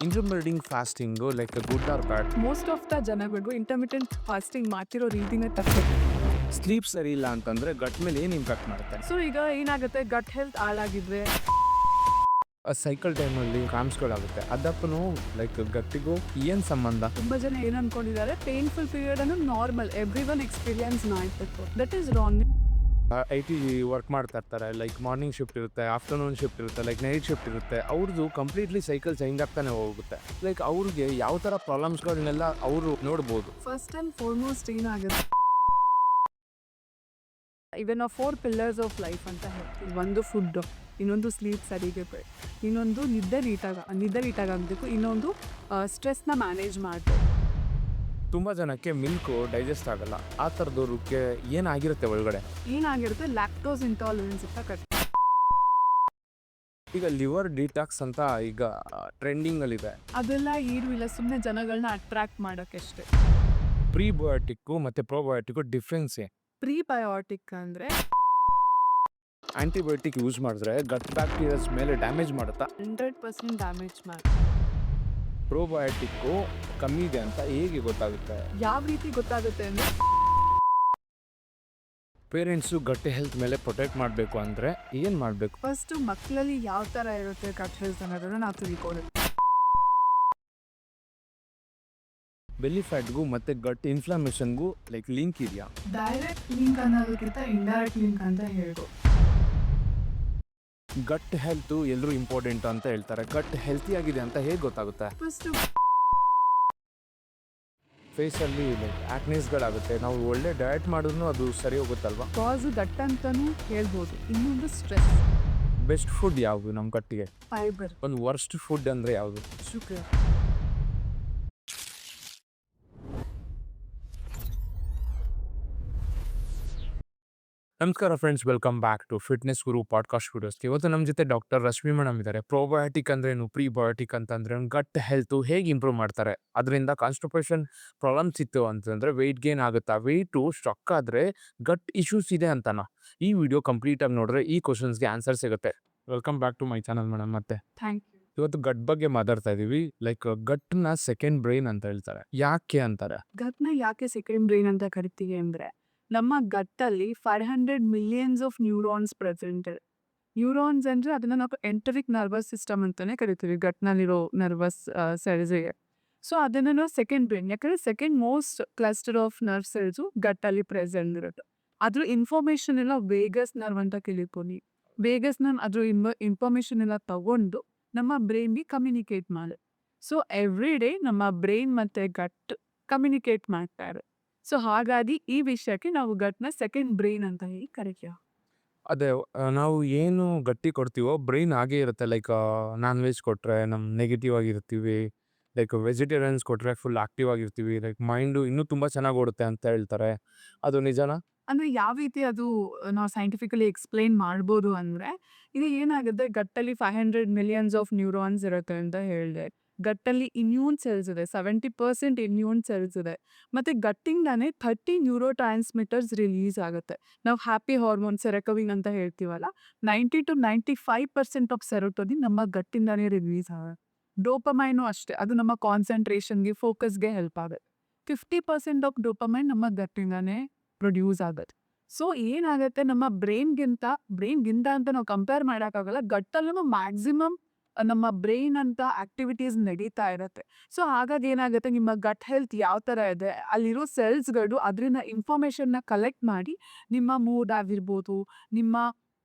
ಇಂಟರ್ಮಿಡಿಂಗ್ fasting like good or bad? Most of the ಜನಗಳಿಗೂ intermittent fasting ಮಾಡ್ತಿರೋ ರೀತಿನೇ ತಪ್ಪು. ಸ್ಲೀಪ್ ಸರಿ ಇಲ್ಲ ಅಂತಂದ್ರೆ ಗಟ್ ಮೇಲೆ ಏನು ಇಂಪ್ಯಾಕ್ಟ್ ಮಾಡುತ್ತೆ? ಸೊ ಈಗ ಏನಾಗುತ್ತೆ, ಗಟ್ ಹೆಲ್ತ್ ಹಾಳಾಗಿದ್ರೆ ಸೈಕಲ್ ಟೈಮಲ್ಲಿ ಕ್ರಾಂಪ್ಸ್ಗಳಾಗುತ್ತೆ. ಅದಕ್ಕೂ ಲೈಕ್ ಗಟ್ಟಿಗೂ ಏನು ಸಂಬಂಧ? ತುಂಬಾ ಜನ ಏನು ಅನ್ಕೊಂಡಿದ್ದಾರೆ, ಪೇನ್ಫುಲ್ ಪೀರಿಯಡ್ ಅನ್ನು ನಾರ್ಮಲ್, ಎವ್ರಿ ಒನ್ ಎಕ್ಸ್ಪೀರಿಯನ್ಸ್ ಮಾಡ್ಬೇಕು. That is wrong. IT work ಮಾಡ್ತಾ ಇರ್ತಾರೆ, ಲೈಕ್ ಮಾರ್ನಿಂಗ್ ಶಿಫ್ಟ್ ಇರುತ್ತೆ, ಆಫ್ಟರ್ನೂನ್ ಶಿಫ್ಟ್ ಇರುತ್ತೆ, ಲೈಕ್ ನೈಟ್ ಶಿಫ್ಟ್ ಇರುತ್ತೆ. ಅವ್ರದ್ದು ಕಂಪ್ಲೀಟ್ಲಿ ಸೈಕಲ್ ಚೇಂಜ್ ಆಗ್ತಾನೆ ಹೋಗುತ್ತೆ. ಲೈಕ್ ಅವ್ರಿಗೆ ಯಾವ ಥರ ಪ್ರಾಬ್ಲಮ್ಸ್ಗಳನ್ನೆಲ್ಲ ಅವರು ನೋಡ್ಬೋದು. ಫಸ್ಟ್ ಆ್ಯಂಡ್ ಫಾರ್ಮೋಸ್ಟ್ ಏನಾಗುತ್ತೆ, ಇವನ್ ಆ 4 ಪಿಲ್ಲರ್ಸ್ ಆಫ್ ಲೈಫ್ ಅಂತ ಹೇಳ್ತೀವಿ. ಒಂದು ಫುಡ್, ಇನ್ನೊಂದು ಸ್ಲೀಪ್ ಸರಿಗಿರ್ಬೇಕು, ಇನ್ನೊಂದು ನಿದ್ದೆ ನೀಟಾಗಿ ಆಗಬೇಕು, ಇನ್ನೊಂದು ಸ್ಟ್ರೆಸ್ನ ಮ್ಯಾನೇಜ್ ಮಾಡಬೇಕು. ತುಂಬ ಜನಕ್ಕೆ ಮಿಲ್ಕು ಡೈಜೆಸ್ಟ್ ಆಗಲ್ಲ. ಆ ಥರದವ್ರಿಗೆ ಏನಾಗಿರುತ್ತೆ ಒಳಗಡೆ? ಏನಾಗಿರುತ್ತೆ, ಲ್ಯಾಕ್ಟೋಸ್ ಇಂಟಾಲರೆನ್ಸ್ ಅಂತ ಕರೀತೀವಿ. ಈಗ ಲಿವರ್ ಡಿಟಾಕ್ಸ್ ಅಂತ ಈಗ ಟ್ರೆಂಡಿಂಗಲ್ಲಿದೆ. ಅದೆಲ್ಲ ಏನೂ ಇಲ್ಲ, ಸುಮ್ಮನೆ ಜನಗಳನ್ನ ಅಟ್ರಾಕ್ಟ್ ಮಾಡೋಕ್ಕಷ್ಟೇ. ಪ್ರೀಬಯೋಟಿಕ್ಕು ಮತ್ತು ಪ್ರೋಬಯೋಟಿಕ್ಕು ಡಿಫ್ರೆನ್ಸ್ ಏನು? ಪ್ರೀಬಯೋಟಿಕ್ ಅಂದರೆ ಆಂಟಿಬಯೋಟಿಕ್ ಯೂಸ್ ಮಾಡಿದ್ರೆ ಗಟ್ ಬ್ಯಾಕ್ಟೀರಿಯಾಸ್ ಮೇಲೆ ಡ್ಯಾಮೇಜ್ ಮಾಡುತ್ತಾ? 100% ಡ್ಯಾಮೇಜ್ ಮಾಡಿ. ಪ್ರೋಬಯೋಟಿಕ್ಕು ಕಮ್ಮಿ ಇದೆ ಅಂತ ಹೇಗೆ ಗೊತ್ತಾಗುತ್ತೆ? ಯಾವ ರೀತಿ ಗೊತ್ತಾಗುತ್ತೆ ಅಂದರೆ, ಪೇರೆಂಟ್ಸು ಗಟ್ ಹೆಲ್ತ್ ಮೇಲೆ ಪ್ರೊಟೆಕ್ಟ್ ಮಾಡಬೇಕು ಅಂದರೆ ಏನು ಮಾಡಬೇಕು? ಫಸ್ಟು ಮಕ್ಕಳಲ್ಲಿ ಯಾವ ಥರ ಇರುತ್ತೆ ಗಟ್ ಹೆಲ್ತ್ ಅನ್ನೋದನ್ನು ನಾವು ತಿಳ್ಕೊಳ್ಳೋದು. ಬೆಲ್ಲಿ ಫ್ಯಾಟ್ಗೂ ಮತ್ತು ಗಟ್ ಇನ್ಫ್ಲಮೇಷನ್ಗೂ ಲೈಕ್ ಲಿಂಕ್ ಇದೆಯಾ? ಡೈರೆಕ್ಟ್ ಲಿಂಕ್ ಅನ್ನೋದಕ್ಕಿಂತ ಇಂಡೈರೆಕ್ಟ್ ಲಿಂಕ್ ಅಂತ ಹೇಳ್ಬೋದು. ಗಟ್ ಹೆಲ್ತು ಎಲ್ಲರೂ ಇಂಪಾರ್ಟೆಂಟ್ ಅಂತ ಹೇಳ್ತಾರೆ. ಗಟ್ ಹೆಲ್ತಿ ಆಗಿದೆ ಅಂತ ಹೇಗೆ ಗೊತ್ತಾಗುತ್ತೆ? ಫಸ್ಟು ಫೇಸಲ್ಲಿ ಲೈಕ್ ಆಕ್ನೇಸ್ಗಳಾಗುತ್ತೆ. ನಾವು ಒಳ್ಳೆ ಡಯಟ್ ಮಾಡಿದ್ರೂ ಅದು ಸರಿ ಹೋಗುತ್ತಲ್ವಾ? ಕಾಸು ಗಟ್ ಅಂತಲೂ ಹೇಳ್ಬೋದು. ಇನ್ನೊಂದು ಸ್ಟ್ರೆಸ್. ಬೆಸ್ಟ್ ಫುಡ್ ಯಾವುದು ನಮ್ಮ ಗಟ್ಟಿಗೆ? ಫೈಬರ್. ಒಂದು ವರ್ಸ್ಟ್ ಫುಡ್ ಅಂದರೆ ಯಾವುದು? ಶುಗರ್. ನಮಸ್ಕಾರ friends, welcome back to fitness Guru podcast ವಿಡಿಯೋಸ್ಗೆ. ಇವತ್ತು ನಮ್ಮ ಜೊತೆ ಡಾಕ್ಟರ್ ರಶ್ಮಿ ಮೇಡಮ್ ಇದ್ದಾರೆ. ಪ್ರೋಬಯೋಟಿಕ್ ಅಂದ್ರೇನು, ಪ್ರೀಬಯೋಟಿಕ್ ಅಂತಂದ್ರೆ ಗಟ್ ಹೆಲ್ತು ಹೇಗೆ ಇಂಪ್ರೂವ್ ಮಾಡ್ತಾರೆ, ಅದರಿಂದ ಕಾನ್ಸ್ಟಿಪೇಷನ್ ಪ್ರಾಬ್ಲಮ್ಸ್ ಇತ್ತು ಅಂತಂದರೆ ವೆಯ್ಟ್ ಗೇನ್ ಆಗುತ್ತಾ, ವೆಯ್ಟು ಸ್ಟ್ರಕ್ ಆದರೆ ಗಟ್ ಇಶ್ಯೂಸ್ ಇದೆ ಅಂತನಾ? ಈ ವಿಡಿಯೋ ಕಂಪ್ಲೀಟಾಗಿ ನೋಡಿದ್ರೆ ಈ ಕ್ವಶನ್ಸ್ಗೆ ಆನ್ಸರ್ ಸಿಗುತ್ತೆ. Welcome back to my channel madam. ಮತ್ತೆ ಥ್ಯಾಂಕ್ ಯು. ಇವತ್ತು ಗಟ್ ಬಗ್ಗೆ ಮಾತಾಡ್ತಾ ಇದ್ದೀವಿ. ಲೈಕ್ ಗಟ್ನ ಸೆಕೆಂಡ್ ಬ್ರೈನ್ ಅಂತ ಹೇಳ್ತಾರೆ. ಯಾಕೆ ಅಂತಾರೆ? ಗಟ್ನ ಯಾಕೆ ಸೆಕೆಂಡ್ ಬ್ರೈನ್ ಅಂತ ಕರಿತೀವಿ ಅಂದರೆ, ನಮ್ಮ ಗಟ್ಟಲ್ಲಿ 500 ಮಿಲಿಯನ್ಸ್ ಆಫ್ ನ್ಯೂರಾನ್ಸ್ ಪ್ರೆಸೆಂಟ್ ಇದೆ. ನ್ಯೂರಾನ್ಸ್ ಅಂದರೆ ಅದನ್ನು ನಾವು ಎಂಟರಿಕ್ ನರ್ವಸ್ ಸಿಸ್ಟಮ್ ಅಂತಲೇ ಕರಿತೀವಿ, ಗಟ್ನಲ್ಲಿರೋ ನರ್ವಸ್ ಸೆಲ್ಸ್ಗೆ. ಸೊ ಅದನ್ನು ನಾವು ಸೆಕೆಂಡ್ ಬ್ರೈನ್, ಯಾಕಂದರೆ second most cluster of nerve cells ಗಟ್ಟಲ್ಲಿ ಪ್ರೆಸೆಂಟ್ ಇರುತ್ತೆ. ಅದ್ರ ಇನ್ಫಾರ್ಮೇಷನ್ ಎಲ್ಲ ವೇಗಸ್ ನರ್ವ್ ಅಂತ ಕೇಳಿರ್ಬೋದು. ವೇಗಸ್ ನರ್ವ್ ಅದ್ರ ಇನ್ಫಾರ್ಮೇಷನ್ ಎಲ್ಲ ತಗೊಂಡು ನಮ್ಮ ಬ್ರೈನ್ಗೆ ಕಮ್ಯುನಿಕೇಟ್ ಮಾಡಿ. ಸೊ ಎವ್ರಿ ಡೇ ನಮ್ಮ ಬ್ರೈನ್ ಮತ್ತು ಗಟ್ ಕಮ್ಯುನಿಕೇಟ್ ಮಾಡ್ತಾರೆ. ಸೊ ಹಾಗಾಗಿ ಈ ವಿಷಯಕ್ಕೆ ನಾವು ಗಟ್ನ ಸೆಕೆಂಡ್ ಬ್ರೈನ್ ಅಂತ ಹೇಳಿ ಕರಿತೀವಿ. ಅದೇ ನಾವು ಏನು ಗಟ್ಟಿ ಕೊಡ್ತೀವೋ ಬ್ರೈನ್ ಹಾಗೇ ಇರುತ್ತೆ. ಲೈಕ್ ನಾನ್ ವೆಜ್ ಕೊಟ್ಟರೆ ನಮ್ಮ ನೆಗೆಟಿವ್ ಆಗಿರ್ತೀವಿ, ಲೈಕ್ ವೆಜಿಟೇರಿಯನ್ಸ್ ಕೊಟ್ಟರೆ ಫುಲ್ ಆಕ್ಟಿವ್ ಆಗಿರ್ತೀವಿ, ಲೈಕ್ ಮೈಂಡು ಇನ್ನೂ ತುಂಬ ಚೆನ್ನಾಗಿ ಓಡುತ್ತೆ ಅಂತ ಹೇಳ್ತಾರೆ. ಅದು ನಿಜನಾ? ಅಂದರೆ ಯಾವ ರೀತಿ ಅದು ನಾವು ಸೈಂಟಿಫಿಕಲಿ ಎಕ್ಸ್ಪ್ಲೈನ್ ಮಾಡ್ಬೋದು ಅಂದರೆ, ಇದು ಏನಾಗುತ್ತೆ, ಗಟ್ಟಲ್ಲಿ 500 ಮಿಲಿಯನ್ಸ್ ಆಫ್ ನ್ಯೂರಾನ್ಸ್ ಇರುತ್ತೆ ಅಂತ ಹೇಳಿದೆ. ಗಟ್ಟಲ್ಲಿ ಇಮ್ಯೂನ್ ಸೆಲ್ಸ್ ಇದೆ, 70% ಇಮ್ಯೂನ್ ಸೆಲ್ಸ್ ಇದೆ. ಮತ್ತು ಗಟ್ಟಿಂದನೇ 30 ನ್ಯೂರೋ ಟ್ರಾನ್ಸ್ಮಿಟರ್ಸ್ ರಿಲೀಸ್ ಆಗುತ್ತೆ. ನಾವು ಹ್ಯಾಪಿ ಹಾರ್ಮೋನ್ ಸೆರೋಟೋನಿನ್ ಅಂತ ಹೇಳ್ತೀವಲ್ಲ, 90 to 95% ಆಫ್ ಸೆರೋಟೋನಿನ್ ನಮ್ಮ ಗಟ್ಟಿಂದನೇ ರಿಲೀಸ್ ಆಗುತ್ತೆ. ಡೋಪಮೈನು ಅಷ್ಟೇ, ಅದು ನಮ್ಮ ಕಾನ್ಸಂಟ್ರೇಷನ್ಗೆ, ಫೋಕಸ್ಗೆ ಹೆಲ್ಪ್ ಆಗುತ್ತೆ. 50% ಆಫ್ ಡೋಪಮೈನ್ ನಮ್ಮ ಗಟ್ಟಿಂದನೇ ಪ್ರೊಡ್ಯೂಸ್ ಆಗುತ್ತೆ. ಸೊ ಏನಾಗುತ್ತೆ, ನಮ್ಮ ಬ್ರೈನ್ಗಿಂತ ಅಂತ ನಾವು ಕಂಪೇರ್ ಮಾಡೋಕ್ಕಾಗಲ್ಲ, ಗಟ್ಟಲ್ಲೂ ಮ್ಯಾಕ್ಸಿಮಮ್ ನಮ್ಮ ಬ್ರೈನ್ ಅಂತ ಆಕ್ಟಿವಿಟೀಸ್ ನಡೀತಾ ಇರುತ್ತೆ. ಸೊ ಹಾಗಾಗಿ ಏನಾಗುತ್ತೆ, ನಿಮ್ಮ ಗಟ್ ಹೆಲ್ತ್ ಯಾವ ಥರ ಇದೆ, ಅಲ್ಲಿರೋ ಸೆಲ್ಸ್ಗಳು ಅದರಿಂದ ಇನ್ಫಾರ್ಮೇಷನ್ನ ಕಲೆಕ್ಟ್ ಮಾಡಿ ನಿಮ್ಮ ಮೂಡ್ ಆಗಿರ್ಬೋದು, ನಿಮ್ಮ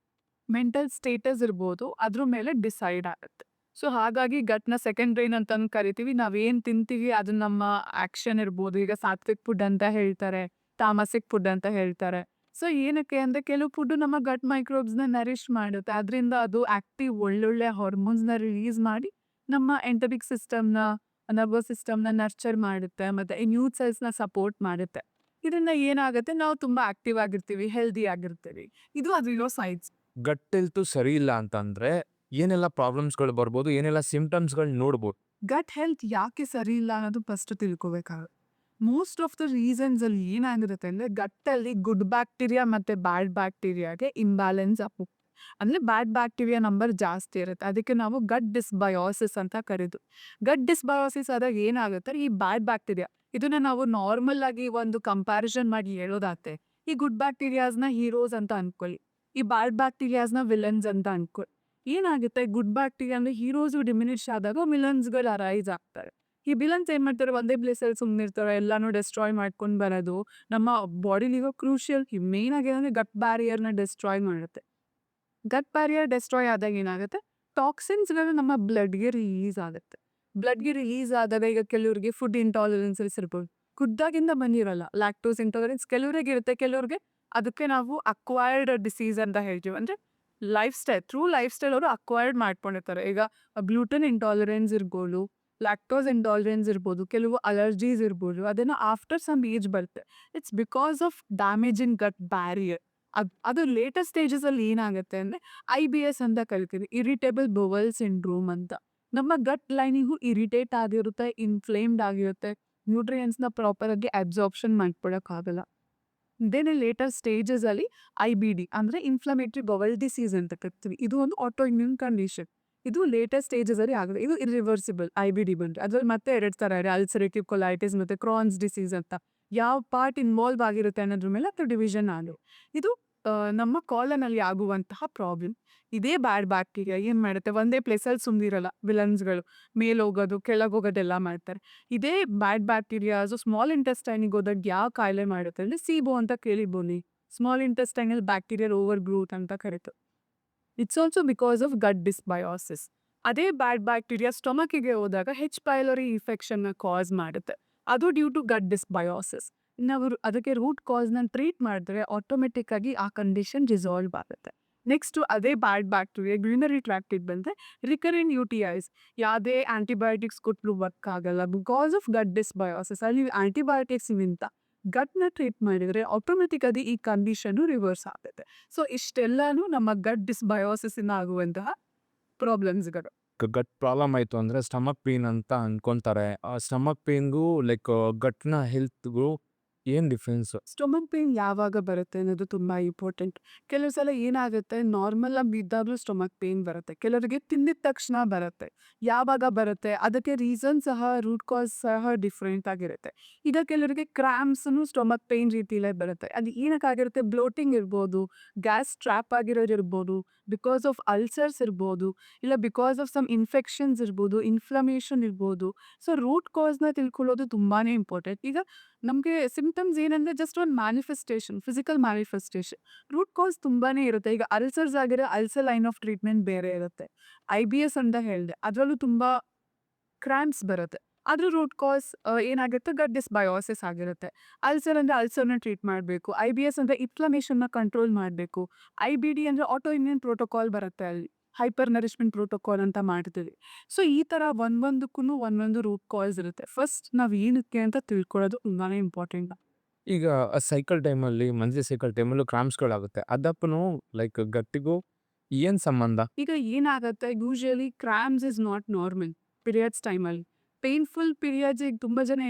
ಮೆಂಟಲ್ ಸ್ಟೇಟಸ್ ಇರ್ಬೋದು, ಅದ್ರ ಮೇಲೆ ಡಿಸೈಡ್ ಆಗುತ್ತೆ. ಸೊ ಹಾಗಾಗಿ ಗಟ್ನ ಸೆಕೆಂಡ್ ಬ್ರೈನ್ ಅಂತ ಕರಿತೀವಿ. ನಾವೇನು ತಿಂತೀವಿ ಅದು ನಮ್ಮ ಆ್ಯಕ್ಷನ್ ಇರ್ಬೋದು. ಈಗ ಸಾತ್ವಿಕ್ ಫುಡ್ ಅಂತ ಹೇಳ್ತಾರೆ, ತಾಮಸಿಕ್ ಫುಡ್ ಅಂತ ಹೇಳ್ತಾರೆ. ಸೊ ಏನಕ್ಕೆ ಅಂದರೆ, ಕೆಲವು ಫುಡ್ಡು ನಮ್ಮ ಗಟ್ ಮೈಕ್ರೋಬ್ಸ್ನ ನರಿಶ್ ಮಾಡುತ್ತೆ. ಅದರಿಂದ ಅದು ಆಕ್ಟಿವ್ ಒಳ್ಳೊಳ್ಳೆ ಹಾರ್ಮೋನ್ಸ್ನ ರಿಲೀಸ್ ಮಾಡಿ ನಮ್ಮ ಎಂಟರಿಕ್ ಸಿಸ್ಟಮ್ನ, ನರ್ವಸ್ ಸಿಸ್ಟಮ್ನ ನರ್ಚರ್ ಮಾಡುತ್ತೆ ಮತ್ತು ಇಮ್ಯೂನ್ ಸೆಲ್ಸ್ನ ಸಪೋರ್ಟ್ ಮಾಡುತ್ತೆ. ಇದರಿಂದ ಏನಾಗುತ್ತೆ, ನಾವು ತುಂಬ ಆಕ್ಟಿವ್ ಆಗಿರ್ತೀವಿ, ಹೆಲ್ದಿ ಆಗಿರ್ತೀವಿ. ಇದು ಅದರಿರೋ ಸೈನ್ಸ್. ಗಟ್ ಹೆಲ್ತು ಸರಿ ಇಲ್ಲ ಅಂತಂದರೆ ಏನೆಲ್ಲ ಪ್ರಾಬ್ಲಮ್ಸ್ಗಳು ಬರ್ಬೋದು, ಏನೆಲ್ಲ ಸಿಂಪ್ಟಮ್ಸ್ಗಳು ನೋಡ್ಬೋದು? ಗಟ್ ಹೆಲ್ತ್ ಯಾಕೆ ಸರಿ ಇಲ್ಲ ಅನ್ನೋದು ಫಸ್ಟ್ ತಿಳ್ಕೊಬೇಕಾಗುತ್ತೆ. ಮೋಸ್ಟ್ ಆಫ್ ದ ರೀಸನ್ಸಲ್ಲಿ ಏನಾಗಿರುತ್ತೆ ಅಂದರೆ, ಗಟ್ಟಲ್ಲಿ ಗುಡ್ ಬ್ಯಾಕ್ಟೀರಿಯಾ ಮತ್ತು ಬ್ಯಾಡ್ ಬ್ಯಾಕ್ಟೀರಿಯಾಗೆ ಇಂಬ್ಯಾಲೆನ್ಸ್ ಆಗುತ್ತೆ. ಅಂದ್ರೆ ಬ್ಯಾಡ್ ಬ್ಯಾಕ್ಟೀರಿಯಾ ನಂಬರ್ ಜಾಸ್ತಿ ಇರುತ್ತೆ. ಅದಕ್ಕೆ ನಾವು ಗಟ್ ಡಿಸ್ಬಯೋಸಿಸ್ ಅಂತ ಕರೀದು. ಗಟ್ ಡಿಸ್ಬಯೋಸಿಸ್ ಆದಾಗ ಏನಾಗುತ್ತೆ, ಈ ಬ್ಯಾಡ್ ಬ್ಯಾಕ್ಟೀರಿಯಾ ಇದನ್ನ ನಾವು ನಾರ್ಮಲ್ ಆಗಿ ಒಂದು ಕಂಪ್ಯಾರಿಸನ್ ಮಾಡಿ ಹೇಳೋದಾದ್ರೆ, ಈ ಗುಡ್ ಬ್ಯಾಕ್ಟೀರಿಯಾಸ್ನ ಹೀರೋಸ್ ಅಂತ ಅನ್ಕೊಳ್ಳಿ, ಈ ಬ್ಯಾಡ್ ಬ್ಯಾಕ್ಟೀರಿಯಾಸ್ನ ವಿಲನ್ಸ್ ಅಂತ ಅನ್ಕೊಳ್ಳಿ. ಏನಾಗುತ್ತೆ, ಗುಡ್ ಬ್ಯಾಕ್ಟೀರಿಯಾ ಅಂದ್ರೆ ಹೀರೋಸ್ ಡಿಮಿನಿಷ್ ಆದಾಗ ವಿಲನ್ಸ್ಗಳು ಅರೈಸ್ ಆಗ್ತಾರೆ. ಈ ವಿಲನ್ಸ್ ಏನ್ ಮಾಡ್ತಾರೆ, ಒಂದೇ ಪ್ಲೇಸಲ್ಲಿ ಸುಮ್ಮನಿರ್ತಾರೆ, ಎಲ್ಲಾನು ಡೆಸ್ಟ್ರಾಯ್ ಮಾಡ್ಕೊಂಡು ಬರೋದು. ನಮ್ಮ ಬಾಡಿಲಿರೋ ಕ್ರೂಷಿಯಲ್ ಮೇನ್ ಆಗಿ ಏನಂದ್ರೆ ಗಟ್ ಬ್ಯಾರಿಯರ್ನ ಡೆಸ್ಟ್ರಾಯ್ ಮಾಡುತ್ತೆ. ಗಟ್ ಬ್ಯಾರಿಯರ್ ಡೆಸ್ಟ್ರಾಯ್ ಆದಾಗ ಏನಾಗುತ್ತೆ, ಟಾಕ್ಸಿನ್ಸ್ಗಳು ನಮ್ಮ ಬ್ಲಡ್ಗೆ ರಿಲೀಸ್ ಆಗುತ್ತೆ. ಬ್ಲಡ್ಗೆ ರಿಲೀಸ್ ಆದಾಗ ಈಗ ಕೆಲವ್ರಿಗೆ ಫುಡ್ ಇಂಟಾಲರೆನ್ಸಸ್ ಇರ್ಬೋದು, ಖುದ್ದಾಗಿಂದ ಬಂದಿರಲ್ಲ ಲ್ಯಾಕ್ಟೋಸ್ ಇಂಟಾಲರೆನ್ಸ್, ಕೆಲವ್ರಿಗೆ ಇರುತ್ತೆ, ಕೆಲವ್ರಿಗೆ ಅದಕ್ಕೆ ನಾವು ಅಕ್ವೈರ್ಡ್ ಡಿಸೀಸ್ ಅಂತ ಹೇಳ್ತೀವಿ. ಅಂದ್ರೆ ಲೈಫ್ ಸ್ಟೈಲ್ ಅವರು ಅಕ್ವೈರ್ಡ್ ಮಾಡ್ಕೊಂಡಿರ್ತಾರೆ. ಈಗ ಗ್ಲೂಟನ್ ಇಂಟಾಲರೆನ್ಸ್ ಇರ್ಬೋದು, ಲ್ಯಾಕ್ಟೋಸ್ ಇಂಟಾಲರೆನ್ಸ್ ಇರ್ಬೋದು, ಕೆಲವು ಅಲರ್ಜೀಸ್ ಇರ್ಬೋದು, ಅದನ್ನು ಆಫ್ಟರ್ ಸಮ್ ಏಜ್ ಬರುತ್ತೆ. It's because of damage in gut barrier. ಅದು ಲೇಟೆಸ್ಟ್ ಸ್ಟೇಜಸಲ್ಲಿ ಏನಾಗುತ್ತೆ ಅಂದರೆ IBS ಅಂತ ಕರಿತೀವಿ, ಇರಿಟೇಬಲ್ ಬೊವೆಲ್ ಸಿಂಡ್ರೋಮ್ ಅಂತ. ನಮ್ಮ ಗಟ್ ಲೈನಿಂಗು ಇರಿಟೇಟ್ ಆಗಿರುತ್ತೆ, ಇನ್ಫ್ಲೇಮ್ಡ್ ಆಗಿರುತ್ತೆ, ನ್ಯೂಟ್ರಿಯೆಂಟ್ಸ್ನ ಪ್ರಾಪರಾಗಿ ಅಬ್ಸಾರ್ಪ್ಷನ್ ಮಾಡ್ಕೊಳಕ್ಕಾಗಲ್ಲ. ಇದೇನೇ ಲೇಟರ್ ಸ್ಟೇಜಸಲ್ಲಿ IBD ಅಂದರೆ ಇನ್ಫ್ಲಮೇಟರಿ ಬೊವೆಲ್ ಡಿಸೀಸ್ ಅಂತ ಕರಿತೀವಿ. ಇದು ಒಂದು ಆಟೋ ಇಮ್ಯೂನ್ ಕಂಡೀಷನ್. ಇದು ಲೇಟೆಸ್ಟ್ ಸ್ಟೇಜಸಲ್ಲಿ ಆಗುತ್ತೆ. ಇದು ಇರಿವರ್ಸಿಬಲ್ IBD ಬಂದರೆ. ಅದ್ರಲ್ಲಿ ಮತ್ತೆ 2 ಥರ ಇದೆ, ಅಲ್ಸರೇಟಿವ್ ಕೊಲೈಟಿಸ್ ಮತ್ತು ಕ್ರಾನ್ಸ್ ಡಿಸೀಸ್ ಅಂತ. ಯಾವ ಪಾರ್ಟ್ ಇನ್ವಾಲ್ವ್ ಆಗಿರುತ್ತೆ ಅನ್ನೋದ್ರ ಮೇಲೆ ಅದು ಡಿವಿಷನ್ ಆಗಿದೆ. ಇದು ನಮ್ಮ ಕಾಲನಲ್ಲಿ ಆಗುವಂತಹ ಪ್ರಾಬ್ಲಮ್. ಇದೇ ಬ್ಯಾಡ್ ಬ್ಯಾಕ್ಟೀರಿಯಾ ಏನು ಮಾಡುತ್ತೆ, ಒಂದೇ ಪ್ಲೇಸಲ್ಲಿ ಸುಮ್ಮನಿರಲ್ಲ, ವಿಲನ್ಸ್ಗಳು ಮೇಲೋಗೋದು ಕೆಳಗೋಗೋದೆಲ್ಲ ಮಾಡ್ತಾರೆ. ಇದೇ ಬ್ಯಾಡ್ ಬ್ಯಾಕ್ಟೀರಿಯಾಸು ಸ್ಮಾಲ್ ಇಂಟೆಸ್ಟೈನಿಗೆ ಹೋದಾಗ ಯಾವ ಕಾಯಿಲೆ ಮಾಡುತ್ತೆ ಅಂದರೆ SIBO ಅಂತ ಕೇಳಿರ್ಬೋದು. Small intestinal bacterial over growth ಅಂತ ಕರೀತು. It's also because of gut dysbiosis. ಅದೇ ಬ್ಯಾಡ್ ಬ್ಯಾಕ್ಟೀರಿಯಾ ಸ್ಟೊಮಕಿಗೆ ಹೋದಾಗ H. ಪೈಲೋರಿ ಇನ್ಫೆಕ್ಷನ್ನ ಕಾಸ್ ಮಾಡುತ್ತೆ. ಅದು ಡ್ಯೂ ಟು ಗಟ್ ಡಿಸ್ಬಯೋಸಿಸ್. ನಾವು ಅದಕ್ಕೆ ರೂಟ್ ಕಾಸ್ನ ಟ್ರೀಟ್ ಮಾಡಿದ್ರೆ ಆಟೋಮೆಟಿಕ್ ಆಗಿ ಆ ಕಂಡೀಷನ್ ರಿಸಾಲ್ವ್ ಆಗುತ್ತೆ. ನೆಕ್ಸ್ಟು ಅದೇ ಬ್ಯಾಡ್ ಬ್ಯಾಕ್ಟೀರಿಯಾ ಯೂರಿನರಿ ಟ್ರ್ಯಾಕ್ಟಿಗೆ ಬಂದರೆ ರಿಕರೆಂಟ್ UTIs. ಯಾವುದೇ ಆಂಟಿಬಯೋಟಿಕ್ಸ್ ಕೊಟ್ಟರು ವರ್ಕ್ ಆಗಲ್ಲ ಬಿಕಾಸ್ ಆಫ್ ಗಟ್ ಡಿಸ್ಬಯೋಸಿಸ್. ಅಲ್ಲಿ ಆಂಟಿಬಯೋಟಿಕ್ಸ್ಗಿಂತ ಗಟ್ನ ಟ್ರೀಟ್ ಮಾಡಿದರೆ ಆಟೋಮೆಟಿಕ್ ಆಗಿ ಈ ಕಂಡೀಷನ್ನು ರಿವರ್ಸ್ ಆಗುತ್ತೆ. ಸೊ ಇಷ್ಟೆಲ್ಲನೂ ನಮ್ಮ ಗಟ್ ಡಿಸ್ಬಯೋಸಿಸಿಂದ ಆಗುವಂತಹ ಪ್ರಾಬ್ಲಮ್ಸ್ಗಳು. ಗಟ್ ಪ್ರಾಬ್ಲಮ್ ಆಯಿತು ಅಂದರೆ ಸ್ಟಮಕ್ ಪೇನ್ ಅಂತ ಅನ್ಕೊತಾರೆ. ಆ ಸ್ಟಮಕ್ ಪೇನ್ಗೂ ಲೈಕ್ ಗಟ್ನ ಹೆಲ್ತ್ಗೂ ಏನು ಡಿಫ್ರೆನ್ಸು? ಸ್ಟೊಮಕ್ ಪೇನ್ ಯಾವಾಗ ಬರುತ್ತೆ ಅನ್ನೋದು ತುಂಬ ಇಂಪಾರ್ಟೆಂಟ್. ಕೆಲವು ಸಲ ಏನಾಗುತ್ತೆ, ನಾರ್ಮಲ್ ಆಗಿ ಇದ್ದಾಗಲೂ ಸ್ಟೊಮಕ್ ಪೇನ್ ಬರುತ್ತೆ, ಕೆಲವರಿಗೆ ತಿಂದಿದ ತಕ್ಷಣ ಬರುತ್ತೆ. ಯಾವಾಗ ಬರುತ್ತೆ ಅದಕ್ಕೆ ರೀಸನ್ ಸಹ, ರೂಟ್ ಕಾಸ್ ಸಹ ಡಿಫ್ರೆಂಟ್ ಆಗಿರುತ್ತೆ. ಈಗ ಕೆಲವರಿಗೆ ಕ್ರ್ಯಾಂಪ್ಸೂ ಸ್ಟೊಮಕ್ ಪೇನ್ ರೀತಿಯಲ್ಲೇ ಬರುತ್ತೆ. ಅದು ಏನಕ್ಕಾಗಿರುತ್ತೆ, ಬ್ಲೋಟಿಂಗ್ ಇರ್ಬೋದು, ಗ್ಯಾಸ್ ಟ್ರ್ಯಾಪ್ ಆಗಿರೋದು ಇರ್ಬೋದು, ಬಿಕಾಸ್ ಆಫ್ ಅಲ್ಸರ್ಸ್ ಇರ್ಬೋದು, ಇಲ್ಲ ಬಿಕಾಸ್ ಆಫ್ ಸಮ್ ಇನ್ಫೆಕ್ಷನ್ಸ್ ಇರ್ಬೋದು, ಇನ್ಫ್ಲಮೇಷನ್ ಇರ್ಬೋದು. ಸೊ ರೂಟ್ ಕಾಸ್ನ ತಿಳ್ಕೊಳ್ಳೋದು ತುಂಬಾ ಇಂಪಾರ್ಟೆಂಟ್. ಈಗ ನಮಗೆ ಸಿಂಪ್ಟಮ್ಸ್ ಏನಂದರೆ ಜಸ್ಟ್ ಒಂದು manifestation, physical manifestation. Root cause ತುಂಬಾ ಇರುತ್ತೆ. ಈಗ ಅಲ್ಸರ್ಸ್ ಆಗಿರೋ ಅಲ್ಸರ್ ಲೈನ್ ಆಫ್ ಟ್ರೀಟ್ಮೆಂಟ್ ಬೇರೆ ಇರುತ್ತೆ. IBS ಅಂತ ಹೇಳಿದೆ, ಅದರಲ್ಲೂ ತುಂಬ ಕ್ರ್ಯಾಂಪ್ಸ್ ಬರುತ್ತೆ. ಅದ್ರ ರೂಟ್ ಕಾಸ್ ಏನಾಗುತ್ತೆ, ಗಟ್ ಡಿಸ್ಬಯೋಸಿಸ್ ಆಗಿರುತ್ತೆ. ಅಲ್ಸರ್ ಅಂದರೆ ಅಲ್ಸರ್ನ ಟ್ರೀಟ್ ಮಾಡಬೇಕು, IBS ಅಂದರೆ ಇನ್ಫ್ಲಮೇಷನ್ನ ಕಂಟ್ರೋಲ್ ಮಾಡಬೇಕು, IBD ಅಂದರೆ ಆಟೋ ಇಮ್ಯೂನ್ ಪ್ರೋಟೋಕಾಲ್ ಬರುತ್ತೆ, ಅಲ್ಲಿ ಹೈಪರ್ ನರಿಶ್ಮೆಂಟ್ ಪ್ರೋಟೋಕಾಲ್ ಅಂತ ಮಾಡ್ತೀವಿ. ಸೊ ಈ ಥರ ಒಂದೊಂದಕ್ಕೂ ಒಂದೊಂದು ರೂಟ್ ಕಾಸ್ ಇರುತ್ತೆ. ಫಸ್ಟ್ ನಾವು ಏನಕ್ಕೆ ಅಂತ ತಿಳ್ಕೊಳ್ಳೋದು ತುಂಬಾ ಇಂಪಾರ್ಟೆಂಟ್. ಈಗ ಸೈಕಲ್ ಟೈಮಲ್ಲಿ, ಮಂತ್ಲಿ ಸೈಕಲ್ ಟೈಮಲ್ಲೂ ಕ್ರಾಂಪ್ಸ್ಗಳಾಗುತ್ತೆ. ಅದಪ್ಪನು ಲೈಕ್ ಗಟ್ಟಿಗೂ ಏನು ಸಂಬಂಧ? ಈಗ ಏನಾಗುತ್ತೆ, usually cramps is not normal periods ಟೈಮಲ್ಲಿ. ಪೇನ್ಫುಲ್ ಪೀರಿಯಡ್ಸ್ ಈಗ ತುಂಬ ಜನ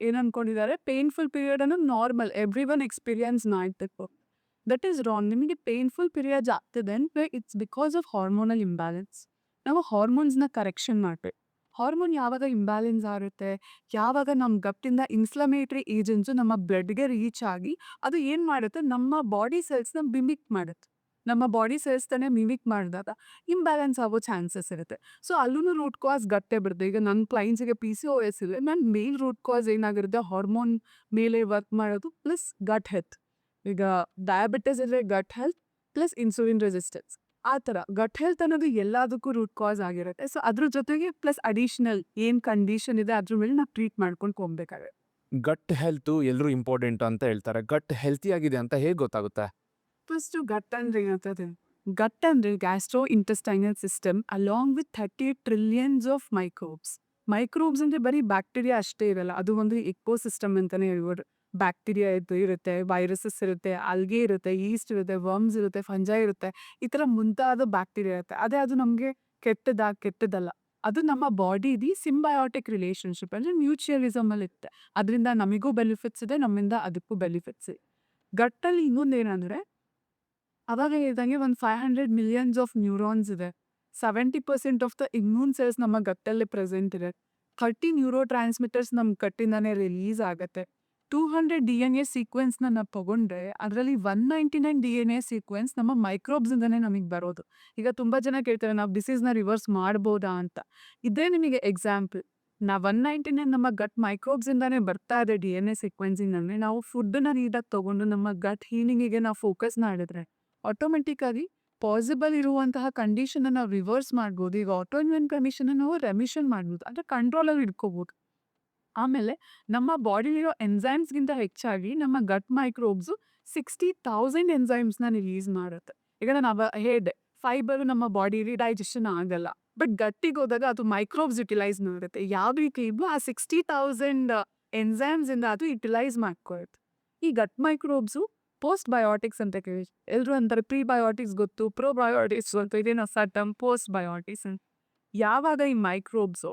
ಏನು ಅನ್ಕೊಂಡಿದ್ದಾರೆ, ಪೇನ್ಫುಲ್ ಪೀರಿಯಡ್ ಅನ್ನೋದು ನಾರ್ಮಲ್, ಎವ್ರಿ ಒನ್ ಎಕ್ಸ್ಪೀರಿಯನ್ಸ್ ಮಾಡ್ತಿತ್ತು. That is wrong. ನಿಮಗೆ ಪೇನ್ಫುಲ್ ಪೀರಿಯಡ್ಸ್ ಆಗ್ತಿದೆ ಅಂದರೆ it's because of hormonal imbalance. ನಾವು ಹಾರ್ಮೋನ್ಸ್ನ ಕರೆಕ್ಷನ್ ಮಾಡಬೇಕು. ಹಾರ್ಮೋನ್ ಯಾವಾಗ ಇಂಬ್ಯಾಲೆನ್ಸ್ ಆಗುತ್ತೆ, ಯಾವಾಗ ನಮ್ಮ ಗಟ್ಟಿಂದ ಇನ್ಫ್ಲಮೇಟ್ರಿ ಏಜೆಂಟ್ಸು ನಮ್ಮ ಬ್ಲಡ್ಗೆ ರೀಚ್ ಆಗಿ ಅದು ಏನು ಮಾಡುತ್ತೆ, ನಮ್ಮ ಬಾಡಿ ಸೆಲ್ಸ್ನ ಮಿಮಿಕ್ ಮಾಡುತ್ತೆ. ನಮ್ಮ ಬಾಡಿ ಸೆಲ್ಸ್ ತಾನೇ ಮಿಮಿಕ್ ಮಾಡಿದಾಗ ಇಂಬ್ಯಾಲೆನ್ಸ್ ಆಗೋ ಚಾನ್ಸಸ್ ಇರುತ್ತೆ. ಸೊ ಅಲ್ಲೂ ರೂಟ್ ಕಾಸ್ ಗಟ್ಟೆ ಬರುತ್ತೆ. ಈಗ ನನ್ನ ಕ್ಲೈಂಟ್ಸಿಗೆ PCOS ಇದೆ, ನನ್ನ ಮೇನ್ ರೂಟ್ ಕಾಸ್ ಏನಾಗಿರುತ್ತೆ, ಹಾರ್ಮೋನ್ ಮೇಲೆ ವರ್ಕ್ ಮಾಡೋದು ಪ್ಲಸ್ ಗಟ್ ಹೆಲ್ತ್. ಈಗ ಡಯಾಬಿಟಿಸ್ ಇದ್ರೆ gut health plus insulin resistance. ಆ ಥರ ಗಟ್ ಹೆಲ್ತ್ ಅನ್ನೋದು ಎಲ್ಲದಕ್ಕೂ ರೂಟ್ ಕಾಸ್ ಆಗಿರುತ್ತೆ. ಸೊ ಅದ್ರ ಜೊತೆಗೆ ಪ್ಲಸ್ ಅಡಿಷ್ನಲ್ ಏನು ಕಂಡೀಷನ್ ಇದೆ ಅದ್ರ ಮೇಲೆ ನಾವು ಟ್ರೀಟ್ ಮಾಡ್ಕೊಂಡು ಹೋಗ್ಬೇಕಾಗುತ್ತೆ. ಗಟ್ ಹೆಲ್ತು ಎಲ್ಲರೂ ಇಂಪಾರ್ಟೆಂಟ್ ಅಂತ ಹೇಳ್ತಾರೆ. ಗಟ್ ಹೆಲ್ತಿ ಆಗಿದೆ ಅಂತ ಹೇಗೆ ಗೊತ್ತಾಗುತ್ತೆ? ಫಸ್ಟು ಗಟ್ ಅಂದರೆ ಏನಂತದೆ, ಗಟ್ ಅಂದರೆ gastro intestinal system along with 38 trillions of microbes. Microbes ಅಂದರೆ ಬರೀ ಬ್ಯಾಕ್ಟೀರಿಯಾ ಅಷ್ಟೇ ಇರಲ್ಲ, ಅದು ಒಂದು ಇಕೋಸಿಸ್ಟಮ್ ಅಂತಲೇ ಹೇಳ್ಬೋದು. ಬ್ಯಾಕ್ಟೀರಿಯಾ ಇರುತ್ತೆ, ವೈರಸಸ್ ಇರುತ್ತೆ, ಆಲ್ಗೆ ಇರುತ್ತೆ, ಈಸ್ಟ್ ಇರುತ್ತೆ, ವರ್ಮ್ಸ್ ಇರುತ್ತೆ, ಫಂಜೈ ಇರುತ್ತೆ, ಈ ಥರ ಮುಂತಾದ ಬ್ಯಾಕ್ಟೀರಿಯಾ ಇರುತ್ತೆ. ಅದೇ ಅದು ನಮಗೆ ಕೆಟ್ಟದಲ್ಲ. ಅದು ನಮ್ಮ ಬಾಡಿದಿ ಸಿಂಬಯೋಟಿಕ್ ರಿಲೇಷನ್ಶಿಪ್ ಅಂದರೆ ಮ್ಯೂಚುಯಲಿಸಮಲ್ಲಿ ಇರುತ್ತೆ. ಅದರಿಂದ ನಮಗೂ ಬೆನಿಫಿಟ್ಸ್ ಇದೆ, ನಮ್ಮಿಂದ ಅದಕ್ಕೂ ಬೆನಿಫಿಟ್ಸ್ ಇದೆ. ಗಟ್ಟಲ್ಲಿ ಇನ್ನೊಂದು ಏನಂದರೆ ಅವಾಗ ಹೇಳ್ದಂಗೆ ಒಂದು 500 ಮಿಲಿಯನ್ಸ್ ಆಫ್ ನ್ಯೂರಾನ್ಸ್ ಇದೆ. 70% ಆಫ್ ದ ಇಮ್ಯೂನ್ ಸೆಲ್ಸ್ ನಮ್ಮ ಗಟ್ಟಲ್ಲಿ ಪ್ರೆಸೆಂಟ್ ಇದೆ. 30 ನ್ಯೂರೋ ಟ್ರಾನ್ಸ್ಮಿಟರ್ಸ್ ನಮ್ಮ ಗಟ್ಟಿಂದಾನೇ ರಿಲೀಸ್ ಆಗುತ್ತೆ. 200 DNA ಸೀಕ್ವೆನ್ಸ್‌ನ ನಾವು ತಗೊಂಡ್ರೆ, ಅದರಲ್ಲಿ 199 DNA ಸೀಕ್ವೆನ್ಸ್ ನಮ್ಮ ಮೈಕ್ರೋಬ್ಸಿಂದಾನೇ ನಮಗೆ ಬರೋದು. ಈಗ ತುಂಬ ಜನ ಕೇಳ್ತಾರೆ, ನಾವು ಡಿಸೀಸ್‌ನ ರಿವರ್ಸ್ ಮಾಡ್ಬೋದಾ ಅಂತ. ಇದೇ ನಿಮಗೆ ಎಕ್ಸಾಂಪಲ್. 199 ನಮ್ಮ ಗಟ್ ಮೈಕ್ರೋಬ್ಸಿಂದಾನೇ ಬರ್ತಾ ಇದೆ DNA ಸೀಕ್ವೆನ್ಸಿಂಗ್ ನಾವು ಫುಡ್ಡನ್ನ ನೀಟಾಗಿ ತಗೊಂಡು ನಮ್ಮ ಗಟ್ ಹೀಲಿಂಗಿಗೆ ನಾವು ಫೋಕಸ್ ಮಾಡಿದ್ರೆ ಆಟೋಮೆಟಿಕ್ ಆಗಿ ಪಾಸಿಬಲ್ ಇರುವಂತಹ ಕಂಡೀಷನ್ ನಾವು ರಿವರ್ಸ್ ಮಾಡ್ಬೋದು. ಈಗ ಆಟೋಇಮ್ಯೂನ್ ಕಂಡೀಷನ್ ನಾವು ರೆಮಿಷನ್ ಮಾಡ್ಬೋದು, ಅಂದ್ರೆ ಕಂಟ್ರೋಲಲ್ಲಿ ಇಟ್ಕೋಬಹುದು. ಆಮೇಲೆ ನಮ್ಮ ಬಾಡಿಲಿರೋ ಎಂಜೈಮ್ಸ್ಗಿಂತ ಹೆಚ್ಚಾಗಿ ನಮ್ಮ ಗಟ್ ಮೈಕ್ರೋಬ್ಸು 60,000 ಎಂಜೈಮ್ಸ್ನ ರಿಲೀಸ್ ಮಾಡುತ್ತೆ. ಈಗ ನಾನು ಹೇಳಿದೆ, ಫೈಬರ್ ನಮ್ಮ ಬಾಡಿಲಿ ಡೈಜೆಷನ್ ಆಗಲ್ಲ, ಬಟ್ ಗಟ್ಟಿಗೆ ಹೋದಾಗ ಅದು ಮೈಕ್ರೋಬ್ಸ್ ಯುಟಿಲೈಸ್ ಮಾಡುತ್ತೆ. ಯಾವ ರೀತಿ ಇದ್ವು ಆ 60,000 ಎಂಜೈಮ್ಸ್ ಇಂದ ಅದು ಯುಟಿಲೈಸ್ ಮಾಡ್ಕೊಳುತ್ತೆ. ಈ ಗಟ್ ಮೈಕ್ರೋಬ್ಸು ಪೋಸ್ಟ್ ಬಯೋಟಿಕ್ಸ್ ಅಂತ ಕೇಳಿ, ಎಲ್ಲರೂ ಅಂತಾರೆ ಪ್ರೀಬಯೋಟಿಕ್ಸ್ ಗೊತ್ತು, ಪ್ರೋಬಯೋಟಿಕ್ಸ್ ಗೊತ್ತು, ಇದೇನೋ ಟರ್ಮ್ ಪೋಸ್ಟ್ ಬಯೋಟಿಕ್ಸ್ ಅಂತ. ಯಾವಾಗ ಈ ಮೈಕ್ರೋಬ್ಸು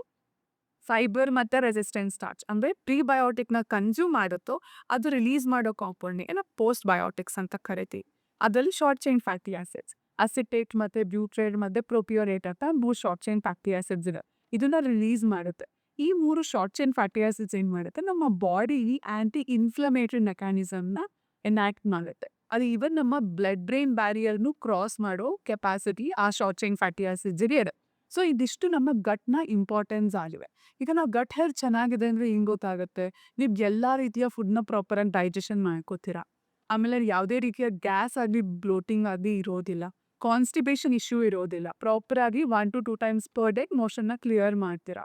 ಫೈಬರ್ ಮತ್ತು ರೆಸಿಸ್ಟೆನ್ಸ್ ಸ್ಟಾರ್ಚ್ ಅಂದರೆ ಪ್ರೀಬಯೋಟಿಕ್ನ ಕನ್ಸ್ಯೂಮ್ ಮಾಡುತ್ತೋ, ಅದು ರಿಲೀಸ್ ಮಾಡೋ ಕಾಂಪೌಂಡ್ಗೆ ನಾವು ಪೋಸ್ಟ್ ಬಯೋಟಿಕ್ಸ್ ಅಂತ ಕರಿತೀವಿ. ಅದರಲ್ಲಿ short chain fatty acids, acetate ಮತ್ತು ಬ್ಯೂಟ್ರೇಟ್ ಮತ್ತು ಪ್ರೊಪಿಯೋರೇಟ್ ಅಂತ 3 ಶಾರ್ಟ್ ಚೈನ್ ಫ್ಯಾಟಿ ಆಸಿಡ್ಸ್ ಇದೆ. ಇದನ್ನ ರಿಲೀಸ್ ಮಾಡುತ್ತೆ. ಈ 3 ಶಾರ್ಟ್ ಚೈನ್ ಫ್ಯಾಟಿ ಆಸಿಡ್ಸ್ ಏನು ಮಾಡುತ್ತೆ, ನಮ್ಮ ಬಾಡಿಲಿ ಆ್ಯಂಟಿ ಇನ್ಫ್ಲಮೇಟರಿ ಮೆಕ್ಯಾನಿಸಮ್ನ ಎನ್ಯಾಕ್ಟ್ ಮಾಡುತ್ತೆ. ಅದು ಈವನ್ ನಮ್ಮ ಬ್ಲಡ್ ಬ್ರೈನ್ ಬ್ಯಾರಿಯರ್ನು ಕ್ರಾಸ್ ಮಾಡೋ ಕೆಪಾಸಿಟಿ ಆ ಶಾರ್ಟ್ ಚೈನ್ ಫ್ಯಾಟಿ ಆಸಿಡ್ಸ್ಗೆ ಇದೆ. ಸೊ ಇದಿಷ್ಟು ನಮ್ಮ ಗಟ್ನ ಇಂಪಾರ್ಟೆನ್ಸ್ ಆಗಿವೆ. ಈಗ ನಾವು ಗಟ್ ಹೆಲ್ತ್ ಚೆನ್ನಾಗಿದೆ ಅಂದರೆ ಹಿಂಗೆ ಗೊತ್ತಾಗುತ್ತೆ, ನೀವು ಎಲ್ಲ ರೀತಿಯ ಫುಡ್ನ ಪ್ರಾಪರಾಗಿ ಡೈಜೆಷನ್ ಮಾಡ್ಕೋತೀರಾ. ಆಮೇಲೆ ಯಾವುದೇ ರೀತಿಯ ಗ್ಯಾಸ್ ಆಗಲಿ ಬ್ಲೋಟಿಂಗ್ ಆಗಲಿ ಇರೋದಿಲ್ಲ, ಕಾನ್ಸ್ಟಿಪೇಷನ್ ಇಶ್ಯೂ ಇರೋದಿಲ್ಲ, ಪ್ರಾಪರಾಗಿ 1 to 2 ಟೈಮ್ಸ್ ಪರ್ ಡೇ ಮೋಷನ್ನ ಕ್ಲಿಯರ್ ಮಾಡ್ತೀರಾ.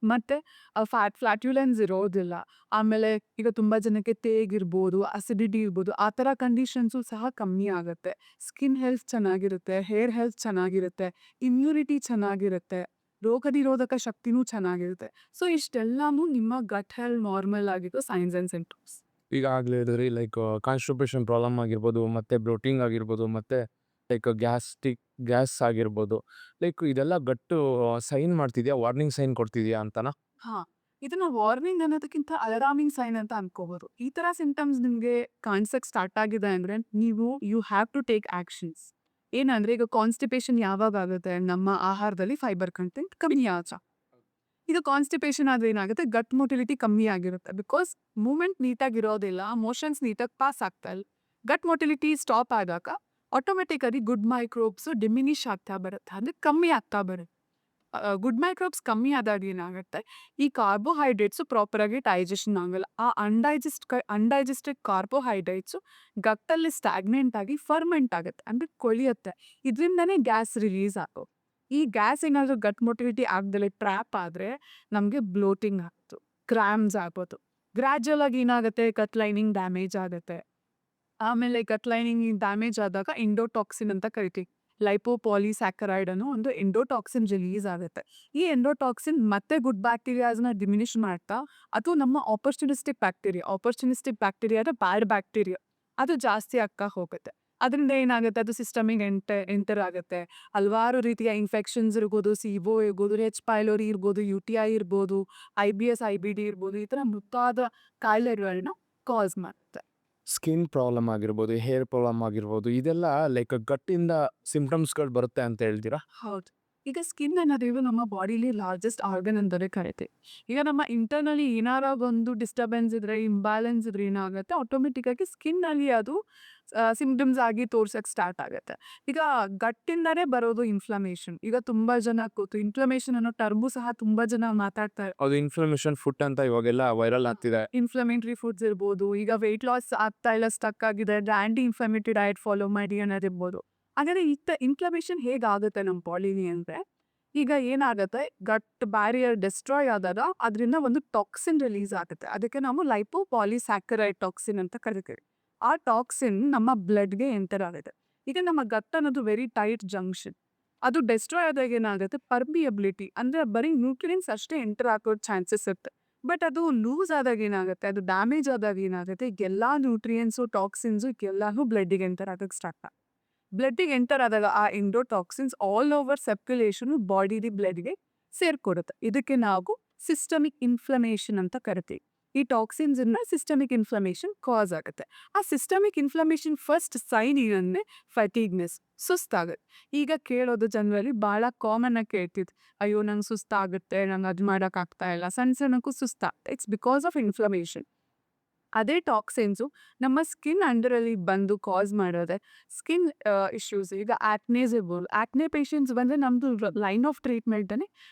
ಮತ್ತು ಫ್ಲಾಟ್ಯುಲೆನ್ಸ್ ಇರೋದಿಲ್ಲ. ಆಮೇಲೆ ಈಗ ತುಂಬ ಜನಕ್ಕೆ ತೇಗಿರ್ಬೋದು, ಅಸಿಡಿಟಿ ಇರ್ಬೋದು, ಆ ಥರ ಕಂಡೀಷನ್ಸು ಸಹ ಕಮ್ಮಿ ಆಗುತ್ತೆ. ಸ್ಕಿನ್ ಹೆಲ್ತ್ ಚೆನ್ನಾಗಿರುತ್ತೆ, ಹೇರ್ ಹೆಲ್ತ್ ಚೆನ್ನಾಗಿರುತ್ತೆ, ಇಮ್ಯುನಿಟಿ ಚೆನ್ನಾಗಿರುತ್ತೆ, ರೋಗ ನಿರೋಧಕ ಶಕ್ತಿನೂ ಚೆನ್ನಾಗಿರುತ್ತೆ. ಸೊ ಇಷ್ಟೆಲ್ಲನೂ ನಿಮ್ಮ ಗಟ್ ಹೆಲ್ತ್ ನಾರ್ಮಲ್ ಆಗಿದ್ದು ಸೈನ್ಸ್ ಆ್ಯಂಡ್ ಸಿಂಪ್ಟಮ್ಸ್. ಈಗ ಆಗ್ಲೇ ಹೇಳಿದ್ರಿ ಲೈಕ್ ಕಾನ್ಸ್ಟಿಪೇಷನ್ ಪ್ರಾಬ್ಲಮ್ ಆಗಿರ್ಬೋದು, ಮತ್ತು ಬ್ಲೋಟಿಂಗ್ ಆಗಿರ್ಬೋದು, ಮತ್ತು ಲೈಕ್ ಗ್ಯಾಸ್ ಆಗಿರ್ಬೋದು. ಲೈಕ್ ಇದೆಲ್ಲ ಗಟ್ಟು ಸೈನ್ ಮಾಡ್ತಿದ್ಯಾ, ವಾರ್ನಿಂಗ್ ಸೈನ್ ಕೊಡ್ತಿದ್ಯಾ ಅಂತನಾ? ಹಾಂ, ಇದನ್ನ ವಾರ್ನಿಂಗ್ ಅನ್ನೋದಕ್ಕಿಂತ ಅಲಾರಾಮಿಂಗ್ ಸೈನ್ ಅಂತ ಅನ್ಕೋಬೋದು. ಈ ಥರ ಸಿಂಟಮ್ಸ್ ನಿಮಗೆ ಕಾಣಿಸಕ್ಕೆ ಸ್ಟಾರ್ಟ್ ಆಗಿದೆ ಅಂದರೆ you have to take actions. ಏನಂದರೆ ಈಗ ಕಾನ್ಸ್ಟಿಪೇಷನ್ ಯಾವಾಗ ಆಗುತ್ತೆ, ನಮ್ಮ ಆಹಾರದಲ್ಲಿ ಫೈಬರ್ ಕಂಟೆಂಟ್ ಕಮ್ಮಿ ಆದಾಗ. ಇದು ಕಾನ್ಸ್ಟಿಪೇಷನ್ ಆದರೆ ಏನಾಗುತ್ತೆ, ಗಟ್ ಮೊಟಿಲಿಟಿ ಕಮ್ಮಿ ಆಗಿರುತ್ತೆ. ಬಿಕಾಸ್ ಮೂಮೆಂಟ್ ನೀಟಾಗಿರೋದಿಲ್ಲ, ಮೋಷನ್ಸ್ ನೀಟಾಗಿ ಪಾಸ್ ಆಗ್ತಾ ಇಲ್ಲ. ಗಟ್ ಮೊಟಿಲಿಟಿ ಸ್ಟಾಪ್ ಆದಾಗ ಆಟೋಮೆಟಿಕಲಿ ಗುಡ್ ಮೈಕ್ರೋಬ್ಸು ಡಿಮಿನಿಷ್ ಆಗ್ತಾ ಬರುತ್ತೆ, ಅಂದರೆ ಕಮ್ಮಿ ಆಗ್ತಾ ಬರುತ್ತೆ. ಗುಡ್ ಮೈಕ್ರೋಬ್ಸ್ ಕಮ್ಮಿ ಆದಾಗ ಏನಾಗುತ್ತೆ, ಈ ಕಾರ್ಬೋಹೈಡ್ರೇಟ್ಸು ಪ್ರಾಪರಾಗಿ ಡೈಜೆಷನ್ ಆಗಲ್ಲ. ಆ ಅನ್ಡೈಜೆಸ್ಟೆಡ್ ಕಾರ್ಬೋಹೈಡ್ರೇಟ್ಸು ಗಟ್ಟಲ್ಲಿ ಸ್ಟ್ಯಾಗ್ನೆಂಟ್ ಆಗಿ ಫರ್ಮೆಂಟ್ ಆಗುತ್ತೆ, ಅಂದರೆ ಕೊಳಿಯುತ್ತೆ. ಇದರಿಂದನೇ ಗ್ಯಾಸ್ ರಿಲೀಸ್ ಆಗೋದು. ಈ ಗ್ಯಾಸ್ ಏನಾದರೂ ಗಟ್ ಮೊಟಿಲಿಟಿ ಆಗದಲ್ಲೇ ಟ್ರ್ಯಾಪ್ ಆದರೆ ನಮಗೆ ಬ್ಲೋಟಿಂಗ್ ಆಗೋದು, ಕ್ರ್ಯಾಮ್ಸ್ ಆಗೋದು. ಗ್ರ್ಯಾಜುವಲ್ ಆಗಿ ಏನಾಗುತ್ತೆ, ಗಟ್ ಲೈನಿಂಗ್ ಡ್ಯಾಮೇಜ್ ಆಗುತ್ತೆ. ಆಮೇಲೆ ಗಟ್ ಲೈನಿಂಗ್ ಡ್ಯಾಮೇಜ್ ಆದಾಗ ಎಂಡೋಟಾಕ್ಸಿನ್ ಅಂತ ಕರಿತೀವಿ. ಲೈಪೋಪಾಲಿಸ್ಯಾಕರೈಡ್ ಅನ್ನೋ ಒಂದು ಎಂಡೋಟಾಕ್ಸಿನ್ ರಿಲೀಸ್ ಆಗುತ್ತೆ. ಈ ಎಂಡೋಟಾಕ್ಸಿನ್ ಮತ್ತೆ ಗುಡ್ ಬ್ಯಾಕ್ಟೀರಿಯಾಸ್ನ ಡಿಮಿನಿಷ್ ಮಾಡ್ತಾ, ಅದು ನಮ್ಮ ಆಪರ್ಚುನಿಸ್ಟಿಕ್ ಬ್ಯಾಕ್ಟೀರಿಯಾ ಅಂದರೆ ಬ್ಯಾಡ್ ಬ್ಯಾಕ್ಟೀರಿಯಾ, ಅದು ಜಾಸ್ತಿ ಆಗ್ತಾ ಹೋಗುತ್ತೆ. ಅದರಿಂದ ಏನಾಗುತ್ತೆ, ಅದು ಸಿಸ್ಟಮಿಗೆ ಎಂಟರ್ ಆಗುತ್ತೆ. ಹಲವಾರು ರೀತಿಯ ಇನ್ಫೆಕ್ಷನ್ಸ್ ಇರ್ಬೋದು, ಸಿಒ ಇರ್ಬೋದು, ಎಚ್ ಪೈಲೋರಿ ಇರ್ಬೋದು, UTI ಇರ್ಬೋದು, IBS IBD ಇರ್ಬೋದು, ಈ ಥರ ಮುಂತಾದ ಕಾಯಿಲೆಗಳನ್ನ ಕಾಸ್ ಮಾಡುತ್ತೆ. ಸ್ಕಿನ್ ಪ್ರಾಬ್ಲಮ್ ಆಗಿರ್ಬೋದು, ಹೇರ್ ಪ್ರಾಬ್ಲಮ್ ಆಗಿರ್ಬೋದು, ಇದೆಲ್ಲ ಲೈಕ್ ಗಟ್ಟಿಂದ ಸಿಂಪ್ಟಮ್ಸ್ಗಳು ಬರುತ್ತೆ ಅಂತ ಹೇಳ್ತೀರಾ? ಹೌದು. ಈಗ ಸ್ಕಿನ್ ಅನ್ನೋದು ನಮ್ಮ ಬಾಡಿಲಿ ಲಾರ್ಜೆಸ್ಟ್ ಆರ್ಗನ್ ಅಂತಲೇ ಕರಿತೀವಿ. ಈಗ ನಮ್ಮ ಇಂಟರ್ನಲಿ ಏನಾರ ಒಂದು ಡಿಸ್ಟರ್ಬೆನ್ಸ್ ಇದ್ರೆ, ಇಂಬ್ಯಾಲೆನ್ಸ್ ಇದ್ರೆ ಏನಾಗುತ್ತೆ, ಆಟೋಮೆಟಿಕ್ಕಾಗಿ ಸ್ಕಿನ್ನಲ್ಲಿ ಅದು ಸಿಂಪ್ಟಮ್ಸ್ ಆಗಿ ತೋರ್ಸಕ್ಕೆ ಸ್ಟಾರ್ಟ್ ಆಗುತ್ತೆ. ಈಗ ಗಟ್ಟಿಂದನೇ ಬರೋದು ಇನ್ಫ್ಲಮೇಷನ್. ಈಗ ತುಂಬ ಜನ ಇನ್ಫ್ಲಮೇಷನ್ ಅನ್ನೋ ಟರ್ಮು ಸಹ ತುಂಬ ಜನ ಮಾತಾಡ್ತಾರೆ. ಅದು ಇನ್ಫ್ಲಮೇಷನ್ ಫುಡ್ ಅಂತ ಇವಾಗೆಲ್ಲ ವೈರಲ್ ಆಗ್ತಿದೆ. ಇನ್ಫ್ಲಮೇಟರಿ ಫುಡ್ಸ್ ಇರ್ಬೋದು, ಈಗ ವೆಯ್ಟ್ ಲಾಸ್ ಆಗ್ತಾ ಇಲ್ಲ, ಸ್ಟಕ್ ಆಗಿದೆ, ಆ್ಯಂಟಿ ಇನ್ಫ್ಲಮೇಟರಿ ಡಯಟ್ ಫಾಲೋ ಮಾಡಿ ಅನ್ನೋದಿರ್ಬೋದು. ಹಾಗಾದರೆ ಇನ್ಫ್ಲಮೇಷನ್ ಹೇಗಾಗುತ್ತೆ ನಮ್ಮ ಬಾಡಿಲಿ ಅಂದರೆ, ಈಗ ಏನಾಗುತ್ತೆ, ಗಟ್ ಬ್ಯಾರಿಯರ್ ಡಿಸ್ಟ್ರಾಯ್ ಆದಾಗ ಅದರಿಂದ ಒಂದು ಟಾಕ್ಸಿನ್ ರಿಲೀಸ್ ಆಗುತ್ತೆ. ಅದಕ್ಕೆ ನಾವು ಲೈಪೋಪಾಲಿಸ್ಯಾಕರೈಡ್ ಟಾಕ್ಸಿನ್ ಅಂತ ಕರಿತೀವಿ. ಆ ಟಾಕ್ಸಿನ್ ನಮ್ಮ ಬ್ಲಡ್ಗೆ ಎಂಟರ್ ಆಗುತ್ತೆ. ಈಗ ನಮ್ಮ ಗಟ್ ಅನ್ನೋದು ವೆರಿ ಟೈಟ್ ಜಂಕ್ಷನ್. ಅದು ಡಿಸ್ಟ್ರಾಯ್ ಆದಾಗ ಏನಾಗುತ್ತೆ, ಪರ್ಮಿಯಬಿಲಿಟಿ ಅಂದರೆ ಬರೀ ನ್ಯೂಟ್ರಿಯೆಂಟ್ಸ್ ಅಷ್ಟೇ ಎಂಟರ್ ಆಗೋ ಚಾನ್ಸಸ್ ಇರುತ್ತೆ. ಬಟ್ ಅದು ಲೂಸ್ ಆದಾಗ ಏನಾಗುತ್ತೆ, ಅದು ಡ್ಯಾಮೇಜ್ ಆದಾಗ ಏನಾಗುತ್ತೆ, ಎಲ್ಲ ನ್ಯೂಟ್ರಿಯೆಂಟ್ಸು, ಟಾಕ್ಸಿನ್ಸು ಎಲ್ಲನೂ ಬ್ಲಡ್ಡಿಗೆ ಎಂಟರ್ ಆಗಕ್ಕೆ ಸ್ಟಾರ್ಟ್ ಆಗುತ್ತೆ. ಬ್ಲಡ್ಡಿಗೆ ಎಂಟರ್ ಆದಾಗ ಆ ಎಂಡೋಟಾಕ್ಸಿನ್ಸ್ ಆಲ್ ಓವರ್ ಸರ್ಕ್ಯುಲೇಷನು ಬಾಡಿಲಿ ಬ್ಲಡ್ಗೆ ಸೇರ್ಕೊಡುತ್ತೆ. ಇದಕ್ಕೆ ನಾವು ಸಿಸ್ಟಮಿಕ್ ಇನ್ಫ್ಲಮೇಷನ್ ಅಂತ ಕರಿತೀವಿ. ಈ ಟಾಕ್ಸಿನ್ಸನ್ನ ಸಿಸ್ಟಮಿಕ್ ಇನ್ಫ್ಲಮೇಷನ್ ಕಾಸ್ ಆಗುತ್ತೆ. ಆ ಸಿಸ್ಟಮಿಕ್ ಇನ್ಫ್ಲಮೇಷನ್ ಫಸ್ಟ್ ಸೈನ್ ಏನಂದ್ರೆ ಫಟೀಗ್ನೆಸ್, ಸುಸ್ತಾಗುತ್ತೆ. ಈಗ ಕೇಳೋದು ಜನರಲ್ಲಿ ಭಾಳ ಕಾಮನ್ ಆಗಿ ಕೇಳ್ತಿದ್ದು, ಅಯ್ಯೋ ನಂಗೆ ಸುಸ್ತಾಗುತ್ತೆ, ನಂಗೆ ಅದು ಮಾಡೋಕ್ಕಾಗ್ತಾ ಇಲ್ಲ, ಸಣ್ಣ ಸಣ್ಣಕ್ಕೂ ಸುಸ್ತಾಗುತ್ತೆ. It's because of inflammation. ಅದೇ ಟಾಕ್ಸಿನ್ಸು ನಮ್ಮ ಸ್ಕಿನ್ ಅಂಡರಲ್ಲಿ ಬಂದು ಕಾಸ್ ಮಾಡೋದೆ ಸ್ಕಿನ್ ಇಶ್ಯೂಸ್. ಈಗ ಆಕ್ನೇಸ್ ಇರ್ಬೋದು. ಆಕ್ನೆ ಪೇಷಂಟ್ಸ್ ಬಂದರೆ ನಮ್ಮದು ಲೈನ್ ಆಫ್ ಟ್ರೀಟ್ಮೆಂಟೇ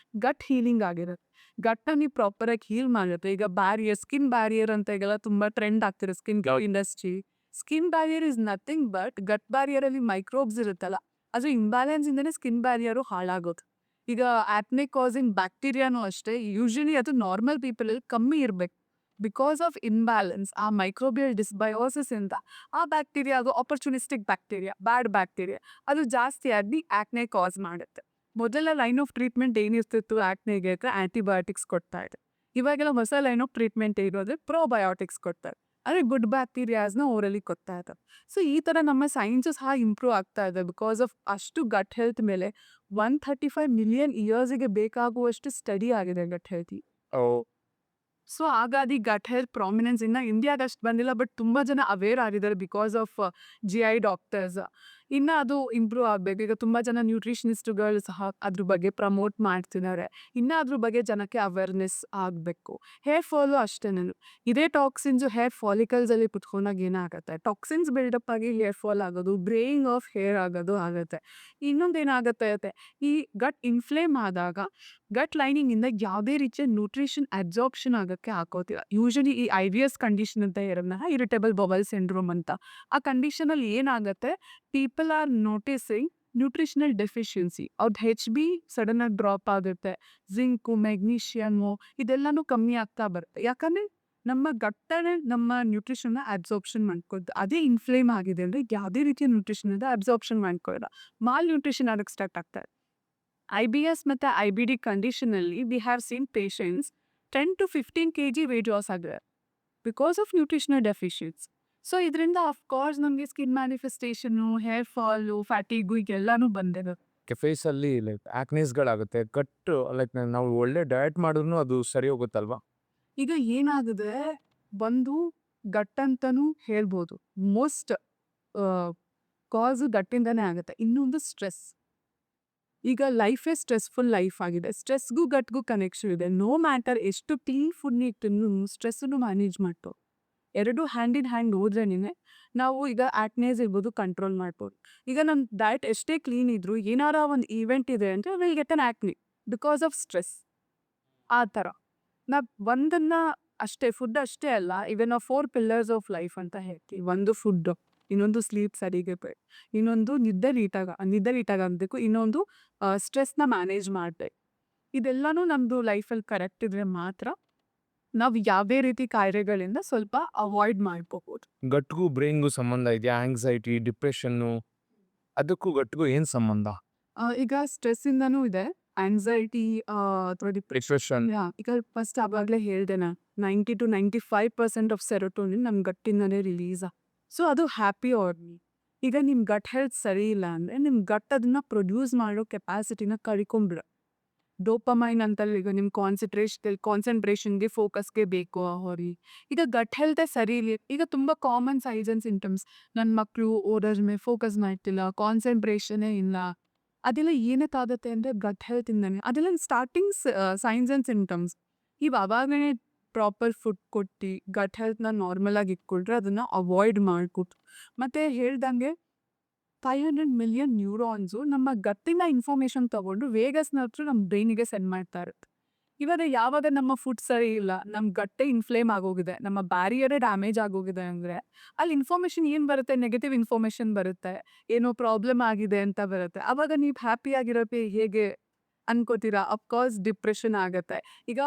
ಗಟ್ ಹೀಲಿಂಗ್ ಆಗಿರುತ್ತೆ. ಗಟ್ಟನ್ನು ಪ್ರಾಪರಾಗಿ ಹೀಲ್ ಮಾಡುತ್ತೆ. ಈಗ ಬ್ಯಾರಿಯರ್, ಸ್ಕಿನ್ ಬ್ಯಾರಿಯರ್ ಅಂತ ಈಗೆಲ್ಲ ತುಂಬ ಟ್ರೆಂಡ್ ಆಗ್ತಿದೆ skin industry. Skin barrier is nothing but gut ಬ್ಯಾರಿಯರಲ್ಲಿ ಮೈಕ್ರೋಬ್ಸ್ ಇರುತ್ತಲ್ಲ, ಅದು ಇಂಬ್ಯಾಲೆನ್ಸ್ ಇಂದನೇ ಸ್ಕಿನ್ ಬ್ಯಾರಿಯರು ಹಾಳಾಗೋದು. ಈಗ ಆಕ್ನೆ ಕಾಸಿಂಗ್ ಬ್ಯಾಕ್ಟೀರಿಯಾನೂ ಅಷ್ಟೇ, ಯೂಶಲಿ ಅದು ನಾರ್ಮಲ್ ಪೀಪಲಲ್ಲಿ ಕಮ್ಮಿ ಇರಬೇಕು. ಬಿಕಾಸ್ ಆಫ್ ಇಂಬ್ಯಾಲೆನ್ಸ್, ಆ ಮೈಕ್ರೋಬಿಯಲ್ ಡಿಸ್ಬಯೋಸಿಸ್ ಇಂದ ಆ ಬ್ಯಾಕ್ಟೀರಿಯಾ, ಅದು ಆಪರ್ಚುನಿಸ್ಟಿಕ್ ಬ್ಯಾಕ್ಟೀರಿಯಾ, ಬ್ಯಾಡ್ ಬ್ಯಾಕ್ಟೀರಿಯಾ, ಅದು ಜಾಸ್ತಿ ಆಗಿ ಆಕ್ನೆ ಕಾಸ್ ಮಾಡುತ್ತೆ. ಮೊದಲ ಲೈನ್ ಆಫ್ ಟ್ರೀಟ್ಮೆಂಟ್ ಏನಿರ್ತಿತ್ತು ಆಕ್ನೆಗೆ ಅಂದರೆ ಆ್ಯಂಟಿಬಯೋಟಿಕ್ಸ್ ಕೊಡ್ತಾ ಇದೆ. ಇವಾಗೆಲ್ಲ ಹೊಸ ಲೈನ್ ಆಫ್ ಟ್ರೀಟ್ಮೆಂಟ್ ಇರೋದು ಪ್ರೋಬಯೋಟಿಕ್ಸ್ ಕೊಡ್ತಾರೆ. ಅಂದರೆ ಗುಡ್ ಬ್ಯಾಕ್ಟೀರಿಯಾಸ್ನ ಓರಲಿ ಕೊಡ್ತಾ ಇದ್ದಾರೆ. ಸೊ ಈ ಥರ ನಮ್ಮ ಸೈನ್ಸು ಸಹ ಇಂಪ್ರೂವ್ ಆಗ್ತಾ ಇದೆ ಬಿಕಾಸ್ ಆಫ್ ಅಷ್ಟು ಗಟ್ ಹೆಲ್ತ್ ಮೇಲೆ 135 ಮಿಲಿಯನ್ ಇಯರ್ಸಿಗೆ ಬೇಕಾಗುವಷ್ಟು ಸ್ಟಡಿ ಆಗಿದೆ ಗಟ್ ಹೆಲ್ತಿ. ಓ ಸೊ ಹಾಗಾಗಿ ಗಟ್ ಹೆಲ್ತ್ ಪ್ರಾಮಿನೆನ್ಸ್ ಇನ್ನು ಇಂಡಿಯಾಗೆ ಅಷ್ಟು ಬಂದಿಲ್ಲ, ಬಟ್ ತುಂಬ ಜನ ಅವೇರ್ ಆಗಿದ್ದಾರೆ ಬಿಕಾಸ್ ಆಫ್ GI ಡಾಕ್ಟರ್ಸ್. ಇನ್ನು ಅದು ಇಂಪ್ರೂವ್ ಆಗಬೇಕು. ಈಗ ತುಂಬ ಜನ ನ್ಯೂಟ್ರಿಷನಿಸ್ಟ್ಗಳು ಸಹ ಅದ್ರ ಬಗ್ಗೆ ಪ್ರಮೋಟ್ ಮಾಡ್ತಿದ್ದಾರೆ. ಇನ್ನು ಅದ್ರ ಬಗ್ಗೆ ಜನಕ್ಕೆ ಅವೇರ್ನೆಸ್ ಆಗಬೇಕು. ಹೇರ್ ಫಾಲು ಅಷ್ಟೇನೆ. ಇದೇ ಟಾಕ್ಸಿನ್ಸು ಹೇರ್ ಫಾಲಿಕಲ್ಸಲ್ಲಿ ಕುತ್ಕೊಂಡಾಗ ಏನಾಗುತ್ತೆ, ಟಾಕ್ಸಿನ್ಸ್ ಬಿಲ್ಡಪ್ ಆಗಿ ಹೇರ್ ಫಾಲ್ ಆಗೋದು, ಬ್ರೇಯಿಂಗ್ ಆಫ್ ಹೇರ್ ಆಗೋದು ಆಗುತ್ತೆ. ಇನ್ನೊಂದು ಏನಾಗುತ್ತೆ, ಈ ಗಟ್ ಇನ್ಫ್ಲೇಮ್ ಆದಾಗ ಗಟ್ ಲೈನಿಂಗಿಂದ ಯಾವುದೇ ರೀತಿಯ ನ್ಯೂಟ್ರಿಷನ್ ಅಬ್ಸಾರ್ಪ್ಷನ್ ಆಗೋಕ್ಕೆ ಆಗೋದಿಲ್ಲ. ಯೂಶಲಿ ಈ IBS ಕಂಡೀಷನ್ ಅಂತ ಇರೋದನ್ನ ಇರಿಟೇಬಲ್ ಬವಲ್ ಸಿಂಡ್ರೋಮ್ ಅಂತ. ಆ ಕಂಡೀಷನಲ್ಲಿ ಏನಾಗುತ್ತೆ, people are noticing nutritional deficiency. ಅವ್ರದ್ದು HB ಸಡನ್ನಾಗಿ ಡ್ರಾಪ್ ಆಗುತ್ತೆ, ಜಿಂಕು, ಮೆಗ್ನೀಷಿಯಮು ಇದೆಲ್ಲನೂ ಕಮ್ಮಿ ಆಗ್ತಾ ಬರುತ್ತೆ. ಯಾಕಂದರೆ ನಮ್ಮ ಗಟ್ಟನೇ ನಮ್ಮ ನ್ಯೂಟ್ರಿಷನ್ನ ಅಬ್ಸಾರ್ಪ್ಷನ್ ಮಾಡ್ಕೊಳ್ತು. ಅದೇ ಇನ್ಫ್ಲೇಮ್ ಆಗಿದೆ ಅಂದರೆ ಯಾವುದೇ ರೀತಿಯ ನ್ಯೂಟ್ರಿಷನ್ ಅಂತ ಅಬ್ಸಾರ್ಪ್ಷನ್ ಮಾಡ್ಕೊಳ್ಳಲ್ಲ, ಮಾಲ್ ನ್ಯೂಟ್ರಿಷನ್ ಆಗೋಕ್ಕೆ ಸ್ಟಾರ್ಟ್ ಆಗ್ತಾರೆ. IBS ಮತ್ತು IBD ಕಂಡೀಷನಲ್ಲಿ we have seen patients 10 to 15 kg weight loss ಆಗಿದೆ because of nutritional deficiency. So ಇದರಿಂದ ಅಫ್ಕೋರ್ಸ್ ನಮಗೆ skin manifestation, hair fall, fatigue ಈಗೆಲ್ಲನೂ ಬಂದಿರುತ್ತೆ. ಫೇಸಲ್ಲಿ ಲೈಕ್ ಆಕ್ನೇಸ್ಗಳಾಗುತ್ತೆ. ಕಟ್ ಲೈಕ್ ನಾವು ಒಳ್ಳೆ ಡಯಟ್ ಮಾಡಿದ್ರು ಅದು ಸರಿ ಹೋಗುತ್ತಲ್ವಾ? ಈಗ ಏನಾಗಿದೆ, ಒಂದು ಗಟ್ಟಂತನೂ ಹೇಳ್ಬೋದು. ಮೋಸ್ಟ್ ಕಾಸು ಗಟ್ಟಿಂದನೇ ಆಗುತ್ತೆ. ಇನ್ನೊಂದು ಸ್ಟ್ರೆಸ್. ಈಗ ಲೈಫೇ ಸ್ಟ್ರೆಸ್ಫುಲ್ ಲೈಫ್ ಆಗಿದೆ. ಸ್ಟ್ರೆಸ್ಗೂ ಗಟ್ಗೂ ಕನೆಕ್ಷನ್ ಇದೆ. ನೋ ಮ್ಯಾಟರ್ ಎಷ್ಟು ಕ್ಲೀನ್ ಫುಡ್ ಇಟ್ಟು ಸ್ಟ್ರೆಸ್ಸನ್ನು ಮ್ಯಾನೇಜ್ ಮಾಡ್ತು. ಎರಡು ಹ್ಯಾಂಡ್ ಇನ್ ಹ್ಯಾಂಡ್ ಹೋದ್ರೇನೆ ನಾವು ಈಗ ಆಕ್ನೇಸ್ ಇರ್ಬೋದು ಕಂಟ್ರೋಲ್ ಮಾಡ್ಬೋದು. ಈಗ ನಮ್ಮ ಡಯಟ್ ಎಷ್ಟೇ ಕ್ಲೀನ್ ಇದ್ರೂ ಏನಾರ ಒಂದು ಈವೆಂಟ್ ಇದೆ ಅಂದರೆ will get an ಆಕ್ನಿ because of stress. ಆ ಥರ ನಾವು ಒಂದನ್ನು ಅಷ್ಟೇ, ಫುಡ್ ಅಷ್ಟೇ ಅಲ್ಲ, ಇವನ್ ನಾವು 4 ಪಿಲ್ಲರ್ಸ್ ಆಫ್ ಲೈಫ್ ಅಂತ ಹೇಳ್ತೀವಿ. ಒಂದು ಫುಡ್ಡು, ಇನ್ನೊಂದು ಸ್ಲೀಪ್ ಸರಿಗೆ ಇನ್ನೊಂದು ನಿದ್ದೆ ನೀಟಾಗಿ ಆಗಬೇಕು, ಇನ್ನೊಂದು ಸ್ಟ್ರೆಸ್ನ ಮ್ಯಾನೇಜ್ ಮಾಡಬೇಕು. ಇದೆಲ್ಲನೂ ನಮ್ಮದು ಲೈಫಲ್ಲಿ ಕರೆಕ್ಟ್ ಇದ್ರೆ ಮಾತ್ರ ನಾವು ಯಾವುದೇ ರೀತಿ ಕಾಯಿಲೆಗಳಿಂದ ಸ್ವಲ್ಪ ಅವಾಯ್ಡ್ ಮಾಡ್ಕೋಬೋದು. ಗಟ್ಗೂ ಬ್ರೈನ್ಗೂ ಸಂಬಂಧ ಇದೆಯಾ? ಆಂಗ್ಸೈಟಿ, ಡಿಪ್ರೆಷನ್ನು ಅದಕ್ಕೂ ಗಟ್ಗೂ ಏನು ಸಂಬಂಧ? ಈಗ ಸ್ಟ್ರೆಸ್ಸಿಂದನೂ ಇದೆ, ಆಂಗ್ಸೈಟಿ ಅಥವಾ ಡಿಪ್ರೆಷನ್. ಈಗ ಫಸ್ಟ್ ಆವಾಗಲೇ ಹೇಳಿದೆ ನಾನು, 90 to 95% ಆಫ್ ಸೆರೋಟೋನಿನ್ ನಮ್ಮ ಗಟ್ಟಿಂದನೇ ರಿಲೀಸ್. ಸೊ ಅದು ಹ್ಯಾಪಿ ಆರ್ಮಿ. ಈಗ ನಿಮ್ಮ ಗಟ್ ಹೆಲ್ತ್ ಸರಿ ಇಲ್ಲ ಅಂದರೆ ನಿಮ್ಮ ಗಟ್ ಅದನ್ನು ಪ್ರೊಡ್ಯೂಸ್ ಮಾಡೋ ಕೆಪಾಸಿಟಿನ ಕಳ್ಕೊಂಬಿಡ. ಡೋಪಮೈನ್ ಅಂತಲ್ಲ, ಈಗ ನಿಮ್ಮ ಕಾನ್ಸಂಟ್ರೇಷನ್ಗೆ ಫೋಕಸ್ಗೆ ಬೇಕು ಆ ಹೊರಿ. ಈಗ ಗಟ್ ಹೆಲ್ತೇ ಸರಿ ಇಲ್ಲ, ಈಗ ತುಂಬ ಕಾಮನ್ ಸೈನ್ಸ್ ಆ್ಯಂಡ್ ಸಿಂಟಮ್ಸ್. ನನ್ನ ಮಕ್ಕಳು ಓದೋದ್ರ ಮೇಲೆ ಫೋಕಸ್ ಮಾಡ್ತಿಲ್ಲ, ಕಾನ್ಸಂಟ್ರೇಷನೇ ಇಲ್ಲ. ಅದೆಲ್ಲ ಏನಕ್ಕಾಗುತ್ತೆ ಅಂದರೆ ಗಟ್ ಹೆಲ್ತಿಂದನೇ. ಅದೆಲ್ಲ ಸ್ಟಾರ್ಟಿಂಗ್ ಸೈನ್ಸ್ ಆ್ಯಂಡ್ ಸಿಂಟಮ್ಸ್. ಇವು ಅವಾಗಲೇ ಪ್ರಾಪರ್ ಫುಡ್ ಕೊಟ್ಟು ಗಟ್ ಹೆಲ್ತ್ನ ನಾರ್ಮಲಾಗಿ ಇಟ್ಕೊಂಡ್ರೆ ಅದನ್ನು ಅವಾಯ್ಡ್ ಮಾಡ್ಕೊಟ್ಟು. ಮತ್ತು ಹೇಳ್ದಂಗೆ 500 ಮಿಲಿಯನ್ ನ್ಯೂರಾನ್ಸು ನಮ್ಮ ಗಟ್ಟಿನ ಇನ್ಫಾರ್ಮೇಷನ್ ತೊಗೊಂಡು ವೇಗಸ್ನ ಹತ್ರ ನಮ್ಮ ಬ್ರೈನಿಗೆ ಸೆಂಡ್ ಮಾಡ್ತಾ ಇರುತ್ತೆ. ಇವಾಗ ಯಾವಾಗ ನಮ್ಮ ಫುಡ್ ಸರಿ ಇಲ್ಲ, ನಮ್ಮ ಗಟ್ಟೆ ಇನ್ಫ್ಲೇಮ್ ಆಗೋಗಿದೆ, ನಮ್ಮ ಬ್ಯಾರಿಯರೇ ಡ್ಯಾಮೇಜ್ ಆಗೋಗಿದೆ ಅಂದರೆ ಅಲ್ಲಿ ಇನ್ಫಾರ್ಮೇಷನ್ ಏನು ಬರುತ್ತೆ, ನೆಗೆಟಿವ್ ಇನ್ಫಾರ್ಮೇಷನ್ ಬರುತ್ತೆ, ಏನೋ ಪ್ರಾಬ್ಲಮ್ ಆಗಿದೆ ಅಂತ ಬರುತ್ತೆ. ಆವಾಗ ನೀವು ಹ್ಯಾಪಿಯಾಗಿರೋಕ್ಕೆ ಹೇಗೆ ಅನ್ಕೋತೀರಾ? ಅಫ್ಕೋರ್ಸ್ ಡಿಪ್ರೆಷನ್ ಆಗುತ್ತೆ. ಈಗ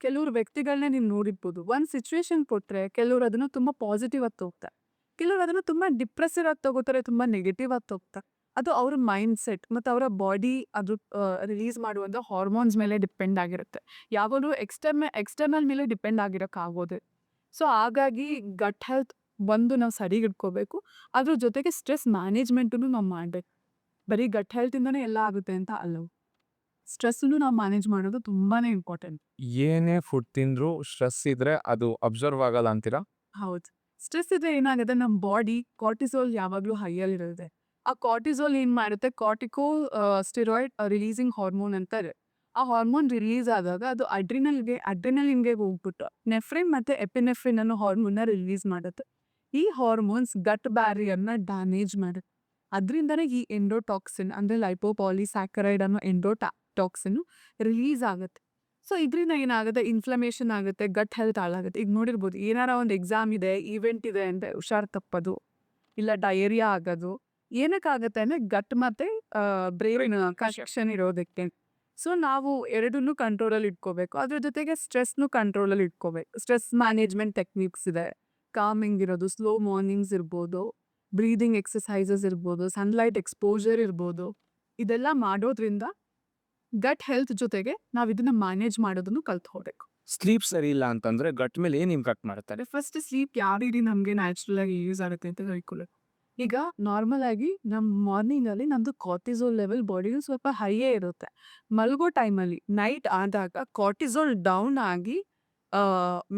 ಕೆಲವ್ರು ವ್ಯಕ್ತಿಗಳನ್ನೇ ನೀವು ನೋಡಿರ್ಬೋದು, ಒಂದು ಸಿಚುವೇಶನ್ ಕೊಟ್ಟರೆ ಕೆಲವ್ರು ಅದನ್ನು ತುಂಬ ಪಾಸಿಟಿವ್ ಆಗಿ ತಗೋತಾರೆ, ಕೆಲವ್ರು ಅದನ್ನು ತುಂಬ ಡಿಪ್ರೆಸಿವ್ ಆಗಿ ತಗೋತಾರೆ, ತುಂಬ ನೆಗೆಟಿವ್ ಆಗಿ ತಗೋತಾರೆ. ಅದು ಅವ್ರ ಮೈಂಡ್ ಸೆಟ್ ಮತ್ತು ಅವರ ಬಾಡಿ ಅದು ರಿಲೀಸ್ ಮಾಡುವಂಥ ಹಾರ್ಮೋನ್ಸ್ ಮೇಲೆ ಡಿಪೆಂಡ್ ಆಗಿರುತ್ತೆ. ಯಾವಾಗಲೂ ಎಕ್ಸ್ಟರ್ನಲ್ ಮೇಲೆ ಡಿಪೆಂಡ್ ಆಗಿರೋಕ್ಕಾಗೋದು. ಸೊ ಹಾಗಾಗಿ ಗಟ್ ಹೆಲ್ತ್ ಒಂದು ನಾವು ಸರಿಗಿಟ್ಕೋಬೇಕು, ಅದ್ರ ಜೊತೆಗೆ ಸ್ಟ್ರೆಸ್ ಮ್ಯಾನೇಜ್ಮೆಂಟನ್ನು ನಾವು ಮಾಡಬೇಕು. ಬರೀ ಗಟ್ ಹೆಲ್ತಿಂದನೇ ಎಲ್ಲ ಆಗುತ್ತೆ ಅಂತ ಅಲ್ಲವು. ಸ್ಟ್ರೆಸ್ಸನ್ನು ನಾವು ಮ್ಯಾನೇಜ್ ಮಾಡೋದು ತುಂಬಾನೇ ಇಂಪಾರ್ಟೆಂಟ್. ಏನೇ ಫುಡ್ ತಿಂದ್ರೂ ಸ್ಟ್ರೆಸ್ ಇದ್ರೆ ಅದು ಅಬ್ಸರ್ವ್ ಆಗಲ್ಲ ಅಂತೀರಾ? ಹೌದು. ಸ್ಟ್ರೆಸ್ ಇದ್ರೆ ಏನಾಗುತ್ತೆ, ನಮ್ಮ ಬಾಡಿ ಕಾರ್ಟಿಸೋಲ್ ಯಾವಾಗಲೂ ಹೈಯಲ್ಲಿರುತ್ತೆ. ಆ ಕಾರ್ಟಿಸೋಲ್ ಏನು ಮಾಡುತ್ತೆ, ಸ್ಟೆರಾಯ್ಡ್ ರಿಲೀಸಿಂಗ್ ಹಾರ್ಮೋನ್ ಅಂತಾರೆ. ಆ ಹಾರ್ಮೋನ್ ರಿಲೀಸ್ ಆದಾಗ ಅದು ಅಡ್ರಿನಲಿನ್ಗೆ ಹೋಗ್ಬಿಟ್ಟು ನೆಫ್ರಿನ್ ಮತ್ತು ಎಪಿನೆಫ್ರಿನ್ ಅನ್ನೋ ಹಾರ್ಮೋನ್ನ ರಿಲೀಸ್ ಮಾಡುತ್ತೆ. ಈ ಹಾರ್ಮೋನ್ಸ್ ಗಟ್ ಬ್ಯಾರಿಯರ್ನ ಡ್ಯಾಮೇಜ್ ಮಾಡುತ್ತೆ. ಅದರಿಂದನೇ ಈ ಎಂಡೋಟಾಕ್ಸಿನ್ ಅಂದರೆ ಲೈಪೋಪಾಲಿಸ್ಯಾಕರೈಡ್ ಅನ್ನೋ ಟಾಕ್ಸಿನ್ ರಿಲೀಸ್ ಆಗುತ್ತೆ. ಸೊ ಇದರಿಂದ ಏನಾಗುತ್ತೆ, ಇನ್ಫ್ಲಮೇಷನ್ ಆಗುತ್ತೆ, ಗಟ್ ಹೆಲ್ತ್ ಹಾಳಾಗುತ್ತೆ. ಈಗ ನೋಡಿರ್ಬೋದು, ಏನಾರ ಒಂದು ಎಕ್ಸಾಮ್ ಇದೆ, ಈವೆಂಟ್ ಇದೆ ಅಂತ ಹುಷಾರು ತಪ್ಪೋದು, ಇಲ್ಲ ಡಯೇರಿಯಾ ಆಗೋದು. ಏನಕ್ಕಾಗುತ್ತೆ ಅಂದರೆ ಗಟ್ ಮತ್ತು ಬ್ರೈನ್ ಕನೆಕ್ಷನ್ ಇರೋದಕ್ಕೆ. ಸೊ ನಾವು ಎರಡನ್ನೂ ಕಂಟ್ರೋಲಲ್ಲಿ ಇಟ್ಕೋಬೇಕು. ಅದ್ರ ಜೊತೆಗೆ ಸ್ಟ್ರೆಸ್ನು ಕಂಟ್ರೋಲಲ್ಲಿ ಇಟ್ಕೋಬೇಕು. ಸ್ಟ್ರೆಸ್ ಮ್ಯಾನೇಜ್ಮೆಂಟ್ ಟೆಕ್ನಿಕ್ಸ್ ಇದೆ, ಕಾಮಿಂಗ್ ಇರೋದು, ಸ್ಲೋ ಮಾರ್ನಿಂಗ್ಸ್ ಇರ್ಬೋದು, ಬ್ರೀದಿಂಗ್ ಎಕ್ಸಸೈಸಸ್ ಇರ್ಬೋದು, ಸನ್ಲೈಟ್ ಎಕ್ಸ್ಪೋಜರ್ ಇರ್ಬೋದು. ಇದೆಲ್ಲ ಮಾಡೋದ್ರಿಂದ ಗಟ್ ಹೆಲ್ತ್ ಜೊತೆಗೆ ನಾವು ಇದನ್ನ ಮ್ಯಾನೇಜ್ ಮಾಡೋದನ್ನು ಕಲ್ತ್ಕೋಬೇಕು. ಸ್ಲೀಪ್ ಸರಿ ಇಲ್ಲ ಅಂತಂದ್ರೆ ಗಟ್ ಮೇಲೆ ಏನು ಇಂಪ್ಯಾಕ್ಟ್ ಮಾಡುತ್ತೆ? ಫಸ್ಟ್ ಸ್ಲೀಪ್ ಯಾವ ರೀತಿ ನಮಗೆ ನ್ಯಾಚುರಲ್ ಆಗಿ ಯೂಸ್ ಆಗುತ್ತೆ ಅಂತ ತಿಳ್ಕೊಳ್ಳೋದು. ಈಗ ನಾರ್ಮಲ್ ಆಗಿ ನಮ್ಮ ಮಾರ್ನಿಂಗಲ್ಲಿ ನಮ್ಮದು ಕಾರ್ಟಿಸೋಲ್ ಲೆವೆಲ್ ಬಾಡಿಲಿ ಸ್ವಲ್ಪ ಹೈಯೇ ಇರುತ್ತೆ. ಮಲಗೋ ಟೈಮಲ್ಲಿ ನೈಟ್ ಆದಾಗ ಕಾರ್ಟಿಸೋಲ್ ಡೌನ್ ಆಗಿ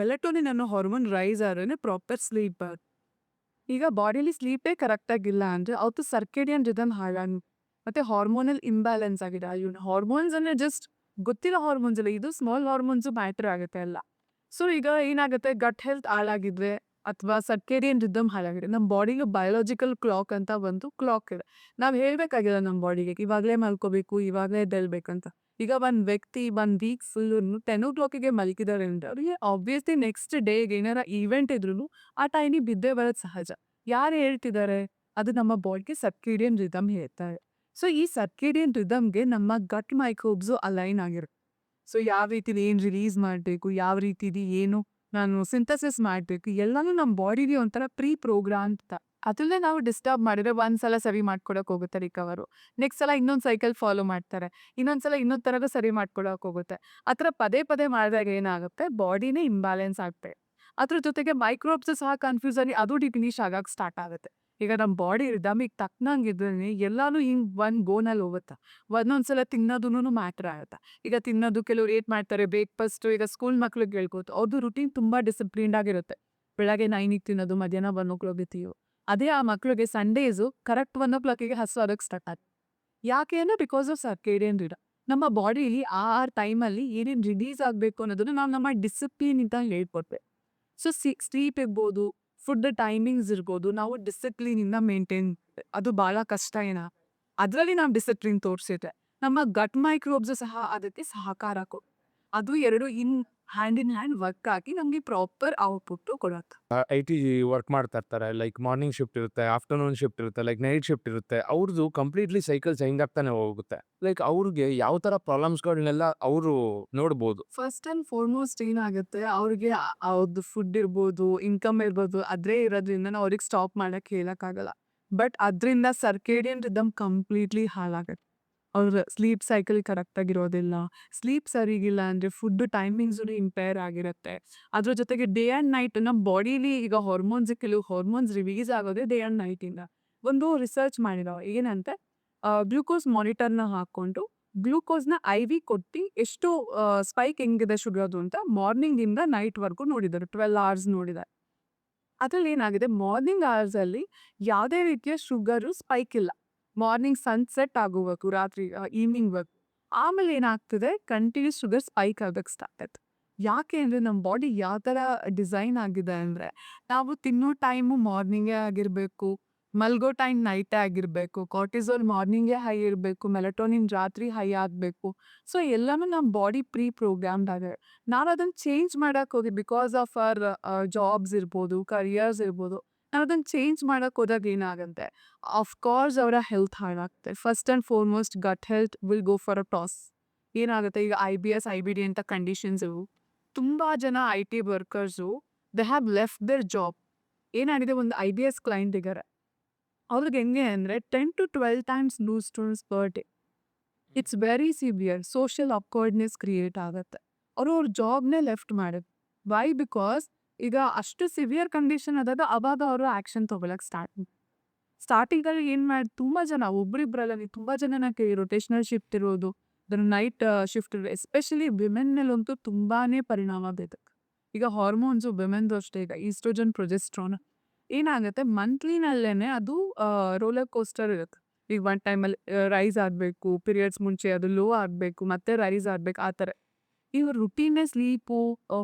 ಮೆಲಟೋನಿನ್ ಅನ್ನೋ ಹಾರ್ಮೋನ್ ರೈಸ್ ಆದ್ರೆ ಪ್ರಾಪರ್ ಸ್ಲೀಪ್. ಈಗ ಬಾಡಿಲಿ ಸ್ಲೀಪೇ ಕರೆಕ್ಟಾಗಿಲ್ಲ ಅಂದರೆ ಅವತ್ತು ಸರ್ಕೇಡಿಯನ್ ರಿದಮ್ ಹಾಳಾಗಿ ಮತ್ತು ಹಾರ್ಮೋನಲ್ ಇಂಬ್ಯಾಲೆನ್ಸ್ ಆಗಿದೆ. ಹಾರ್ಮೋನ್ಸ್ ಅಂದರೆ ಜಸ್ಟ್ ಗೊತ್ತಿರೋ ಹಾರ್ಮೋನ್ಸ್ ಇಲ್ಲ, ಇದು ಸ್ಮಾಲ್ ಹಾರ್ಮೋನ್ಸು ಮ್ಯಾಟ್ರ್ ಆಗುತ್ತೆ ಎಲ್ಲ. ಸೊ ಈಗ ಏನಾಗುತ್ತೆ, ಗಟ್ ಹೆಲ್ತ್ ಹಾಳಾಗಿದ್ರೆ ಅಥವಾ ಸರ್ಕೇಡಿಯನ್ ರಿದಮ್ ಹಾಳಾಗಿದೆ, ನಮ್ಮ ಬಾಡಿಗೆ ಬಯೋಲಾಜಿಕಲ್ ಕ್ಲಾಕ್ ಅಂತ ಒಂದು ಕ್ಲಾಕ್ ಇದೆ. ನಾವು ಹೇಳಬೇಕಾಗಿಲ್ಲ ನಮ್ಮ ಬಾಡಿಗೆ ಇವಾಗಲೇ ಮಲ್ಕೋಬೇಕು, ಇವಾಗಲೇ ಎದ್ದೇಳ್ಬೇಕಂತ. ಈಗ ಒಂದು ವ್ಯಕ್ತಿ 1 ವೀಕ್ ಫುಲ್ಲು 10 o'clock ಮಲಗಿದ್ದಾರೆ ಅಂದರೆ ಅವರಿಗೆ ಆಬ್ವಿಯಸ್ಲಿ ನೆಕ್ಸ್ಟ್ ಡೇಗೆ ಏನಾರ ಈವೆಂಟ್ ಇದ್ರೂ ಆ ಟೈಮಿಗೆ ಬಿದ್ದೇ ಬರೋದು ಸಹಜ. ಯಾರು ಹೇಳ್ತಿದ್ದಾರೆ? ಅದು ನಮ್ಮ ಬಾಡಿಗೆ ಸರ್ಕೇಡಿಯನ್ ರಿದಮ್ ಹೇಳ್ತಾರೆ. ಸೊ ಈ ಸರ್ಕೇಡಿಯನ್ ರಿದಮ್ಗೆ ನಮ್ಮ ಗಟ್ ಮೈಕ್ರೋಬ್ಸು ಅಲೈನ್ ಆಗಿರುತ್ತೆ. ಸೊ ಯಾವ ರೀತಿಲಿ ಏನು ರಿಲೀಸ್ ಮಾಡಬೇಕು, ಯಾವ ರೀತಿಲಿ ಏನು ನಾನು ಸಿಂಥಸಿಸ್ ಮಾಡಬೇಕು, ಎಲ್ಲನೂ ನಮ್ಮ ಬಾಡಿಗೆ ಒಂಥರ ಪ್ರೋಗ್ರಾಮ್ ಅಂತ. ಅದರಲ್ಲೇ ನಾವು ಡಿಸ್ಟರ್ಬ್ ಮಾಡಿದ್ರೆ ಒಂದ್ಸಲ ಸರಿ ಮಾಡ್ಕೊಳಕ್ಕೆ ಹೋಗುತ್ತೆ ರಿಕವರು, ನೆಕ್ಸ್ಟ್ ಸಲ ಇನ್ನೊಂದು ಸೈಕಲ್ ಫಾಲೋ ಮಾಡ್ತಾರೆ, ಇನ್ನೊಂದು ಸಲ ಇನ್ನೊಂದು ಥರದ ಸರಿ ಮಾಡ್ಕೊಳಕ್ಕೆ ಹೋಗುತ್ತೆ. ಆ ಥರ ಪದೇ ಪದೇ ಮಾಡಿದಾಗ ಏನಾಗುತ್ತೆ, ಬಾಡಿನೇ ಇಂಬ್ಯಾಲೆನ್ಸ್ ಆಗುತ್ತೆ. ಅದ್ರ ಜೊತೆಗೆ ಮೈಕ್ರೋಬ್ಸ್ ಸಹ ಕನ್ಫ್ಯೂಸ್ ಆಗಿ ಅದು ಡಿಮಿನಿಷ್ ಆಗಕ್ಕೆ ಸ್ಟಾರ್ಟ್ ಆಗುತ್ತೆ. ಈಗ ನಮ್ಮ ಬಾಡಿ ರಿದಮಿಗೆ ತಕ್ಕನಂಗಿದ್ರೆ ಎಲ್ಲಾನು ಹಿಂಗೆ ಒಂದು ಗೋನಲ್ಲಿ ಹೋಗುತ್ತೆ. ಒಂದೊಂದ್ಸಲ ತಿನ್ನೋದೂ ಮ್ಯಾಟ್ರ್ ಆಗುತ್ತೆ. ಈಗ ತಿನ್ನೋದು ಕೆಲವ್ರು ಏಟ್ ಮಾಡ್ತಾರೆ, ಬ್ರೇಕ್ಫಾಸ್ಟು ಈಗ ಸ್ಕೂಲ್ ಮಕ್ಳಿಗೆ ಹೇಳ್ಕೊತು, ಅವ್ರದ್ದು ರುಟೀನ್ ತುಂಬ ಡಿಸಿಪ್ಲಿನ್ಡ್ ಆಗಿರುತ್ತೆ. ಬೆಳಗ್ಗೆ 9ಗೆ ತಿನ್ನೋದು, ಮಧ್ಯಾಹ್ನ 1 o'clock ತಿನ್ನೋದು. ಅದೇ ಆ ಮಕ್ಳಿಗೆ ಸಂಡೇಸು ಕರೆಕ್ಟ್ 1 o'clock ಹಸು ಆಗೋಕ್ಕೆ ಸ್ಟಾರ್ಟ್ ಆಗುತ್ತೆ. ಯಾಕೆ ಅಂದರೆ ಬಿಕಾಸ್ ಆಫ್ ಸರ್ಕೇಡಿಯನ್ ರಿದಮ್. ನಮ್ಮ ಬಾಡಿಲಿ ಆ ಟೈಮಲ್ಲಿ ಏನೇನು ರಿಲೀಸ್ ಆಗಬೇಕು ಅನ್ನೋದನ್ನು ನಾವು ನಮ್ಮ ಡಿಸಿಪ್ಲಿನಿಂದ ಹೇಳ್ಕೊಡ್ಬೇಕು. ಸೊ ಸ್ಲೀಪ್ ಇರ್ಬೋದು, ಫುಡ್ ಟೈಮಿಂಗ್ಸ್ ಇರ್ಬೋದು, ನಾವು ಡಿಸಿಪ್ಲಿನಿಂದ ಮೇಂಟೈನ್, ಅದು ಭಾಳ ಕಷ್ಟ ಅದರಲ್ಲಿ ನಾವು ಡಿಸಿಪ್ಲಿನ್ ತೋರಿಸಿದ್ರೆ ನಮ್ಮ ಗಟ್ ಮೈಕ್ರೋಬ್ಸು ಸಹ ಅದಕ್ಕೆ ಸಹಕಾರ ಅದು ಎರಡು ಹ್ಯಾಂಡ್ ಇನ್ ಹ್ಯಾಂಡ್ ವರ್ಕ್ ಆಗಿ ನಮಗೆ ಪ್ರಾಪರ್ ಔಟ್ಪುಟ್ಟು ಕೊಡುತ್ತೆ. IT ವರ್ಕ್ ಮಾಡ್ತಾ ಇರ್ತಾರೆ, ಲೈಕ್ ಮಾರ್ನಿಂಗ್ ಶಿಫ್ಟ್ ಇರುತ್ತೆ, ಆಫ್ಟರ್ನೂನ್ ಶಿಫ್ಟ್ ಇರುತ್ತೆ, ಲೈಕ್ ನೈಟ್ ಶಿಫ್ಟ್ ಇರುತ್ತೆ. ಅವ್ರದ್ದು ಕಂಪ್ಲೀಟ್ಲಿ ಸೈಕಲ್ ಚೇಂಜ್ ಆಗ್ತಾನೆ ಹೋಗುತ್ತೆ. ಲೈಕ್ ಅವ್ರಿಗೆ ಯಾವ ಥರ ಪ್ರಾಬ್ಲಮ್ಸ್ಗಳನ್ನೆಲ್ಲ ಅವರು ನೋಡ್ಬೋದು? ಫಸ್ಟ್ ಆ್ಯಂಡ್ ಫಾರ್ಮೋಸ್ಟ್ ಏನಾಗುತ್ತೆ, ಅವ್ರಿಗೆ ಅವ್ರದ್ದು ಫುಡ್ ಇರ್ಬೋದು, ಇನ್ಕಮ್ ಇರ್ಬೋದು, ಅದೇ ಇರೋದ್ರಿಂದ ನಾವು ಅವ್ರಿಗೆ ಸ್ಟಾಪ್ ಮಾಡೋಕ್ಕೆ ಹೇಳೋಕ್ಕಾಗಲ್ಲ. ಬಟ್ ಅದರಿಂದ ಸರ್ಕೇಡಿಯನ್ ರಿದಮ್ ಕಂಪ್ಲೀಟ್ಲಿ ಹಾಳಾಗುತ್ತೆ. ಅವ್ರ ಸ್ಲೀಪ್ ಸೈಕಲ್ ಕರೆಕ್ಟಾಗಿರೋದಿಲ್ಲ. ಸ್ಲೀಪ್ ಸರಿಗಿಲ್ಲ ಅಂದರೆ ಫುಡ್ ಟೈಮಿಂಗ್ಸು ಇಂಪೇರ್ ಆಗಿರುತ್ತೆ. ಅದ್ರ ಜೊತೆಗೆ ಡೇ ಆ್ಯಂಡ್ ನೈಟ್ ನಮ್ಮ ಬಾಡೀಲಿ ಈಗ ಕೆಲವು ಹಾರ್ಮೋನ್ಸ್ ರಿಲೀಸ್ ಆಗೋದೇ ಡೇ ಆ್ಯಂಡ್ ನೈಟಿಂದ. ಒಂದು ರಿಸರ್ಚ್ ಮಾಡಿರೋ ಏನಂತೆ, ಗ್ಲೂಕೋಸ್ ಮಾನಿಟರ್ನ ಹಾಕ್ಕೊಂಡು ಗ್ಲೂಕೋಸ್ನ IV ಕೊಟ್ಟು ಎಷ್ಟು ಸ್ಪೈಕ್ ಹೆಂಗಿದೆ ಶುಗರ್ದು ಅಂತ ಮಾರ್ನಿಂಗಿಂದ ನೈಟ್ವರೆಗೂ ನೋಡಿದ್ದಾರೆ, 12 hours ನೋಡಿದ್ದಾರೆ. ಅದ್ರಲ್ಲಿ ಏನಾಗಿದೆ, ಮಾರ್ನಿಂಗ್ ಅವರ್ಸಲ್ಲಿ ಯಾವುದೇ ರೀತಿಯ ಶುಗರು ಸ್ಪೈಕ್ ಇಲ್ಲ. ಮಾರ್ನಿಂಗ್ ಸನ್ಸೆಟ್ ಆಗುವವರೆಗೂ, ರಾತ್ರಿ ಈವ್ನಿಂಗ್ವರೆಗೂ. ಆಮೇಲೆ ಏನಾಗ್ತದೆ, ಕಂಟಿನ್ಯೂಸ್ ಶುಗರ್ ಸ್ಪೈಕ್ ಆಗೋಕ್ಕೆ ಸ್ಟಾರ್ಟ್ ಆಯ್ತು. ಯಾಕೆ ಅಂದರೆ ನಮ್ಮ ಬಾಡಿ ಯಾವ ಥರ ಡಿಸೈನ್ ಆಗಿದೆ ಅಂದರೆ, ನಾವು ತಿನ್ನೋ ಟೈಮು ಮಾರ್ನಿಂಗೇ ಆಗಿರಬೇಕು, ಮಲ್ಗೋ ಟೈಮ್ ನೈಟೇ ಆಗಿರಬೇಕು, ಕಾರ್ಟಿಸೋಲ್ ಮಾರ್ನಿಂಗೇ ಹೈ ಇರಬೇಕು, ಮೆಲಟೋನಿನ್ ರಾತ್ರಿ ಹೈ ಆಗಬೇಕು. ಸೊ ಎಲ್ಲನೂ ನಮ್ಮ ಬಾಡಿ ಪ್ರೋಗ್ರಾಮ್ಡ್ ಆಗಿದೆ. ನಾವು ಅದನ್ನು ಚೇಂಜ್ ಮಾಡೋಕ್ಕೆ ಹೋಗಿ ಬಿಕಾಸ್ ಆಫ್ ಅವರ್ ಜಾಬ್ಸ್ ಇರ್ಬೋದು, ಕರಿಯರ್ಸ್ ಇರ್ಬೋದು, ನಾವು ಅದನ್ನು ಚೇಂಜ್ ಮಾಡೋಕ್ಕೆ ಹೋದಾಗ ಏನಾಗುತ್ತೆ, ಆಫ್ಕೋರ್ಸ್ ಅವರ ಹೆಲ್ತ್ ಹಾಳಾಗುತ್ತೆ. First and foremost gut health will go for a toss. ಏನಾಗುತ್ತೆ, ಈಗ IBS IBD ಅಂತ ಕಂಡೀಷನ್ಸ್ ಇವು. ತುಂಬ ಜನ IT workers they have left there job. ಏನಾಗಿದೆ, ಒಂದು IBS ಕ್ಲೈಂಟ್ ಇದ್ದಾರೆ, ಅವ್ರಿಗೆ ಹೆಂಗೆ ಅಂದರೆ 10 to 12 times loose stools per day. It's very severe. Social awkwardness create ಆಗುತ್ತೆ. ಅವ್ರ ಜಾಬ್ನೇ ಲೆಫ್ಟ್ ಮಾಡಿದ್ರು. ವೈ? ಬಿಕಾಸ್ ಈಗ ಅಷ್ಟು ಸಿವಿಯರ್ ಕಂಡೀಷನ್ ಆದಾಗ ಅವಾಗ ಅವರು ಆ್ಯಕ್ಷನ್ ತೊಗೊಳಕ್ಕೆ ಸ್ಟಾರ್ಟಿಂಗಲ್ಲಿ ಏನು ಮಾಡಿ ತುಂಬ ಜನ, ಒಬ್ರಿಬ್ರಲ್ಲ, ನೀವು ತುಂಬ ಜನನ ಕೇಳಿ ರೊಟೇಷನಲ್ ಶಿಫ್ಟ್ ಇರೋದು, ನೈಟ್ ಶಿಫ್ಟ್ ಎಸ್ಪೆಷಲಿ ವಿಮೆನ್ ಮೇಲಂತೂ ತುಂಬಾನೇ ಪರಿಣಾಮ ಬೀರುತ್ತೆ. ಈಗ ಹಾರ್ಮೋನ್ಸು ವಿಮೆನ್ದು ಅಷ್ಟೇ, ಈಗ ಈಸ್ಟ್ರೋಜನ್ ಪ್ರೊಜೆಸ್ಟ್ರಾನ್ ಏನಾಗುತ್ತೆ ಮಂತ್ಲಿನಲ್ಲೇನೆ ಅದು ರೋಲರ್ ಕೋಸ್ಟರ್ ಇರುತ್ತೆ. ಈಗ ಒನ್ ಟೈಮಲ್ಲಿ ರೈಸ್ ಆಗಬೇಕು, ಪೀರಿಯಡ್ಸ್ ಮುಂಚೆ ಅದು ಲೋ ಆಗಬೇಕು, ಮತ್ತೆ ರೈಸ್ ಆಗ್ಬೇಕು, ಆ ಥರ. ಇವ್ರ ರುಟೀನೇ ಸ್ಲೀಪು,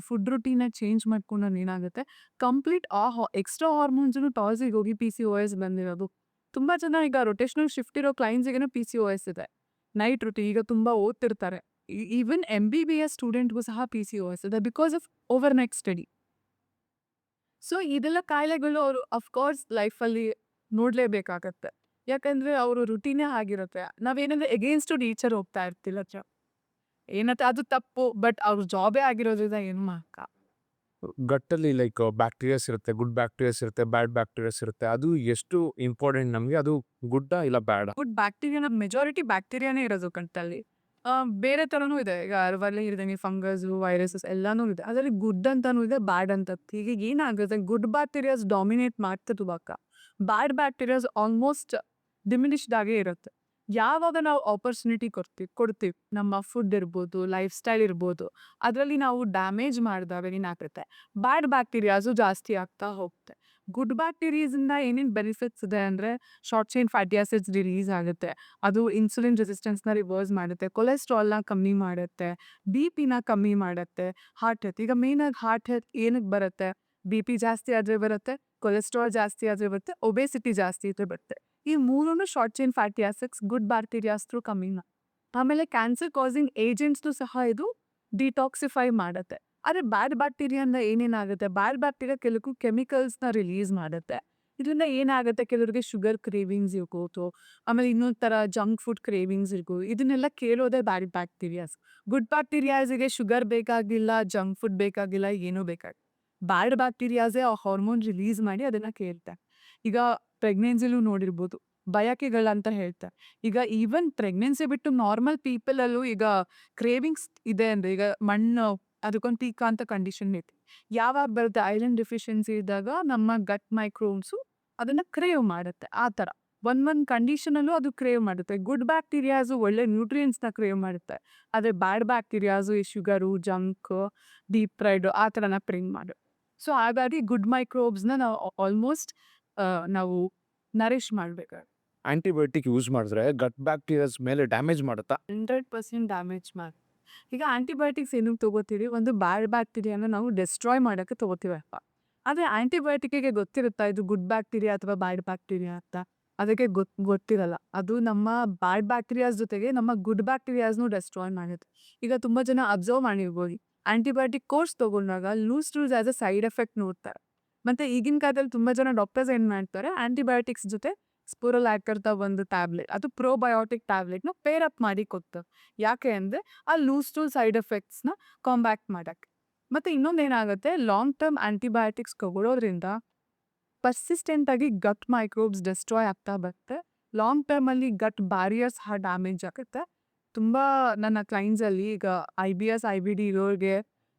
ಫುಡ್ ರುಟೀನೇ ಚೇಂಜ್ ಮಾಡ್ಕೊಂಡ್ರೆ ಏನಾಗುತ್ತೆ ಕಂಪ್ಲೀಟ್ ಆ ಎಕ್ಸ್ಟ್ರಾ ಹಾರ್ಮೋನ್ಸ್ನು ಟಾಸಿಗೆ ಹೋಗಿ ಪಿ ಸಿ ಓ ಎಸ್ ಬಂದಿರೋದು. ತುಂಬ ಜನ ಈಗ ರೊಟೇಷನಲ್ ಶಿಫ್ಟ್ ಇರೋ ಕ್ಲೈಂಟ್ಸಿಗೆನೂ ಪಿ ಸಿ ಓ ಎಸ್ ಇದೆ. ನೈಟ್ ರುಟೀನ್ ಈಗ ತುಂಬ ಓದ್ತಿರ್ತಾರೆ. ಈವನ್ MBBS ಸ್ಟೂಡೆಂಟ್ಗೂ ಸಹ ಪಿ ಸಿ ಓ ಎಸ್ ಇದೆ because of over night study. So ಇದೆಲ್ಲ ಕಾಯಿಲೆಗಳು ಅವರು ಅಫ್ಕೋರ್ಸ್ ಲೈಫಲ್ಲಿ ನೋಡಲೇಬೇಕಾಗತ್ತೆ. ಯಾಕಂದರೆ ಅವರು ರುಟೀನೇ ಆಗಿರುತ್ತೆ. ನಾವೇನಂದ್ರೆ ಎಗೇನ್ಸ್ಟು ನೇಚರ್ ಹೋಗ್ತಾ ಇರ್ತಿಲ್ಲ ಏನಂತ ಅದು ತಪ್ಪು, ಬಟ್ ಅವ್ರ ಜಾಬೇ ಆಗಿರೋದ್ರಿಂದ ಏನು ಮಾಡಕ್ಕ. ಗಟ್ಟಲ್ಲಿ ಲೈಕ್ ಬ್ಯಾಕ್ಟೀರಿಯಾಸ್ ಇರುತ್ತೆ, ಗುಡ್ ಬ್ಯಾಕ್ಟೀರಿಯಾಸ್ ಇರುತ್ತೆ, ಬ್ಯಾಡ್ ಬ್ಯಾಕ್ಟೀರಿಯಾಸ್ ಇರುತ್ತೆ. ಅದು ಎಷ್ಟು ಇಂಪಾರ್ಟೆಂಟ್ ನಮಗೆ? ಅದು ಗುಡ್ಡಾ ಇಲ್ಲ ಬ್ಯಾಡಾ? ಗುಡ್ ಬ್ಯಾಕ್ಟೀರಿಯಾನ ಮೆಜಾರಿಟಿ ಬ್ಯಾಕ್ಟೀರಿಯಾನೇ ಇರೋದು ಗಂಟಲ್ಲಿ. ಬೇರೆ ಥರನೂ ಇದೆ. ಈಗ ಅರ್ವಲ್ಲಿ ಇರ್ದಂಗೆ ಫಂಗಸ್ಸು, ವೈರಸಸ್ ಎಲ್ಲನೂ ಇದೆ. ಅದರಲ್ಲಿ ಗುಡ್ ಅಂತಾನೂ ಇದೆ, ಬ್ಯಾಡ್ ಅಂತ. ಈಗ ಏನಾಗುತ್ತೆ ಗುಡ್ ಬ್ಯಾಕ್ಟೀರಿಯಾಸ್ ಡಾಮಿನೇಟ್ ಮಾಡ್ತದೆ ಇವಾಗ. ಬ್ಯಾಡ್ ಬ್ಯಾಕ್ಟೀರಿಯಾಸ್ ಆಲ್ಮೋಸ್ಟ್ ಡಿಮಿನಿಷ್ಡ್ ಆಗೇ ಇರುತ್ತೆ. ಯಾವಾಗ ನಾವು ಆಪರ್ಚುನಿಟಿ ಕೊಡ್ತೀವಿ ನಮ್ಮ ಫುಡ್ ಇರ್ಬೋದು, ಲೈಫ್ ಸ್ಟೈಲ್ ಇರ್ಬೋದು, ಅದರಲ್ಲಿ ನಾವು ಡ್ಯಾಮೇಜ್ ಮಾಡಿದಾಗ ಏನಾಗುತ್ತೆ ಬ್ಯಾಡ್ ಬ್ಯಾಕ್ಟೀರಿಯಾಸು ಜಾಸ್ತಿ ಆಗ್ತಾ ಹೋಗುತ್ತೆ. ಗುಡ್ ಬ್ಯಾಕ್ಟೀರಿಯಾಸಿಂದ ಏನೇನು ಬೆನಿಫಿಟ್ಸ್ ಇದೆ ಅಂದರೆ short chain fatty acids release ಆಗುತ್ತೆ. ಅದು ಇನ್ಸುಲಿನ್ ರೆಸಿಸ್ಟೆನ್ಸ್ನ ರಿವರ್ಸ್ ಮಾಡುತ್ತೆ, ಕೊಲೆಸ್ಟ್ರಾಲ್ನ ಕಮ್ಮಿ ಮಾಡುತ್ತೆ, ಬಿ ಪಿನ ಕಮ್ಮಿ ಮಾಡುತ್ತೆ, ಹಾರ್ಟ್ ಹೆಲ್ತ್. ಈಗ ಮೇಯ್ನಾಗಿ ಹಾರ್ಟ್ ಹೆಲ್ತ್ ಏನಕ್ಕೆ ಬರುತ್ತೆ? ಬಿ ಪಿ ಜಾಸ್ತಿ ಆದರೆ ಬರುತ್ತೆ, ಕೊಲೆಸ್ಟ್ರಾಲ್ ಜಾಸ್ತಿ ಆದರೆ ಬರುತ್ತೆ, ಒಬೇಸಿಟಿ ಜಾಸ್ತಿ ಇದ್ರೆ ಬರುತ್ತೆ. ಈ ಮೂರೂ short chain fatty acids good bacterias through ಕಮ್ಮಿ ಆಮೇಲೆ ಕ್ಯಾನ್ಸರ್ ಕಾಸಿಂಗ್ ಏಜೆಂಟ್ಸ್ನು ಸಹ ಇದು ಡಿಟಾಕ್ಸಿಫೈ ಮಾಡುತ್ತೆ. ಆದರೆ ಬ್ಯಾಡ್ ಬ್ಯಾಕ್ಟೀರಿಯಾಯಿಂದ ಏನೇನಾಗುತ್ತೆ ಬ್ಯಾಡ್ ಬ್ಯಾಕ್ಟೀರಿಯಾ ಕೆಲವು ಕೆಮಿಕಲ್ಸ್ನ ರಿಲೀಸ್ ಮಾಡುತ್ತೆ. ಇದರಿಂದ ಏನಾಗುತ್ತೆ ಕೆಲವರಿಗೆ ಶುಗರ್ ಕ್ರೇವಿಂಗ್ಸ್ ಇರ್ಬೋದು, ಆಮೇಲೆ ಇನ್ನೊಂದು ಥರ ಜಂಕ್ ಫುಡ್ ಕ್ರೇವಿಂಗ್ಸ್ ಇರ್ಬೋದು. ಇದನ್ನೆಲ್ಲ ಕೇಳೋದೇ ಬ್ಯಾಡ್ ಬ್ಯಾಕ್ಟೀರಿಯಾಸ್. ಗುಡ್ ಬ್ಯಾಕ್ಟೀರಿಯಾಸಿಗೆ ಶುಗರ್ ಬೇಕಾಗಿಲ್ಲ, ಜಂಕ್ ಫುಡ್ ಬೇಕಾಗಿಲ್ಲ, ಏನೂ ಬೇಕಾಗಿಲ್ಲ. ಬ್ಯಾಡ್ ಬ್ಯಾಕ್ಟೀರಿಯಾಸೇ ಆ ಹಾರ್ಮೋನ್ ರಿಲೀಸ್ ಮಾಡಿ ಅದನ್ನು ಕೇಳ್ತಾರೆ. ಈಗ ಪ್ರೆಗ್ನೆನ್ಸಿಲೂ ನೋಡಿರ್ಬೋದು ಬಯಕೆಗಳಂತ ಹೇಳ್ತಾರೆ. ಈಗ ಈವನ್ ಪ್ರೆಗ್ನೆನ್ಸಿ ಬಿಟ್ಟು ನಾರ್ಮಲ್ ಪೀಪಲಲ್ಲೂ ಈಗ ಕ್ರೇವಿಂಗ್ಸ್ ಇದೆ ಅಂದರೆ ಈಗ ಮಣ್ಣು ಅದಕ್ಕೊಂದು ಟೀಕಾ ಅಂತ ಕಂಡೀಷನ್ ಇದೆ. ಯಾವಾಗ ಬರುತ್ತೆ ಐರನ್ ಡೆಫಿಷಿಯನ್ಸಿ ಇದ್ದಾಗ ನಮ್ಮ ಗಟ್ ಮೈಕ್ರೋಬ್ಸು ಅದನ್ನು ಕ್ರೇವ್ ಮಾಡುತ್ತೆ. ಆ ಥರ ಒಂದೊಂದು ಕಂಡೀಷನಲ್ಲೂ ಅದು ಕ್ರೇವ್ ಮಾಡುತ್ತೆ. ಗುಡ್ ಬ್ಯಾಕ್ಟೀರಿಯಾಸು ಒಳ್ಳೆ ನ್ಯೂಟ್ರಿಯೆಂಟ್ಸ್ನ ಕ್ರೇವ್ ಮಾಡುತ್ತೆ. ಆದರೆ ಬ್ಯಾಡ್ ಬ್ಯಾಕ್ಟೀರಿಯಾಸು ಈ ಶುಗರು, ಜಂಕ್, ಡೀಪ್ ಫ್ರೈಡು ಆ ಥರನ ಪ್ರಿಂಗ್ ಮಾಡು. ಸೊ ಹಾಗಾಗಿ ಗುಡ್ ಮೈಕ್ರೋಬ್ಸ್ನ ನಾವು ಆಲ್ಮೋಸ್ಟ್ ನಾವು ನರಿಶ್ ಮಾಡಬೇಕು. ಆಂಟಿಬಯೋಟಿಕ್ ಯೂಸ್ ಮಾಡಿದ್ರೆ ಗಟ್ ಬ್ಯಾಕ್ಟೀರಿಯಾಸ್ ಮೇಲೆ ಡ್ಯಾಮೇಜ್ ಮಾಡುತ್ತಾ? 100% ಡ್ಯಾಮೇಜ್ ಮಾಡಿ. ಈಗ ಆಂಟಿಬಯೋಟಿಕ್ಸ್ ಏನಕ್ಕೆ ತೊಗೋತೀವಿ? ಒಂದು ಬ್ಯಾಡ್ ಬ್ಯಾಕ್ಟೀರಿಯಾನ ನಾವು ಡೆಸ್ಟ್ರಾಯ್ ಮಾಡೋಕ್ಕೆ ತೊಗೋತೀವಪ್ಪ. ಆದರೆ ಆಂಟಿಬಯೋಟಿಕ್ಕಿಗೆ ಗೊತ್ತಿರುತ್ತಾ ಇದು ಗುಡ್ ಬ್ಯಾಕ್ಟೀರಿಯಾ ಅಥವಾ ಬ್ಯಾಡ್ ಬ್ಯಾಕ್ಟೀರಿಯಾ ಅಂತ? ಅದಕ್ಕೆ ಗೊತ್ತಿರಲ್ಲ. ಅದು ನಮ್ಮ ಬ್ಯಾಡ್ ಬ್ಯಾಕ್ಟೀರಿಯಾಸ್ ಜೊತೆಗೆ ನಮ್ಮ ಗುಡ್ ಬ್ಯಾಕ್ಟೀರಿಯಾಸ್ನು ಡೆಸ್ಟ್ರಾಯ್ ಮಾಡುತ್ತೆ. ಈಗ ತುಂಬ ಜನ ಅಬ್ಸರ್ವ್ ಮಾಡಿರ್ಬೋದು ಆಂಟಿಬಯೋಟಿಕ್ ಕೋರ್ಸ್ ತೊಗೊಂಡಾಗ loose stools as a side effect ನೋಡ್ತಾರೆ. ಮತ್ತು ಈಗಿನ ಕಾಲದಲ್ಲಿ ತುಂಬ ಜನ ಡಾಕ್ಟರ್ಸ್ ಏನು ಮಾಡ್ತಾರೆ ಆಂಟಿಬಯೋಟಿಕ್ಸ್ ಜೊತೆ ಸ್ಪೋರೊಲಾಕ್ ಅಂತ ಒಂದು ಟ್ಯಾಬ್ಲೆಟ್, ಅದು ಪ್ರೋಬಯೋಟಿಕ್ ಟ್ಯಾಬ್ಲೆಟ್ನ ಪೇರಪ್ ಮಾಡಿ ಕೊಡ್ತಾರೆ. ಯಾಕೆ ಅಂದರೆ ಆ ಲೂಸ್ ಟೂಲ್ ಸೈಡ್ ಎಫೆಕ್ಟ್ಸ್ನ ಕಾಂಬ್ಯಾಕ್ಟ್ ಮಾಡೋಕ್ಕೆ. ಮತ್ತು ಇನ್ನೊಂದೇನಾಗುತ್ತೆ ಲಾಂಗ್ ಟರ್ಮ್ ಆಂಟಿಬಯೋಟಿಕ್ಸ್ ತಗೊಳ್ಳೋದ್ರಿಂದ ಪರ್ಸಿಸ್ಟೆಂಟಾಗಿ ಗಟ್ ಮೈಕ್ರೋಬ್ಸ್ ಡೆಸ್ಟ್ರಾಯ್ ಆಗ್ತಾ ಬರುತ್ತೆ. ಲಾಂಗ್ ಟರ್ಮಲ್ಲಿ ಗಟ್ ಬ್ಯಾರಿಯರ್ಸ್ ಡ್ಯಾಮೇಜ್ ಆಗುತ್ತೆ. ತುಂಬ ನನ್ನ ಕ್ಲೈಂಟ್ಸಲ್ಲಿ ಈಗ IBS IBD ಇರೋರಿಗೆ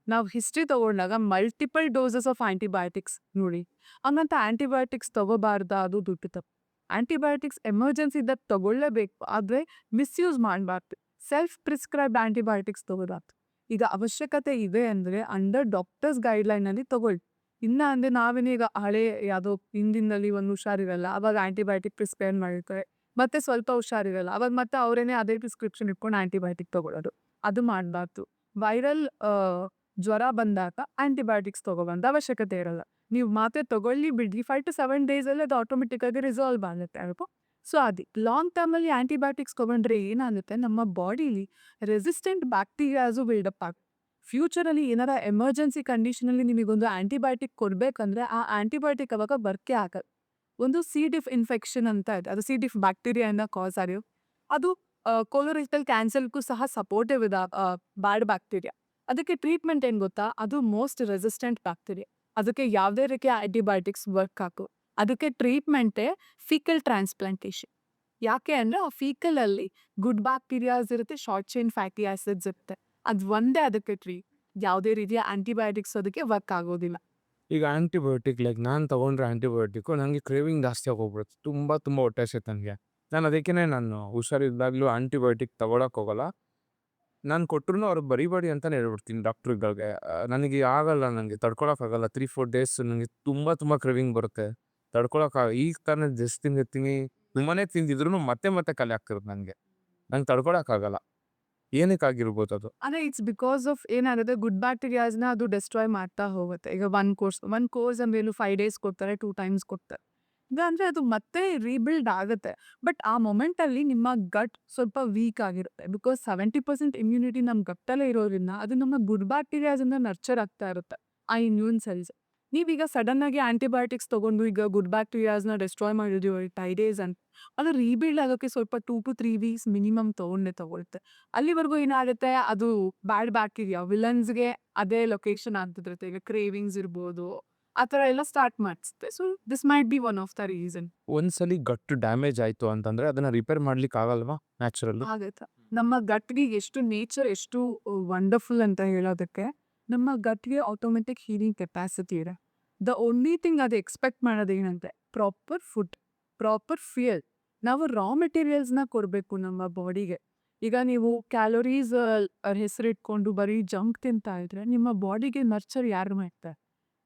ನಾವು ಹಿಸ್ಟ್ರಿ ತೊಗೊಂಡಾಗ ಮಲ್ಟಿಪಲ್ ಡೋಸಸ್ ಆಫ್ ಆಂಟಿಬಯೋಟಿಕ್ಸ್ ನೋಡಿ. ಹಂಗಂತ ಆಂಟಿಬಯೋಟಿಕ್ಸ್ ತೊಗೋಬಾರ್ದಾ? ಅದು ದುಡ್ಡು ತಪ್ಪು. ಆಂಟಿಬಯೋಟಿಕ್ಸ್ ಎಮರ್ಜೆನ್ಸಿ ಇದ್ದಾಗ ತೊಗೊಳ್ಳೇಬೇಕು, ಆದರೆ ಮಿಸ್ಯೂಸ್ ಮಾಡಬಾರ್ದು. ಸೆಲ್ಫ್ ಪ್ರಿಸ್ಕ್ರೈಬ್ಡ್ ಆಂಟಿಬಯೋಟಿಕ್ಸ್ ತೊಗೋಬಾರ್ದು. ಈಗ ಅವಶ್ಯಕತೆ ಇದೆ ಅಂದರೆ ಅಂಡರ್ ಡಾಕ್ಟರ್ಸ್ ಗೈಡ್ಲೈನಲ್ಲಿ ತೊಗೊಳ್ಳಿ. ಇಲ್ಲ ಅಂದರೆ ನಾವೇನೇ ಈಗ ಹಳೆ ಯಾವುದೋ ಹಿಂದಿನಲ್ಲಿ ಒಂದು ಹುಷಾರಿರಲ್ಲ, ಅವಾಗ ಆಂಟಿಬಯೋಟಿಕ್ ಪ್ರಿಸ್ಕ್ರೈಬ್ ಮಾಡಿರ್ತಾರೆ, ಮತ್ತೆ ಸ್ವಲ್ಪ ಹುಷಾರಿರಲ್ಲ, ಅವಾಗ ಮತ್ತೆ ಅವರೇನೆ ಅದೇ ಪ್ರಿಸ್ಕ್ರಿಪ್ಷನ್ ಇಟ್ಕೊಂಡು ಆಂಟಿಬಯೋಟಿಕ್ ತೊಗೊಳ್ಳೋದು. ಅದು ಮಾಡಬಾರ್ದು. ವೈರಲ್ ಜ್ವರ ಬಂದಾಗ ಆಂಟಿಬಯೋಟಿಕ್ಸ್ ತೊಗೊಬಂದು ಅವಶ್ಯಕತೆ ಇರಲ್ಲ. ನೀವು ಮಾತ್ರೆ ತೊಗೊಳ್ಳಿ ಬಿಡಿ 5 to 7 ಡೇಸಲ್ಲಿ ಅದು ಆಟೋಮೆಟಿಕ್ಕಾಗಿ ರಿಸಾಲ್ವ್ ಆಗುತ್ತೆ ಅಲ್ವಾ? ಸೊ ಅದು ಲಾಂಗ್ ಟರ್ಮಲ್ಲಿ ಆಂಟಿಬಯೋಟಿಕ್ಸ್ ತೊಗೊಂಡ್ರೆ ಏನಾಗುತ್ತೆ ನಮ್ಮ ಬಾಡಿಲಿ ರೆಸಿಸ್ಟೆಂಟ್ ಬ್ಯಾಕ್ಟೀರಿಯಾಸು ಬಿಲ್ಡಪ್ ಆಗುತ್ತೆ. ಫ್ಯೂಚರಲ್ಲಿ ಏನಾರ ಎಮರ್ಜೆನ್ಸಿ ಕಂಡೀಷನಲ್ಲಿ ನಿಮಗೊಂದು ಆಂಟಿಬಯೋಟಿಕ್ ಕೊಡಬೇಕಂದ್ರೆ ಆ ಆಂಟಿಬಯೋಟಿಕ್ ಅವಾಗ ಬರ್ಕೆ ಆಗಲ್ಲ. ಒಂದು ಸಿ ಡಿಫ್ ಇನ್ಫೆಕ್ಷನ್ ಅಂತ ಇದೆ, ಅದು ಸಿ ಡಿಫ್ ಬ್ಯಾಕ್ಟೀರಿಯಾಯಿಂದ ಕಾಸ್ ಆಗಿರೋ ಅದು ಕೊಲೊರೆಕ್ಟಲ್ ಕ್ಯಾನ್ಸರ್ಗೂ ಸಹ ಸಪೋರ್ಟಿವ್ ಇದೆ ಬ್ಯಾಡ್ ಬ್ಯಾಕ್ಟೀರಿಯಾ. ಅದಕ್ಕೆ ಟ್ರೀಟ್ಮೆಂಟ್ ಏನು ಗೊತ್ತಾ? ಅದು ಮೋಸ್ಟ್ ರೆಸಿಸ್ಟೆಂಟ್ ಬ್ಯಾಕ್ಟೀರಿಯಾ. ಅದಕ್ಕೆ ಯಾವುದೇ ರೀತಿಯ ಆಂಟಿಬಯೋಟಿಕ್ಸ್ ವರ್ಕ್ ಆಗು. ಅದಕ್ಕೆ ಟ್ರೀಟ್ಮೆಂಟೇ ಫೀಕಲ್ ಟ್ರಾನ್ಸ್ಪ್ಲಾಂಟೇಷನ್. ಯಾಕೆ ಅಂದರೆ ಆ ಫೀಕಲಲ್ಲಿ ಗುಡ್ ಬ್ಯಾಕ್ಟೀರಿಯಾಸ್ ಇರುತ್ತೆ, ಶಾರ್ಟ್ ಚೈನ್ ಫ್ಯಾಟಿ ಆಸಿಡ್ಸ್ ಇರುತ್ತೆ. ಅದು ಒಂದೇ ಅದಕ್ಕೆ ಯಾವುದೇ ರೀತಿಯ ಆಂಟಿಬಯೋಟಿಕ್ಸ್ ಅದಕ್ಕೆ ವರ್ಕ್ ಆಗೋದಿಲ್ಲ. ಈಗ ಆಂಟಿಬಯೋಟಿಕ್ ಲೈಕ್ ನಾನು ತೊಗೊಂಡ್ರೆ ಆಂಟಿಬಯೋಟಿಕ್ಕು ನನಗೆ ಕ್ರೇವಿಂಗ್ ಜಾಸ್ತಿ ಆಗೋಗ್ಬಿಡುತ್ತೆ. ತುಂಬ ಹೊಟ್ಟೆ ಹಸಿಯುತ್ತೆ ನನಗೆ. ನಾನು ಅದಕ್ಕೇ ನಾನು ಹುಷಾರಿದ್ದಾಗಲೂ ಆಂಟಿಬಯೋಟಿಕ್ ತೊಗೊಳಕ್ಕೆ ಹೋಗಲ್ಲ. ನಾನು ಕೊಟ್ರು ಅವ್ರು ಬರಿಬೇಡಿ ಅಂತಾನೆ ಹೇಳ್ಬಿಡ್ತೀನಿ ಡಾಕ್ಟ್ರುಗಳ್ಗೆ. ನನಗೆ ಆಗಲ್ಲ, ನನಗೆ ತಡ್ಕೊಳಕ್ಕಾಗಲ್ಲ. 3-4 ಡೇಸ್ ನನಗೆ ತುಂಬ ಕ್ರೇವಿಂಗ್ ಬರುತ್ತೆ. ಈಗ ತಾನೇ ಜಸ್ಟ್ ತಿಂದಿರ್ತೀನಿ. ತುಂಬಾನೇ ತಿಂದಿದ್ರು ಮತ್ತೆ ಮತ್ತೆ ಖಾಲಿ ಆಗ್ತಿರುತ್ತೆ ನನಗೆ. ನಂಗೆ ತಡ್ಕೊಳಕ್ಕಾಗಲ್ಲ. ಏನಕ್ಕಾಗಿರ್ಬೋದು ಅದು? ಅಂದ್ರೆ ಇಟ್ಸ್ ಬಿಕಾಸ್ ಆಫ್ ಏನಾಗುತ್ತೆ, ಗುಡ್ ಬ್ಯಾಕ್ಟೀರಿಯಾಸ್ನ ಅದು ಡೆಸ್ಟ್ರಾಯ್ ಮಾಡ್ತಾ ಹೋಗುತ್ತೆ. ಈಗ ಒನ್ ಕೋರ್ಸ್ ಅಂದ್ರೇನು 5 ಡೇಸ್ ಕೊಡ್ತಾರೆ, 2 ಟೈಮ್ಸ್ ಕೊಡ್ತಾರೆ. ಈಗ ಅಂದ್ರೆ ಅದು ಮತ್ತೆ ರೀಬಿಲ್ಡ್ ಆಗುತ್ತೆ. ಬಟ್ ಆ ಮೊಮೆಂಟಲ್ಲಿ ನಿಮ್ಮ ಗಟ್ ಸ್ವಲ್ಪ ವೀಕ್ ಆಗಿರುತ್ತೆ. ಬಿಕಾಸ್ 70% ಇಮ್ಯುನಿಟಿ ನಮ್ಮ ಗಟ್ಟಲ್ಲೇ ಇರೋದ್ರಿಂದ ಅದು ನಮ್ಮ ಗುಡ್ ಬ್ಯಾಕ್ಟೀರಿಯಾಸಿಂದ ನರ್ಚರ್ ಆಗ್ತಾ ಇರುತ್ತೆ, ಆ ಇಮ್ಯೂನ್ ಸೆಲ್ಸ್. ನೀವೀಗ ಸಡನ್ ಆಗಿ ಆಂಟಿಬಯೋಟಿಕ್ಸ್ ತಗೊಂಡು ಈಗ ಗುಡ್ ಬ್ಯಾಕ್ಟೀರಿಯಾಸ್ನ ಡಿಸ್ಟ್ರಾಯ್ ಮಾಡಿದೀವಿ 5 ಡೇಸ್ ಅಂತ, ಅದು ರೀಬಿಲ್ಡ್ ಆಗೋಕ್ಕೆ ಸ್ವಲ್ಪ 2 to 3 ವೀಕ್ಸ್ ಮಿನಿಮಮ್ ತಗೊಳುತ್ತೆ. ಅಲ್ಲಿವರೆಗೂ ಏನಾಗುತ್ತೆ, ಅದು ಬ್ಯಾಡ್ ಬ್ಯಾಕ್ಟೀರಿಯಾ ವಿಲನ್ಸ್‌ಗೆ ಅದೇ ಲೊಕೇಶನ್ ಆಗ್ತಿರುತ್ತೆ. ಈಗ ಕ್ರೇವಿಂಗ್ಸ್ ಇರ್ಬೋದು, ಆ ಥರ ಎಲ್ಲ ಸ್ಟಾರ್ಟ್ ಮಾಡಿಸುತ್ತೆ. So this might be one of the reason. ಒಂದ್ಸಲಿ ಗಟ್ ಡ್ಯಾಮೇಜ್ ಆಯ್ತು ಅಂತಂದ್ರೆ ಅದನ್ನ ರಿಪೇರ್ ಮಾಡ್ಲಿಕ್ಕೆ ಆಗಲ್ವಾ ನ್ಯಾಚುರಲ್? ಆಗತ್ತೆ. ನಮ್ಮ ಗಟ್‌ಗೆ ಎಷ್ಟು ನೇಚರ್ ಎಷ್ಟು ವಂಡರ್‌ಫುಲ್ ಅಂತ ಹೇಳೋದಕ್ಕೆ, ನಮ್ಮ ಗಟ್‌ಗೆ ಆಟೋಮೆಟಿಕ್ ಹೀಲಿಂಗ್ ಕೆಪಾಸಿಟಿ ಇದೆ. ದ ಓನ್ಲಿ ಥಿಂಗ್ ಅದು ಎಕ್ಸ್‌ಪೆಕ್ಟ್ ಮಾಡೋದೇನಂದ್ರೆ ಪ್ರಾಪರ್ ಫುಡ್, ಪ್ರಾಪರ್ ಫ್ಯೂಯಲ್. ನಾವು ರಾ ಮೆಟೀರಿಯಲ್ಸ್‌ನ ಕೊಡಬೇಕು ನಮ್ಮ ಬಾಡಿಗೆ. ಈಗ ನೀವು ಕ್ಯಾಲೋರೀಸ್ ಹೆಸರಿಟ್ಕೊಂಡು ಬರೀ ಜಂಕ್ ತಿಂತಾ ಇದ್ರೆ ನಿಮ್ಮ ಬಾಡಿಗೆ ನರ್ಚರ್ ಯಾರು ಮಾಡ್ತಾರೆ?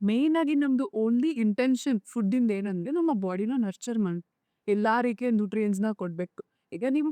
ಮೇಯ್ನ್ ಆಗಿ ನಮ್ದು ಓನ್ಲಿ ಇಂಟೆನ್ಷನ್ ಫುಡ್ಡಿಂದ ಏನಂದ್ರೆ ನಮ್ಮ ಬಾಡಿನ ನರ್ಚರ್ ಮಾಡಿ ಎಲ್ಲಾ ರೀತಿಯ ನ್ಯೂಟ್ರಿಯೆಂಟ್ಸ್‌ನ ಕೊಡಬೇಕು. ಈಗ ನೀವು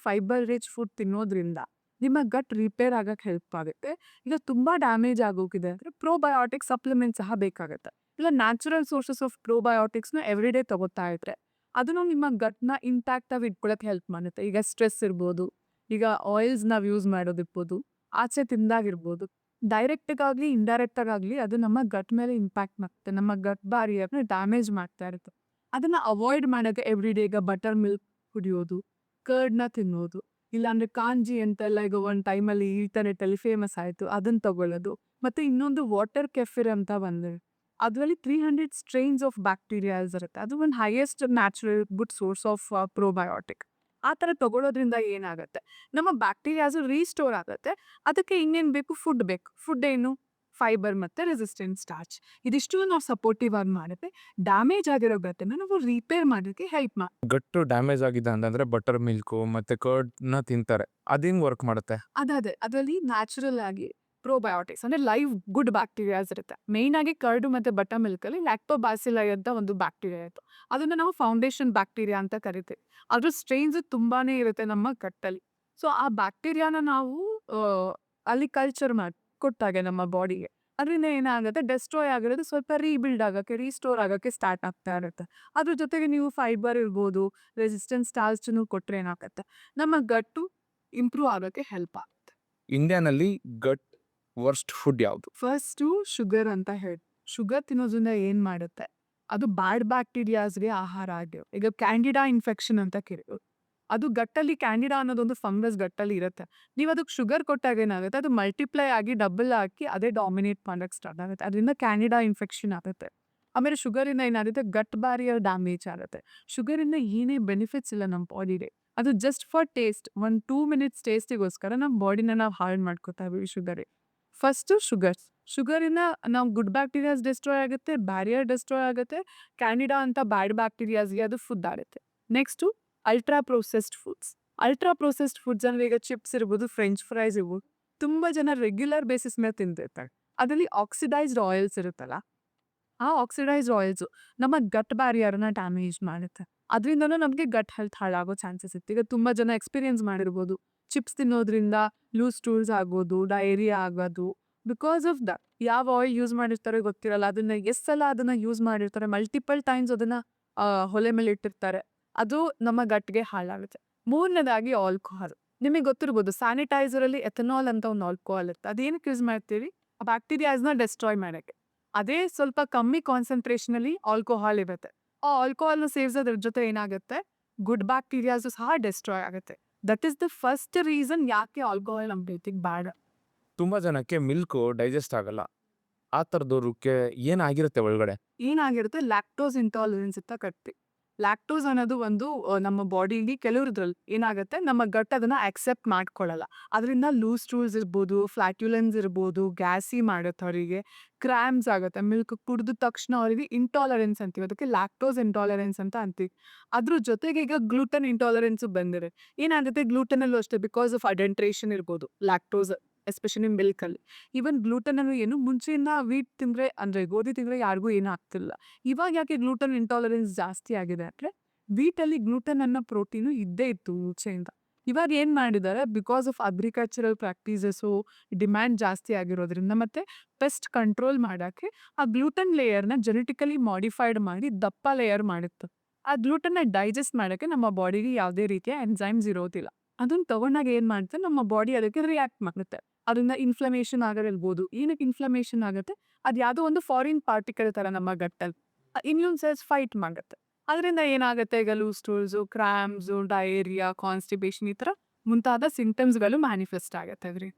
ಫೈಬರ್ ರಿಚ್ ಫುಡ್ ತಿನ್ನೋದ್ರಿಂದ ನಿಮ್ಮ ಗಟ್ ರಿಪೇರ್ ಆಗಕ್ಕೆ ಹೆಲ್ಪ್ ಆಗುತ್ತೆ. ಈಗ ತುಂಬಾ ಡ್ಯಾಮೇಜ್ ಆಗೋಗಿದೆ ಅಂದ್ರೆ ಪ್ರೋಬಯೋಟಿಕ್ ಸಪ್ಲಿಮೆಂಟ್ ಸಹ ಬೇಕಾಗುತ್ತೆ. ಇಲ್ಲ ನ್ಯಾಚುರಲ್ ಸೋರ್ಸಸ್ ಆಫ್ ಪ್ರೋಬಯೋಟಿಕ್ಸ್‌ನ ಎವ್ರಿಡೇ ತಗೋತಾ ಇದ್ರೆ ಅದನ್ನು ನಿಮ್ಮ ಗಟ್‌ನ ಇಂಟ್ಯಾಕ್ಟ್ ಆಗಿ ಇಟ್ಕೊಳ್ಳೋಕೆ ಹೆಲ್ಪ್ ಮಾಡುತ್ತೆ. ಈಗ ಸ್ಟ್ರೆಸ್ ಇರ್ಬೋದು, ಈಗ ಆಯಿಲ್ಸ್ ನಾವು ಯೂಸ್ ಮಾಡೋದಿರ್ಬೋದು, ಆಚೆ ತಿಂದಾಗಿರ್ಬೋದು, ಡೈರೆಕ್ಟಾಗಾಗಲಿ ಇಂಡೈರೆಕ್ಟಾಗಾಗಲಿ ಅದು ನಮ್ಮ ಗಟ್ ಮೇಲೆ ಇಂಪ್ಯಾಕ್ಟ್ ಮಾಡುತ್ತೆ. ನಮ್ಮ ಗಟ್ ಬ್ಯಾರಿಯರ್‌ನ ಡ್ಯಾಮೇಜ್ ಮಾಡ್ತಾ ಇರುತ್ತೆ. ಅದನ್ನ ಅವಾಯ್ಡ್ ಮಾಡೋಕೆ ಎವ್ರಿಡೇ ಈಗ ಬಟರ್ ಮಿಲ್ಕ್ ಕುಡಿಯೋದು, ಕರ್ಡ್‌ನ ತಿನ್ನೋದು, ಇಲ್ಲಾಂದ್ರೆ ಕಾಂಜಿ ಅಂತೆಲ್ಲ ಈಗ ಒಂದು ಟೈಮಲ್ಲಿ ಇಂಟರ್ನೆಟ್ಟಲ್ಲಿ ಫೇಮಸ್ ಆಯಿತು, ಅದನ್ನ ತಗೊಳ್ಳೋದು. ಮತ್ತೆ ಇನ್ನೊಂದು ವಾಟರ್ ಕೆಫಿರ್ ಅಂತ ಬಂದಿದೆ. ಅದರಲ್ಲಿ 300 ಸ್ಟ್ರೈನ್ಸ್ ಆಫ್ ಬ್ಯಾಕ್ಟೀರಿಯಾಸ್ ಇರುತ್ತೆ. ಅದು ಒಂದು highest natural good source of probiotic. ಆ ಥರ ತಗೊಳ್ಳೋದ್ರಿಂದ ಏನಾಗುತ್ತೆ, ನಮ್ಮ ಬ್ಯಾಕ್ಟೀರಿಯಾಸು ರೀಸ್ಟೋರ್ ಆಗುತ್ತೆ. ಅದಕ್ಕೆ ಇನ್ನೇನು ಬೇಕು, ಫುಡ್ ಬೇಕು. ಫುಡ್ ಏನು? ಫೈಬರ್ ಮತ್ತು ರೆಸಿಸ್ಟೆಂಟ್ ಸ್ಟಾರ್ಚ್. ಇದಿಷ್ಟು ನಾವು ಸಪೋರ್ಟಿವ್ ಆಗಿ ಮಾಡುತ್ತೆ. ಡ್ಯಾಮೇಜ್ ಆಗಿರೋ ಗಟ್ಟನ್ನ ನಾವು ರಿಪೇರ್ ಮಾಡೋಕ್ಕೆ ಹೆಲ್ಪ್ ಮಾಡುತ್ತೆ. ಗಟ್ಟು ಡ್ಯಾಮೇಜ್ ಆಗಿದೆ ಅಂತಂದ್ರೆ ಬಟರ್ ಮಿಲ್ಕು ಮತ್ತೆ ಕರ್ಡ್‌ನ ತಿಂತಾರೆ. ಅದೇಂಗ್ ವರ್ಕ್ ಮಾಡುತ್ತೆ? ಅದೇ ಅದರಲ್ಲಿ ನ್ಯಾಚುರಲ್ ಆಗಿ ಪ್ರೋಬಯೋಟಿಕ್ಸ್ ಅಂದ್ರೆ ಲೈವ್ ಗುಡ್ ಬ್ಯಾಕ್ಟೀರಿಯಾಸ್ ಇರುತ್ತೆ. ಮೇಯ್ನ್ ಆಗಿ ಕರ್ಡು ಮತ್ತು ಬಟರ್ ಮಿಲ್ಕಲ್ಲಿ ಲ್ಯಾಕ್ಟೋಬಾಸಿಲೈ ಅಂತ ಒಂದು ಬ್ಯಾಕ್ಟೀರಿಯಾ ಇತ್ತು. ಅದನ್ನು ನಾವು ಫೌಂಡೇಶನ್ ಬ್ಯಾಕ್ಟೀರಿಯಾ ಅಂತ ಕರಿತೀವಿ. ಅದ್ರ ಸ್ಟ್ರೈನ್ಸ್ ತುಂಬಾನೇ ಇರುತ್ತೆ ನಮ್ಮ ಗಟ್ಟಲ್ಲಿ. ಸೊ ಆ ಬ್ಯಾಕ್ಟೀರಿಯಾನ ನಾವು ಆ, ಅಲ್ಲಿ ಕಲ್ಚರ್ ಮಾಡಿ ಕೊಟ್ಟಾಗೆ ನಮ್ಮ ಬಾಡಿಗೆ, ಅದರಿಂದ ಏನಾಗುತ್ತೆ, ಡೆಸ್ಟ್ರಾಯ್ ಆಗಿರೋದು ಸ್ವಲ್ಪ ರೀಬಿಲ್ಡ್ ಆಗೋಕ್ಕೆ ರೀಸ್ಟೋರ್ ಆಗೋಕ್ಕೆ ಸ್ಟಾರ್ಟ್ ಆಗ್ತಾ ಇರುತ್ತೆ. ಅದ್ರ ಜೊತೆಗೆ ನೀವು ಫೈಬರ್ ಇರ್ಬೋದು, ರೆಸಿಸ್ಟೆನ್ಸ್ ಸ್ಟಾರ್ಚನ್ನು ಕೊಟ್ಟರೆ ಏನಾಗುತ್ತೆ, ನಮ್ಮ ಗಟ್ಟು ಇಂಪ್ರೂವ್ ಆಗೋಕ್ಕೆ ಹೆಲ್ಪ್ ಆಗುತ್ತೆ. ಇಂಡಿಯಾನಲ್ಲಿ ಗಟ್ ವರ್ಸ್ಟ್ ಫುಡ್ ಯಾವುದು? ಫಸ್ಟು ಶುಗರ್ ಅಂತ ಹೇಳಿ, ಶುಗರ್ ತಿನ್ನೋದ್ರಿಂದ ಏನು ಮಾಡುತ್ತೆ, ಅದು ಬ್ಯಾಡ್ ಬ್ಯಾಕ್ಟೀರಿಯಾಸ್ಗೆ ಆಹಾರ ಆಗಿರೋ. ಈಗ ಕ್ಯಾಂಡಿಡಾ ಇನ್ಫೆಕ್ಷನ್ ಅಂತ ಕರೆಯೋದು. ಅದು ಗಟ್ಟಲ್ಲಿ ಕ್ಯಾಂಡಿಡಾ ಅನ್ನೋದೊಂದು ಫಂಗಸ್ ಗಟ್ಟಲ್ಲಿ ಇರುತ್ತೆ. ನೀವು ಅದಕ್ಕೆ ಶುಗರ್ ಕೊಟ್ಟಾಗ ಏನಾಗುತ್ತೆ, ಅದು ಮಲ್ಟಿಪ್ಲೈ ಆಗಿ ಡಬಲ್ ಆಗಿ ಅದೇ ಡಾಮಿನೇಟ್ ಮಾಡೋಕ್ಕೆ ಸ್ಟಾರ್ಟ್ ಆಗುತ್ತೆ. ಅದರಿಂದ ಕ್ಯಾಂಡಿಡಾ ಇನ್ಫೆಕ್ಷನ್ ಆಗುತ್ತೆ. ಆಮೇಲೆ ಶುಗರಿಂದ ಏನಾಗುತ್ತೆ, ಗಟ್ ಬ್ಯಾರಿಯರ್ ಡ್ಯಾಮೇಜ್ ಆಗುತ್ತೆ. ಶುಗರಿಂದ ಏನೇ ಬೆನಿಫಿಟ್ಸ್ ಇಲ್ಲ ನಮ್ಮ ಬಾಡಿಗೆ. ಅದು ಜಸ್ಟ್ ಫಾರ್ ಟೇಸ್ಟ್, 1-2 ಮಿನಿಟ್ಸ್ ಟೇಸ್ಟಿಗೋಸ್ಕರ ನಮ್ಮ ಬಾಡಿನ ನಾವು ಹಾಳು ಮಾಡ್ಕೋತಾ ಇದ್ದೀವಿ ಶುಗರೇ. ಫಸ್ಟು ಶುಗರಿಂದ ನಾವು ಗುಡ್ ಬ್ಯಾಕ್ಟೀರಿಯಾಸ್ ಡಿಸ್ಟ್ರಾಯ್ ಆಗುತ್ತೆ, ಬ್ಯಾರಿಯರ್ ಡಿಸ್ಟ್ರಾಯ್ ಆಗುತ್ತೆ, ಕ್ಯಾಂಡಿಡಾ ಅಂತ ಬ್ಯಾಡ್ ಬ್ಯಾಕ್ಟೀರಿಯಾಸ್ಗೆ ಅದು ಫುಡ್ ಆಗುತ್ತೆ. Next ultra processed foods. Ultra processed foods ಅಂದರೆ ಈಗ ಚಿಪ್ಸ್ ಇರ್ಬೋದು, ಫ್ರೆಂಚ್ ಫ್ರೈಸ್ ಇರ್ಬೋದು, ತುಂಬ ಜನ ರೆಗ್ಯುಲರ್ ಬೇಸಿಸ್ ಮೇಲೆ ತಿಂತಿರ್ತಾರೆ. ಅದರಲ್ಲಿ ಆಕ್ಸಿಡೈಸ್ಡ್ ಆಯಿಲ್ಸ್ ಇರುತ್ತಲ್ಲ, ಆ ಆಕ್ಸಿಡೈಸ್ಡ್ ಆಯಿಲ್ಸು ನಮ್ಮ ಗಟ್ ಬ್ಯಾರಿಯರ್ನ ಡ್ಯಾಮೇಜ್ ಮಾಡುತ್ತೆ. ಅದರಿಂದನೂ ನಮಗೆ ಗಟ್ ಹೆಲ್ತ್ ಹಾಳಾಗೋ ಚಾನ್ಸಸ್ ಇತ್ತು. ಈಗ ತುಂಬ ಜನ ಎಕ್ಸ್ಪೀರಿಯನ್ಸ್ ಮಾಡಿರ್ಬೋದು, ಚಿಪ್ಸ್ ತಿನ್ನೋದ್ರಿಂದ ಲೂಸ್ ಸ್ಟೂಲ್ಸ್ ಆಗೋದು, ಡಯೇರಿಯಾ ಆಗೋದು, ಬಿಕಾಸ್ ಆಫ್ ದಟ್. ಯಾವ ಆಯಿಲ್ ಯೂಸ್ ಮಾಡಿರ್ತಾರೆ ಗೊತ್ತಿರಲ್ಲ, ಅದನ್ನ ಎಷ್ಟು ಸಲ ಅದನ್ನ ಯೂಸ್ ಮಾಡಿರ್ತಾರೆ, ಮಲ್ಟಿಪಲ್ ಟೈಮ್ಸ್ ಅದನ್ನ ಒಲೆ ಮೇಲೆ ಇಟ್ಟಿರ್ತಾರೆ, ಅದು ನಮ್ಮ ಗಟ್ಗೆ ಹಾಳಾಗುತ್ತೆ. ಮೂರನೇದಾಗಿ ಆಲ್ಕೋಹಾಲ್. ನಿಮಗೆ ಗೊತ್ತಿರ್ಬೋದು, ಸ್ಯಾನಿಟೈಸರಲ್ಲಿ ಎಥನಾಲ್ ಅಂತ ಒಂದು ಆಲ್ಕೋಹಾಲ್ ಇರುತ್ತೆ. ಅದೇನಕ್ಕೆ ಯೂಸ್ ಮಾಡ್ತೀವಿ, ಆ ಬ್ಯಾಕ್ಟೀರಿಯಾಸ್ನ ಡೆಸ್ಟ್ರಾಯ್ ಮಾಡೋಕ್ಕೆ. ಅದೇ ಸ್ವಲ್ಪ ಕಮ್ಮಿ ಕಾನ್ಸಂಟ್ರೇಷನಲ್ಲಿ ಆಲ್ಕೋಹಾಲ್ ಇರುತ್ತೆ. ಆ ಆಲ್ಕೋಹಾಲ್ನ ಸೇವಿಸೋದ್ರ ಜೊತೆ ಏನಾಗುತ್ತೆ, ಗುಡ್ ಬ್ಯಾಕ್ಟೀರಿಯಾಸು ಸಹ ಡೆಸ್ಟ್ರಾಯ್ ಆಗುತ್ತೆ. That is the first reason ಯಾಕೆ ಆಲ್ಕೋಹಾಲ್ ನಮ್ಮ ಹೆಲ್ತಿಗೆ ಬ್ಯಾಡ್. ತುಂಬಾ ಜನಕ್ಕೆ ಮಿಲ್ಕು ಡೈಜೆಸ್ಟ್ ಆಗಲ್ಲ. ಆ ಥರದವ್ರಿಗೆ ಏನಾಗಿರುತ್ತೆ ಒಳಗಡೆ? ಏನಾಗಿರುತ್ತೆ, ಲ್ಯಾಕ್ಟೋಸ್ ಇಂಟಾಲರೆನ್ಸ್ ಅಂತ ಕರಿತೀವಿ. ಲ್ಯಾಕ್ಟೋಸ್ ಅನ್ನೋದು ಒಂದು ನಮ್ಮ ಬಾಡಿಲಿ ಕೆಲವ್ರದ್ರಲ್ಲಿ ಏನಾಗುತ್ತೆ, ನಮ್ಮ ಗಟ್ ಅದನ್ನ ಅಕ್ಸೆಪ್ಟ್ ಮಾಡ್ಕೊಳ್ಳಲ್ಲ. ಅದರಿಂದ ಲೂಸ್ ಸ್ಟೂಲ್ಸ್ ಇರ್ಬೋದು, ಫ್ಲಾಟ್ಯುಲೆನ್ಸ್ ಇರ್ಬೋದು, ಗ್ಯಾಸಿ ಮಾಡುತ್ತೆ ಅವರಿಗೆ, ಕ್ರಾಂಪ್ಸ್ ಆಗುತ್ತೆ. ಮಿಲ್ಕ್ ಕುಡಿದ ತಕ್ಷಣ ಅವರಿಗೆ ಇಂಟಾಲರೆನ್ಸ್ ಅಂತೀವಿ. ಅದಕ್ಕೆ ಲ್ಯಾಕ್ಟೋಸ್ ಇಂಟಾಲರೆನ್ಸ್ ಅಂತ ಅಂತೀವಿ. ಅದ್ರ ಜೊತೆಗೆ ಈಗ ಗ್ಲೂಟನ್ ಇಂಟಾಲರೆನ್ಸ್ ಬಂದಿದೆ. ಏನಾಗುತ್ತೆ ಗ್ಲೂಟನಲ್ಲೂ ಅಷ್ಟೇ, ಬಿಕಾಸ್ ಆಫ್ ಅಡೆಂಟ್ರೇಷನ್ ಇರ್ಬೋದು ಲ್ಯಾಕ್ಟೋಸ್ ಎಸ್ಪೆಷಲಿ ಮಿಲ್ಕಲ್ಲಿ. ಈವನ್ ಗ್ಲೂಟನ್ ಅನ್ನು ಏನು ಮುಂಚೆಯಿಂದ ವೀಟ್ ತಿಂದ್ರೆ ಅಂದ್ರೆ ಗೋಧಿ ತಿಂದ್ರೆ ಯಾರಿಗೂ ಏನೂ ಆಗ್ತಿಲ್ಲ. ಇವಾಗ ಯಾಕೆ ಗ್ಲೂಟನ್ ಇಂಟಾಲರೆನ್ಸ್ ಜಾಸ್ತಿ ಆಗಿದೆ ಅಂದ್ರೆ ವೀಟಲ್ಲಿ ಗ್ಲೂಟನ್ ಅನ್ನೋ ಪ್ರೋಟೀನು ಇದ್ದೇ ಇತ್ತು ಮುಂಚೆಯಿಂದ. ಇವಾಗ ಏನು ಮಾಡಿದ್ದಾರೆ, because of agricultural practices, demand ಜಾಸ್ತಿ ಆಗಿರೋದ್ರಿಂದ ಮತ್ತೆ ಪೆಸ್ಟ್ ಕಂಟ್ರೋಲ್ ಮಾಡೋಕ್ಕೆ ಆ ಗ್ಲೂಟನ್ ಲೇಯರ್ನ ಜೆನೆಟಿಕಲಿ ಮಾಡಿಫೈಡ್ ಮಾಡಿ ದಪ್ಪ ಲೇಯರ್ ಮಾಡುತ್ತೆ. ಆ ಗ್ಲೂಟನ್ನ ಡೈಜೆಸ್ಟ್ ಮಾಡೋಕ್ಕೆ ನಮ್ಮ ಬಾಡಿಗೆ ಯಾವುದೇ ರೀತಿಯ ಎನ್ಸೈಮ್ಸ್ ಇರೋದಿಲ್ಲ. ಅದನ್ನ ತಗೊಂಡಾಗ ಏನು ಮಾಡುತ್ತೆ, ನಮ್ಮ ಬಾಡಿ ಅದಕ್ಕೆ ರಿಯಾಕ್ಟ್ ಮಾಡುತ್ತೆ. ಅದರಿಂದ ಇನ್ಫ್ಲಮೇಷನ್ ಆಗಿರ್ಬೋದು. ಏನಕ್ಕೆ ಇನ್ಫ್ಲಮೇಷನ್ ಆಗುತ್ತೆ, ಅದು ಯಾವುದೋ ಒಂದು ಫಾರಿನ್ ಪಾರ್ಟಿಕಲ್ ಥರ ನಮ್ಮ ಗಟ್ಟಲ್ಲಿ ಇಮ್ಯೂನ್ ಸೆಲ್ಸ್ ಫೈಟ್ ಮಾಡುತ್ತೆ. ಅದರಿಂದ ಏನಾಗುತ್ತೆ, ಈಗ ಲೂಸ್ ಸ್ಟೂಲ್ಸು, ಕ್ರಾಂಪ್ಸು, ಡಯೇರಿಯಾ, ಕಾನ್ಸ್ಟಿಪೇಷನ್ ಈ ಥರ ಮುಂತಾದ ಸಿಂಪ್ಟಮ್ಸ್ಗಳು ಮ್ಯಾನಿಫೆಸ್ಟ್ ಆಗುತ್ತೆ ಅದ್ರಿ.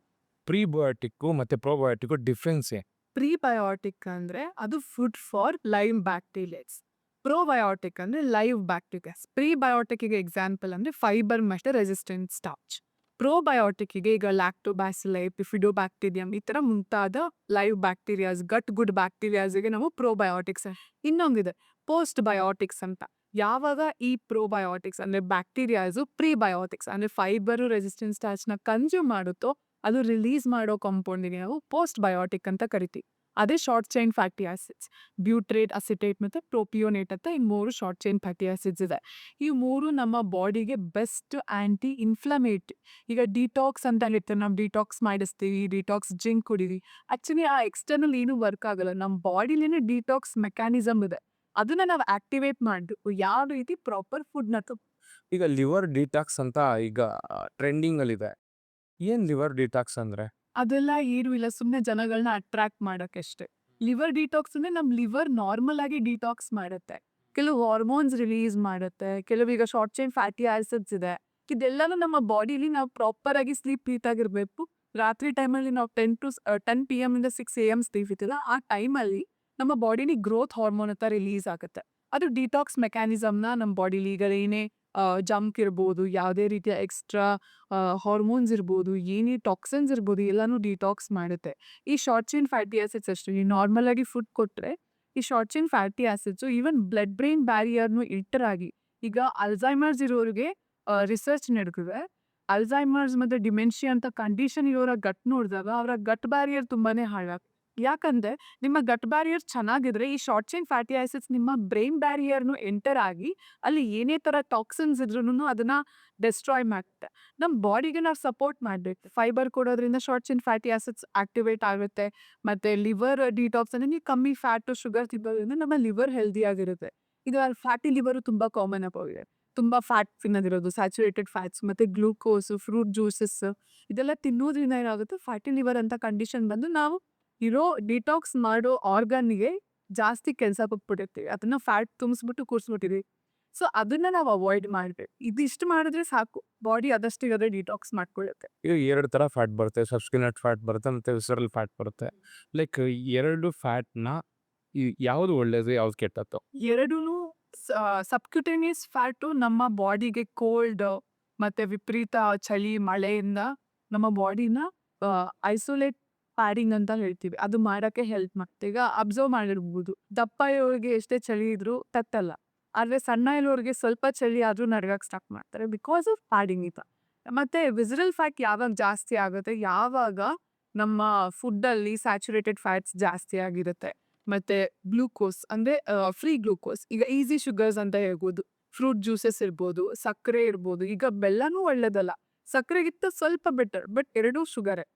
ಪ್ರೀಬಯೋಟಿಕ್ಕು ಮತ್ತು ಪ್ರೋಬಯೋಟಿಕ್ಕು ಡಿಫ್ರೆನ್ಸ್ ಏನು? ಪ್ರೀಬಯೋಟಿಕ್ ಅಂದರೆ ಅದು food for live bacterias. Probiotic ಅಂದರೆ ಲೈವ್ ಬ್ಯಾಕ್ಟೀರಿಯಾಸ್. ಪ್ರೀಬಯೋಟಿಕ್ಕಿಗೆ ಎಕ್ಸಾಂಪಲ್ ಅಂದರೆ ಫೈಬರ್ ಮತ್ತು ರೆಸಿಸ್ಟೆಂಟ್ ಸ್ಟಾರ್ಚ್. ಪ್ರೋಬಯೋಟಿಕ್ಕಿಗೆ ಈಗ ಲ್ಯಾಕ್ಟೋಬ್ಯಾಸಿಲೈ, ಪಿಫಿಡೋಬ್ಯಾಕ್ಟೀರಿಯಂ ಈ ಥರ ಮುಂತಾದ ಲೈವ್ ಬ್ಯಾಕ್ಟೀರಿಯಾಸ್, ಗಟ್ ಗುಡ್ ಬ್ಯಾಕ್ಟೀರಿಯಾಸ್ಗೆ ನಾವು ಪ್ರೋಬಯೋಟಿಕ್ಸ್. ಇನ್ನೊಂದಿದೆ ಪೋಸ್ಟ್ ಬಯೋಟಿಕ್ಸ್ ಅಂತ. ಯಾವಾಗ ಈ ಪ್ರೋಬಯೋಟಿಕ್ಸ್ ಅಂದರೆ ಬ್ಯಾಕ್ಟೀರಿಯಾಸು ಪ್ರೀಬಯೋಟಿಕ್ಸ್ ಅಂದರೆ ಫೈಬರು ರೆಸಿಸ್ಟೆಂಟ್ ಸ್ಟಾರ್ಚ್ನ ಕನ್ಸ್ಯೂಮ್ ಮಾಡುತ್ತೋ ಅದು ರಿಲೀಸ್ ಮಾಡೋ ಕಾಂಪೌಂಡಿಗೆ ನಾವು ಪೋಸ್ಟ್ ಬಯೋಟಿಕ್ ಅಂತ ಕರಿತೀವಿ. ಅದೇ short chain fatty acids. Butyrate, acetate ಮತ್ತು ಪ್ರೋಪಿಯೋನೇಟ್ ಅಂತ ಈ 3 ಶಾರ್ಟ್ ಚೈನ್ ಫ್ಯಾಟಿ ಆಸಿಡ್ಸ್ ಇದೆ. ಈ 3 ನಮ್ಮ ಬಾಡಿಗೆ ಬೆಸ್ಟ್ ಆ್ಯಂಟಿ ಇನ್ಫ್ಲಮೇಟರಿ. ಈಗ ಡಿಟಾಕ್ಸ್ ಅಂತ ಇರುತ್ತೆ, ನಾವು ಡಿಟಾಕ್ಸ್ ಮಾಡಿಸ್ತೀವಿ, ಡಿಟಾಕ್ಸ್ ಡ್ರಿಂಕ್ ಕುಡೀರಿ. ಆ್ಯಕ್ಚುಲಿ ಆ ಎಕ್ಸ್ಟರ್ನಲ್ ಏನೂ ವರ್ಕ್ ಆಗಲ್ಲ. ನಮ್ಮ ಬಾಡಿಲೇನೆ ಡಿಟಾಕ್ಸ್ ಮೆಕ್ಯಾನಿಸಮ್ ಇದೆ. ಅದನ್ನ ನಾವು ಆಕ್ಟಿವೇಟ್ ಮಾಡಬೇಕು ಯಾವ ರೀತಿ, ಪ್ರಾಪರ್ ಫುಡ್ನ ಈಗ ಲಿವರ್ ಡಿಟಾಕ್ಸ್ ಅಂತ ಈಗ ಟ್ರೆಂಡಿಂಗಲ್ಲಿದೆ. ಏನು ಲಿವರ್ ಡಿಟಾಕ್ಸ್ ಅಂದರೆ? ಅದೆಲ್ಲ ಏನೂ ಇಲ್ಲ, ಸುಮ್ಮನೆ ಜನಗಳನ್ನ ಅಟ್ರಾಕ್ಟ್ ಮಾಡೋಕ್ಕಷ್ಟೇ. ಲಿವರ್ ಡಿಟಾಕ್ಸ್ ಅಂದರೆ ನಮ್ಮ ಲಿವರ್ ನಾರ್ಮಲ್ ಆಗಿ ಡಿಟಾಕ್ಸ್ ಮಾಡುತ್ತೆ. ಕೆಲವು ಹಾರ್ಮೋನ್ಸ್ ರಿಲೀಸ್ ಮಾಡುತ್ತೆ, ಕೆಲವೀಗ ಶಾರ್ಟ್ ಚೈನ್ ಫ್ಯಾಟಿ ಆಸಿಡ್ಸ್ ಇದೆ. ಇದೆಲ್ಲನೂ ನಮ್ಮ ಬಾಡಿಲಿ ನಾವು ಪ್ರಾಪರ್ ಆಗಿ ಸ್ಲೀಪ್ ಆಗಿರಬೇಕು. ರಾತ್ರಿ ಟೈಮಲ್ಲಿ ನಾವು 10 PM ಇಂದ 6 AM ಸ್ಲೀಪ್ ಇತ್ತಲ್ಲ, ಆ ಟೈಮಲ್ಲಿ ನಮ್ಮ ಬಾಡಿಲಿ ಗ್ರೋತ್ ಹಾರ್ಮೋನ್ ಅಂತ ರಿಲೀಸ್ ಆಗುತ್ತೆ. ಅದು ಡಿಟಾಕ್ಸ್ ಮೆಕ್ಯಾನಿಸಮ್ನ ನಮ್ಮ ಬಾಡಿಲಿ ಈಗ ಏನೇ ಜಂಕ್ ಇರ್ಬೋದು, ಯಾವುದೇ ರೀತಿಯ ಎಕ್ಸ್ಟ್ರಾ ಹಾರ್ಮೋನ್ಸ್ ಇರ್ಬೋದು, ಏನೇ ಟಾಕ್ಸಿನ್ಸ್ ಇರ್ಬೋದು ಎಲ್ಲನೂ ಡಿಟಾಕ್ಸ್ ಮಾಡುತ್ತೆ. ಈ ಶಾರ್ಟ್ ಚೈನ್ ಫ್ಯಾಟಿ ಆಸಿಡ್ಸ್ ಅಷ್ಟೇ, ಈ ನಾರ್ಮಲ್ ಆಗಿ ಫುಡ್ ಕೊಟ್ಟರೆ ಈ short chain fatty acids even blood brain ಬ್ಯಾರಿಯರ್ನು ಆಗಿ ಈಗ ಅಲ್ಝೈಮರ್ಸ್ ಇರೋರಿಗೆ ರಿಸರ್ಚ್ ನಡೆದಿದೆ. ಅಲ್ಝೈಮರ್ಸ್ ಮತ್ತು ಡಿಮೆನ್ಷಿಯಾ ಅಂತ ಕಂಡೀಷನ್ ಇರೋರ ಗಟ್ ನೋಡಿದಾಗ ಅವರ ಗಟ್ ಬ್ಯಾರಿಯರ್ ತುಂಬಾನೇ ಹಾಳಾಗುತ್ತೆ. ಯಾಕಂದರೆ ನಿಮ್ಮ ಗಟ್ ಬ್ಯಾರಿಯರ್ ಚೆನ್ನಾಗಿದ್ರೆ ಈ ಶಾರ್ಟ್ ಚೈನ್ ಫ್ಯಾಟಿ ಆಸಿಡ್ಸ್ ನಿಮ್ಮ ಬ್ರೈನ್ ಬ್ಯಾರಿಯರ್ನು ಆಗಿ ಅಲ್ಲಿ ಏನೇ ಥರ ಟಾಕ್ಸಿನ್ಸ್ ಇದ್ರೂ ಅದನ್ನು ಡೆಸ್ಟ್ರಾಯ್ ಮಾಡುತ್ತೆ. ನಮ್ಮ ಬಾಡಿಗೆ ನಾವು ಸಪೋರ್ಟ್ ಮಾಡಬೇಕು. ಫೈಬರ್ ಕೊಡೋದ್ರಿಂದ short chain fatty acids activate ಆಗುತ್ತೆ. ಮತ್ತು ಲಿವರ್ ಡಿಟಾಕ್ಸ್ ಅಂದರೆ ನೀವು ಕಮ್ಮಿ ಫ್ಯಾಟು ಶುಗರ್ ತಿನ್ನೋದ್ರಿಂದ ನಮ್ಮ ಲಿವರ್ ಹೆಲ್ದಿಯಾಗಿರುತ್ತೆ. ಇದು ಫ್ಯಾಟಿ ಲಿವರು ತುಂಬ ಕಾಮನ್ ಆಗಿದೆ. ತುಂಬ ಫ್ಯಾಟ್ ತಿನ್ನೋದಿರೋದು, ಸ್ಯಾಚುರೇಟೆಡ್ ಫ್ಯಾಟ್ಸ್ ಮತ್ತು ಗ್ಲೂಕೋಸು, ಫ್ರೂಟ್ ಜ್ಯೂಸಸ್ ಇದೆಲ್ಲ ತಿನ್ನೋದ್ರಿಂದ ಏನಾಗುತ್ತೆ, ಫ್ಯಾಟಿ ಲಿವರ್ ಅಂತ ಕಂಡೀಷನ್ ಬಂದು ನಾವು ಇರೋ ಡಿಟಾಕ್ಸ್ ಮಾಡೋ ಆರ್ಗನ್ಗೆ ಜಾಸ್ತಿ ಕೆಲಸ ಕೊಟ್ಬಿಟ್ಟಿರ್ತೀವಿ. ಅದನ್ನ ಫ್ಯಾಟ್ ತುಂಬಿಸ್ಬಿಟ್ಟು ಕೂರಿಸ್ಬಿಟ್ಟಿದ್ದೀವಿ. ಸೊ ಅದನ್ನ ನಾವು ಅವಾಯ್ಡ್ ಮಾಡಬೇಕು. ಇದಿಷ್ಟು ಮಾಡಿದ್ರೆ ಸಾಕು, ಬಾಡಿ ಅದಷ್ಟಿಗೆ ಅದೇ ಡಿಟಾಕ್ಸ್ ಮಾಡ್ಕೊಳ್ಳುತ್ತೆ. ಈಗ 2 ಥರ ಫ್ಯಾಟ್ ಬರುತ್ತೆ, ಸಬ್ಸ್ಕ್ಯೂನೆಟ್ ಫ್ಯಾಟ್ ಬರುತ್ತೆ ಮತ್ತು ವಿಸರಲ್ ಫ್ಯಾಟ್ ಬರುತ್ತೆ. ಲೈಕ್ 2 ಫ್ಯಾಟ್ನ ಯಾವುದು ಒಳ್ಳೇದು, ಯಾವ್ದು ಕೆಟ್ಟದ್ದು? ಎರಡೂ ಸಬ್ಕ್ಯುಟೇನಿಯಸ್ ಫ್ಯಾಟು ನಮ್ಮ ಬಾಡಿಗೆ ಕೋಲ್ಡ್ ಮತ್ತು ವಿಪರೀತ ಚಳಿ ಮಳೆಯಿಂದ ನಮ್ಮ ಬಾಡಿನ ಐಸೋಲೇಟ್ ಪ್ಯಾಡಿಂಗ್ ಅಂತ ಹೇಳ್ತೀವಿ, ಅದು ಮಾಡೋಕ್ಕೆ ಹೆಲ್ಪ್ ಮಾಡುತ್ತೆ. ಈಗ ಅಬ್ಸರ್ವ್ ಮಾಡಿರ್ಬೋದು, ದಪ್ಪ ಇರೋರಿಗೆ ಎಷ್ಟೇ ಚಳಿ ಇದ್ರೂ ತಟ್ಟಲ್ಲ. ಆದರೆ ಸಣ್ಣ ಇರೋರಿಗೆ ಸ್ವಲ್ಪ ಚಳಿ ಆದರೂ ನಡ್ಗಕ್ಕೆ ಸ್ಟಾರ್ಟ್ ಮಾಡ್ತಾರೆ, ಬಿಕಾಸ್ ಆಫ್ ಪ್ಯಾಡಿಂಗ್ ಅಂತ. ಮತ್ತು ವಿಸರಲ್ ಫ್ಯಾಟ್ ಯಾವಾಗ ಜಾಸ್ತಿ ಆಗುತ್ತೆ, ಯಾವಾಗ ನಮ್ಮ ಫುಡ್ಡಲ್ಲಿ ಸ್ಯಾಚುರೇಟೆಡ್ ಫ್ಯಾಟ್ಸ್ ಜಾಸ್ತಿ ಆಗಿರುತ್ತೆ. ಮತ್ತು ಗ್ಲೂಕೋಸ್ ಅಂದರೆ ಫ್ರೀ ಗ್ಲೂಕೋಸ್, ಈಗ ಈಸಿ ಶುಗರ್ಸ್ ಅಂತ ಹೇಳ್ಬೋದು. ಫ್ರೂಟ್ ಜ್ಯೂಸಸ್ ಇರ್ಬೋದು, ಸಕ್ಕರೆ ಇರ್ಬೋದು. ಈಗ ಬೆಲ್ಲನೂ ಒಳ್ಳೇದಲ್ಲ, ಸಕ್ಕರೆಗಿಂತ ಸ್ವಲ್ಪ ಬೆಟರ್, ಬಟ್ ಎರಡೂ ಶುಗರೇ.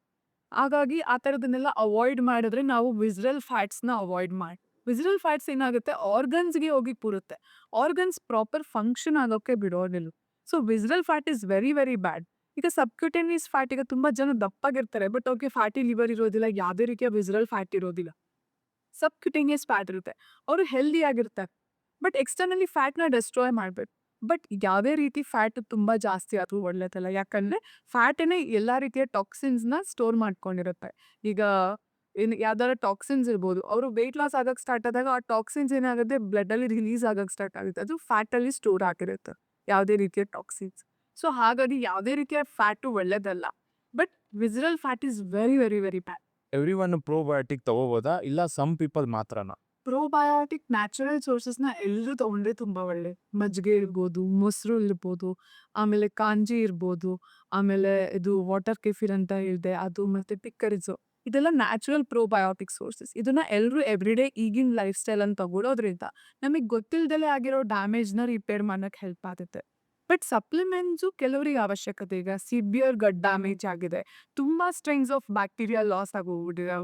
ಹಾಗಾಗಿ ಆ ಥರದನ್ನೆಲ್ಲ ಅವಾಯ್ಡ್ ಮಾಡಿದ್ರೆ ನಾವು ವಿಸರಲ್ ಫ್ಯಾಟ್ಸ್ನ ಅವಾಯ್ಡ್ ಮಾಡಿ. ವಿಸರಲ್ ಫ್ಯಾಟ್ಸ್ ಏನಾಗುತ್ತೆ, ಆರ್ಗನ್ಸ್ಗೆ ಹೋಗಿ ಕೂರುತ್ತೆ. ಆರ್ಗನ್ಸ್ ಪ್ರಾಪರ್ ಫಂಕ್ಷನ್ ಆಗೋಕ್ಕೆ ಬಿಡೋದಿಲ್ಲ. So visceral fat is very very ಬ್ಯಾಡ್. ಈಗ ಸಬ್ಕ್ಯೂಟೇನಿಯಸ್ ಫ್ಯಾಟ್, ಈಗ ತುಂಬ ಜನ ದಪ್ಪಾಗಿರ್ತಾರೆ ಬಟ್ ಅವ್ರಿಗೆ ಫ್ಯಾಟಿ ಲಿವರ್ ಇರೋದಿಲ್ಲ, ಯಾವುದೇ ರೀತಿಯ ವಿಸರಲ್ ಫ್ಯಾಟ್ ಇರೋದಿಲ್ಲ. ಸಬ್ಕ್ಯೂಟೇನಿಯಸ್ ಫ್ಯಾಟ್ ಇರುತ್ತೆ, ಅವರು ಹೆಲ್ದಿ ಆಗಿರ್ತಾರೆ. ಬಟ್ ಎಕ್ಸ್ಟರ್ನಲಿ ಫ್ಯಾಟ್ನ ಡೆಸ್ಟ್ರಾಯ್ ಮಾಡಬೇಕು. ಬಟ್ ಯಾವುದೇ ರೀತಿ ಫ್ಯಾಟ್ ತುಂಬ ಜಾಸ್ತಿ ಆದರೂ ಒಳ್ಳೆಯದಲ್ಲ, ಯಾಕಂದರೆ ಫ್ಯಾಟೇನೆ ಎಲ್ಲ ರೀತಿಯ ಟಾಕ್ಸಿನ್ಸ್ನ ಸ್ಟೋರ್ ಮಾಡ್ಕೊಂಡಿರುತ್ತೆ. ಈಗ ಯಾವ್ದಾರ ಟಾಕ್ಸಿನ್ಸ್ ಇರ್ಬೋದು. ಅವರು ವೆಯ್ಟ್ ಲಾಸ್ ಆಗಕ್ಕೆ ಸ್ಟಾರ್ಟ್ ಆದಾಗ ಆ ಟಾಕ್ಸಿನ್ಸ್ ಏನಾಗುತ್ತೆ ಬ್ಲಡ್ಡಲ್ಲಿ ರಿಲೀಸ್ ಆಗಕ್ಕೆ ಸ್ಟಾರ್ಟ್ ಆಗುತ್ತೆ. ಅದು ಫ್ಯಾಟಲ್ಲಿ ಸ್ಟೋರ್ ಆಗಿರುತ್ತೆ ಯಾವುದೇ ರೀತಿಯ ಟಾಕ್ಸಿನ್ಸ್. ಸೊ ಹಾಗಾಗಿ ಯಾವುದೇ ರೀತಿಯ ಫ್ಯಾಟು ಒಳ್ಳೆಯದಲ್ಲ. But visceral fat is very very very bad. Everyone probiotic ತಗೋಬೋದಾ ಇಲ್ಲ ಸಮ್ ಪೀಪಲ್ ಮಾತ್ರನಾ? ಪ್ರೋಬಯೋಟಿಕ್ ನ್ಯಾಚುರಲ್ ಸೋರ್ಸಸ್ನ ಎಲ್ಲರೂ ತಗೊಂಡ್ರೆ ತುಂಬ ಒಳ್ಳೆ. ಮಜ್ಜಿಗೆ ಇರ್ಬೋದು, ಮೊಸರು ಇರ್ಬೋದು, ಆಮೇಲೆ ಕಾಂಜಿ ಇರ್ಬೋದು, ಆಮೇಲೆ ಇದು ವಾಟರ್ ಕೆಫಿರ್ ಅಂತ ಹೇಳಿದೆ ಅದು, ಮತ್ತೆ ಪಿಕ್ಕರಿಸು, ಇದೆಲ್ಲ ನ್ಯಾಚುರಲ್ ಪ್ರೋಬಯೋಟಿಕ್ ಸೋರ್ಸಸ್. ಇದನ್ನ ಎಲ್ಲರೂ ಎವ್ರಿಡೇ ಈಗಿನ ಲೈಫ್ ಸ್ಟೈಲನ್ನು ತಗೊಳ್ಳೋದ್ರಿಂದ ನಮಗೆ ಗೊತ್ತಿಲ್ಲದಲೇ ಆಗಿರೋ ಡ್ಯಾಮೇಜ್ನ ರಿಪೇರ್ ಮಾಡೋಕ್ಕೆ ಹೆಲ್ಪ್ ಆಗುತ್ತೆ. ಬಟ್ ಸಪ್ಲಿಮೆಂಟ್ಸು ಕೆಲವರಿಗೆ ಅವಶ್ಯಕತೆ. ಈಗ ಸಿವಿಯರ್ ಗಟ್ ಡ್ಯಾಮೇಜ್ ಆಗಿದೆ, ತುಂಬ ಸ್ಟ್ರೈನ್ಸ್ ಆಫ್ ಬ್ಯಾಕ್ಟೀರಿಯಾ ಲಾಸ್ ಆಗೋಗ್ಬಿಟ್ಟಿದೆ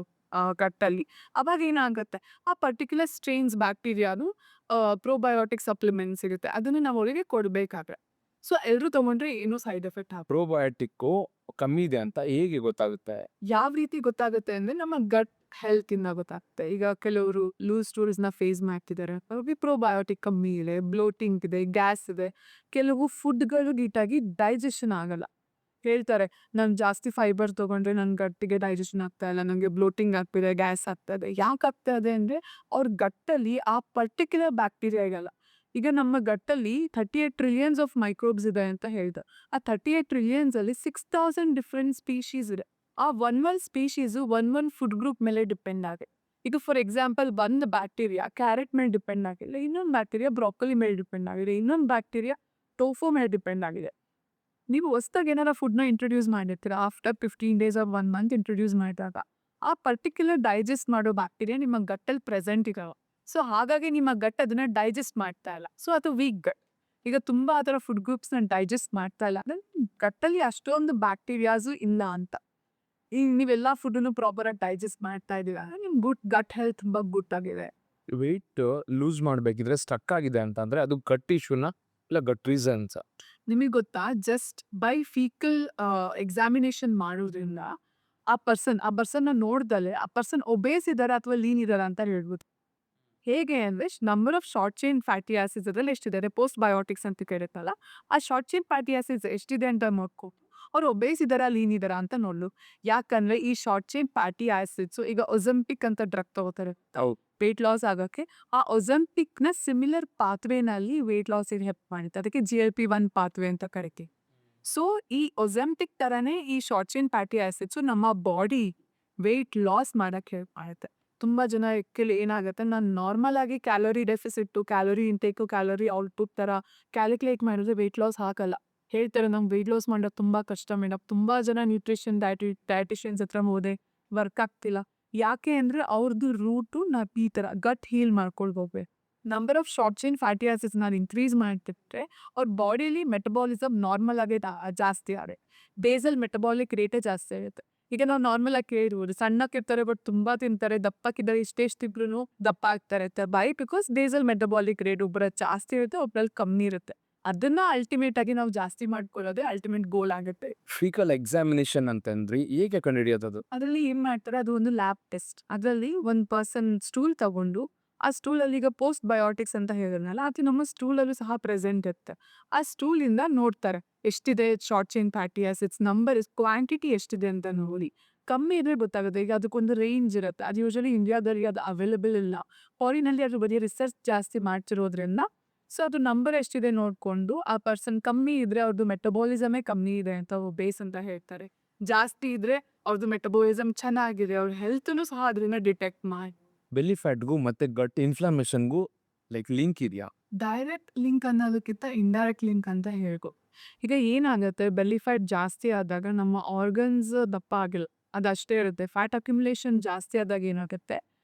ಗಟ್ಟಲ್ಲಿ. ಅವಾಗ ಏನಾಗುತ್ತೆ, ಆ ಪರ್ಟಿಕ್ಯುಲರ್ ಸ್ಟ್ರೈನ್ಸ್ ಬ್ಯಾಕ್ಟೀರಿಯಾನು ಪ್ರೋಬಯೋಟಿಕ್ ಸಪ್ಲಿಮೆಂಟ್ಸ್ ಇರುತ್ತೆ, ಅದನ್ನು ನಾವು ಅವರಿಗೆ ಕೊಡಬೇಕಾದ್ರೆ. ಸೊ ಎಲ್ಲರೂ ತಗೊಂಡ್ರೆ ಏನೂ ಸೈಡ್ ಎಫೆಕ್ಟ್ ಆಗಲ್ಲ. ಪ್ರೋಬಯೋಟಿಕ್ಕು ಕಮ್ಮಿ ಇದೆ ಅಂತ ಹೇಗೆ ಗೊತ್ತಾಗುತ್ತೆ? ಯಾವ ರೀತಿ ಗೊತ್ತಾಗುತ್ತೆ ಅಂದರೆ ನಮ್ಮ ಗಟ್ ಹೆಲ್ತಿಂದ ಗೊತ್ತಾಗುತ್ತೆ. ಈಗ ಕೆಲವರು ಲೂಸ್ ಸ್ಟೂಲ್ಸ್ನ ಫೇಸ್ ಮಾಡ್ತಿದ್ದಾರೆ, ಅವ್ರಿಗೆ ಪ್ರೋಬಯೋಟಿಕ್ ಕಮ್ಮಿ ಇದೆ, ಬ್ಲೋಟಿಂಗ್ ಇದೆ, ಗ್ಯಾಸ್ ಇದೆ. ಕೆಲವು ಫುಡ್ಗಳು ನೀಟಾಗಿ ಡೈಜೆಷನ್ ಆಗಲ್ಲ. ಹೇಳ್ತಾರೆ, ನಾನು ಜಾಸ್ತಿ ಫೈಬರ್ ತೊಗೊಂಡ್ರೆ ನನ್ನ ಗಟ್ಟಿಗೆ ಡೈಜೆಷನ್ ಆಗ್ತಾ ಇಲ್ಲ, ನನಗೆ ಬ್ಲೋಟಿಂಗ್ ಆಗ್ತಿದೆ, ಗ್ಯಾಸ್ ಆಗ್ತದೆ. ಯಾಕೆ ಆಗ್ತಾ ಇದೆ ಅಂದರೆ ಅವ್ರ ಗಟ್ಟಲ್ಲಿ ಆ ಪರ್ಟಿಕ್ಯುಲರ್ ಬ್ಯಾಕ್ಟೀರಿಯಾ ಇರಲ್ಲ. ಈಗ ನಮ್ಮ ಗಟ್ಟಲ್ಲಿ 38 ಟ್ರಿಲಿಯನ್ಸ್ ಆಫ್ ಮೈಕ್ರೋಬ್ಸ್ ಇದೆ ಅಂತ ಹೇಳ್ದೆ. ಆ 38 ಟ್ರಿಲಿಯನ್ಸಲ್ಲಿ 6000 ಡಿಫ್ರೆಂಟ್ ಸ್ಪೀಶೀಸ್ ಇದೆ. ಆ one species one food group ಮೇಲೆ ಡಿಪೆಂಡ್ ಆಗಿದೆ. ಈಗ ಫಾರ್ ಎಕ್ಸಾಂಪಲ್ ಒಂದು ಬ್ಯಾಕ್ಟೀರಿಯಾ ಕ್ಯಾರೆಟ್ ಮೇಲೆ ಡಿಪೆಂಡ್ ಆಗಿಲ್ಲ, ಇನ್ನೊಂದು ಬ್ಯಾಕ್ಟೀರಿಯಾ ಬ್ರಾಕೊಲಿ ಮೇಲೆ ಡಿಪೆಂಡ್ ಆಗಿದೆ, ಇನ್ನೊಂದು ಬ್ಯಾಕ್ಟೀರಿಯಾ ಟೋಫೋ ಮೇಲೆ ಡಿಪೆಂಡ್ ಆಗಿದೆ. ನೀವು ಹೊಸ್ದಾಗಿ ಏನಾರ ಫುಡ್ನ ಇಂಟ್ರೊಡ್ಯೂಸ್ ಮಾಡಿರ್ತೀರ, after 15 days or 1 month introduce ಮಾಡಿದಾಗ ಆ ಪರ್ಟಿಕ್ಯುಲರ್ ಡೈಜೆಸ್ಟ್ ಮಾಡೋ ಬ್ಯಾಕ್ಟೀರಿಯಾ ನಿಮ್ಮ ಗಟ್ಟಲ್ಲಿ ಪ್ರೆಸೆಂಟ್ ಇರಲ್ಲ. ಸೊ ಹಾಗಾಗಿ ನಿಮ್ಮ ಗಟ್ ಅದನ್ನ ಡೈಜೆಸ್ಟ್ ಮಾಡ್ತಾ ಇಲ್ಲ. ಸೊ ಅದು ವೀಕ್ ಗಟ್. ಈಗ ತುಂಬ ಆ ಥರ ಫುಡ್ ಗ್ರೂಪ್ಸ್ನ ಡೈಜೆಸ್ಟ್ ಮಾಡ್ತಾ ಇಲ್ಲ ಅಂದರೆ ಗಟ್ಟಲ್ಲಿ ಅಷ್ಟೊಂದು ಬ್ಯಾಕ್ಟೀರಿಯಾಸು ಇಲ್ಲ ಅಂತ. ಈಗ ನೀವೆಲ್ಲ ಫುಡ್ಡನ್ನು ಪ್ರಾಪರಾಗಿ ಡೈಜೆಸ್ಟ್ ಮಾಡ್ತಾ ಇದ್ದೀರಾ ಅಂದರೆ ನಿಮ್ಮ ಗಟ್ ಹೆಲ್ತ್ ತುಂಬ ಗುಡ್ ಆಗಿದೆ. ವೆಯ್ಟ್ ಲೂಸ್ ಮಾಡಬೇಕಿದ್ರೆ ಸ್ಟಕ್ ಆಗಿದೆ ಅಂತಂದರೆ ಅದು ಗಟ್ ಇಶ್ಯೂನ ಇಲ್ಲ ಗಟ್ ರೀಸನ್ಸ್? ನಿಮಗೆ ಗೊತ್ತಾ, ಜಸ್ಟ್ ಬೈ ಫೀಕಲ್ ಎಕ್ಸಾಮಿನೇಷನ್ ಮಾಡೋದ್ರಿಂದ ಆ ಪರ್ಸನ್ನ ನೋಡ್ದಲೆ ಆ ಪರ್ಸನ್ ಒಬೇಸ್ ಇದ್ದಾರೆ ಅಥವಾ ಲೀನ್ ಇದ್ದಾರೆ ಅಂತ ಹೇಳ್ಬೋದು. ಹೇಗೆ ಅಂದರೆ number of short chain fatty acids ಅದರಲ್ಲಿ ಎಷ್ಟಿದೆ, ಪೋಸ್ಟ್ ಬಯೋಟಿಕ್ಸ್ ಅಂತ ಕೇಳುತ್ತಲ್ಲ, ಆ ಶಾರ್ಟ್ ಚೈನ್ ಫ್ಯಾಟಿ ಆಸಿಡ್ಸ್ ಎಷ್ಟಿದೆ ಅಂತ ನೋಡ್ಕೊಂಡು ಅವ್ರು ಒಬೇಸ್ ಇದ್ದಾರಾ ಲೀನ್ ಇದ್ದಾರಾ ಅಂತ ನೋಡ್ಲು. ಯಾಕಂದರೆ ಈ ಶಾರ್ಟ್ ಚೈನ್ ಫ್ಯಾಟಿ ಆಸಿಡ್ಸು ಈಗ ಒಜಂಪಿಕ್ ಅಂತ ಡ್ರಗ್ ತಗೋತಾರೆ ಹೌದು. ವೆಯ್ಟ್ ಲಾಸ್ ಆಗೋಕ್ಕೆ. ಆ ಒಜಂಪಿಕ್ನ ಸಿಮಿಲರ್ ಪಾತ್ವೇನಲ್ಲಿ ವೆಯ್ಟ್ ಲಾಸಿಗೆ ಹೆಲ್ಪ್ ಮಾಡುತ್ತೆ, ಅದಕ್ಕೆ GLP-1 ಪಾತ್ವೇ ಅಂತ ಕರಿತೀವಿ. ಸೊ ಈ ಒಜಂಪಿಕ್ ಥರನೇ ಈ ಶಾರ್ಟ್ ಚೈನ್ ಫ್ಯಾಟಿ ಆಸಿಡ್ಸು ನಮ್ಮ ಬಾಡಿ ವೆಯ್ಟ್ ಲಾಸ್ ಮಾಡೋಕ್ಕೆ ಹೆಲ್ಪ್ ಮಾಡುತ್ತೆ. ತುಂಬ ಜನ ಏನಾಗುತ್ತೆ, ನಾನು ನಾರ್ಮಲ್ ಆಗಿ calorie deficit, calorie intake, calorie output ಥರ ಕ್ಯಾಲ್ಕುಲೇಟ್ ಮಾಡಿದ್ರೆ ವೆಯ್ಟ್ ಲಾಸ್ ಆಗಲ್ಲ. ಹೇಳ್ತಾರೆ ನಮ್ಗೆ ವೆಯ್ಟ್ ಲಾಸ್ ಮಾಡೋದು ತುಂಬ ಕಷ್ಟ ಮೇಡಮ್. ತುಂಬ ಜನ ನ್ಯೂಟ್ರಿಷನ್ ಡಯಟಿಷಿಯನ್ಸ್ ಹತ್ರ ಹೋದೆ ವರ್ಕ್ ಆಗ್ತಿಲ್ಲ. ಯಾಕೆ ಅಂದರೆ ಅವ್ರದ್ದು ರೂಟು ನಾವು ಈ ಥರ ಗಟ್ ಹೀಲ್ ಮಾಡ್ಕೊಳ್ಬೋಬೇಕು. Number of short chain fatty acids ನಾನು ಇನ್ಕ್ರೀಸ್ ಮಾಡ್ತಿದ್ರೆ ಅವ್ರ ಬಾಡಿಲಿ ಮೆಟಬಾಲಿಸಮ್ ನಾರ್ಮಲ್ ಆಗೇ ಜಾಸ್ತಿ ಆಗುತ್ತೆ, ಬೇಸಲ್ ಮೆಟಬಾಲಿಕ್ ರೇಟೇ ಜಾಸ್ತಿ ಆಗುತ್ತೆ. ಈಗ ನಾವು ನಾರ್ಮಲ್ ಆಗಿ ಕೇಳಿರ್ಬೋದು, ಸಣ್ಣಕ್ಕಿರ್ತಾರೆ ಬಟ್ ತುಂಬ ತಿಂತಾರೆ, ದಪ್ಪಕ್ಕಿದ್ದಾರೆ ಇಷ್ಟೆಷ್ಟಿಬ್ರು ದಪ್ಪ ಆಗ್ತಾರೆ ಅಂತ. By because basal metabolic rate ಒಬ್ಬರ ಜಾಸ್ತಿ ಇರುತ್ತೆ, ಒಬ್ಬರಲ್ಲಿ ಕಮ್ಮಿ ಇರುತ್ತೆ. ಅದನ್ನ ಅಲ್ಟಿಮೇಟ್ ಆಗಿ ನಾವು ಜಾಸ್ತಿ ಮಾಡ್ಕೊಳ್ಳೋದೇ ಅಲ್ಟಿಮೇಟ್ ಗೋಲ್ ಆಗುತ್ತೆ. ಫೀಕಲ್ ಎಕ್ಸಾಮಿನೇಷನ್ ಅಂತಂದ್ರಿ, ಹೇಗೆ ಕಂಡುಹಿಡಿಯೋದು ಅದು? ಅದರಲ್ಲಿ ಏನು ಮಾಡ್ತಾರೆ, ಅದು ಒಂದು ಲ್ಯಾಬ್ ಟೆಸ್ಟ್. ಅದರಲ್ಲಿ ಒಂದು ಪರ್ಸನ್ ಸ್ಟೂಲ್ ತಗೊಂಡು ಆ ಸ್ಟೂಲಲ್ಲಿ ಈಗ ಪೋಸ್ಟ್ ಬಯೋಟಿಕ್ಸ್ ಅಂತ ಹೇಳಿದ್ನಲ್ಲ, ಅದು ನಮ್ಮ ಸ್ಟೂಲಲ್ಲೂ ಸಹ ಪ್ರೆಸೆಂಟ್ ಇರುತ್ತೆ. ಆ ಸ್ಟೂಲಿಂದ ನೋಡ್ತಾರೆ ಎಷ್ಟಿದೆ short chain fatty acids number quantity ಎಷ್ಟಿದೆ ಅಂತ ನೋಡಿ. ಕಮ್ಮಿ ಇದ್ರೆ ಗೊತ್ತಾಗುತ್ತೆ. ಈಗ ಅದಕ್ಕೊಂದು ರೇಂಜ್ ಇರುತ್ತೆ, ಅದು ಯೂಶಲಿ ಇಂಡಿಯಾದಲ್ಲಿ ಅದು ಅವೈಲೇಬಲ್ ಇಲ್ಲ, ಫಾರಿನಲ್ಲಿ ಅದ್ರ ಬಗ್ಗೆ ರಿಸರ್ಚ್ ಜಾಸ್ತಿ ಮಾಡ್ತಿರೋದ್ರಿಂದ. ಸೊ ಅದು ನಂಬರ್ ಎಷ್ಟಿದೆ ನೋಡಿಕೊಂಡು ಆ ಪರ್ಸನ್ ಕಮ್ಮಿ ಇದ್ರೆ ಅವ್ರದ್ದು ಮೆಟಬಾಲಿಸಮೇ ಕಮ್ಮಿ ಇದೆ ಅಂತ ಬೇಸ್ ಅಂತ ಹೇಳ್ತಾರೆ. ಜಾಸ್ತಿ ಇದ್ರೆ ಅವ್ರದ್ದು ಮೆಟಬಾಲಿಸಮ್ ಚೆನ್ನಾಗಿದೆ, ಅವ್ರ ಹೆಲ್ತ್ನು ಸಹ ಅದರಿಂದ ಡಿಟೆಕ್ಟ್ ಮಾಡಿ. ಬೆಲ್ಲಿ ಫ್ಯಾಟ್ಗೂ ಮತ್ತು ಗಟ್ ಇನ್ಫ್ಲಮೇಷನ್ಗೂ ಲಿಂಕ್ ಇದೆಯಾ? ಡೈರೆಕ್ಟ್ ಲಿಂಕ್ ಅನ್ನೋದಕ್ಕಿಂತ ಇಂಡೈರೆಕ್ಟ್ ಲಿಂಕ್ ಅಂತ ಹೇಳ್ಕೊ. ಈಗ ಏನಾಗುತ್ತೆ, ಬೆಲ್ಲಿ ಫ್ಯಾಟ್ ಜಾಸ್ತಿ ಆದಾಗ ನಮ್ಮ ಆರ್ಗನ್ಸ್ ದಪ್ಪ ಆಗಿಲ್ಲ, ಅದಷ್ಟೇ ಇರುತ್ತೆ. ಫ್ಯಾಟ್ ಅಕ್ಯುಮುಲೇಷನ್ ಜಾಸ್ತಿ ಆದಾಗ ಏನಾಗುತ್ತೆ,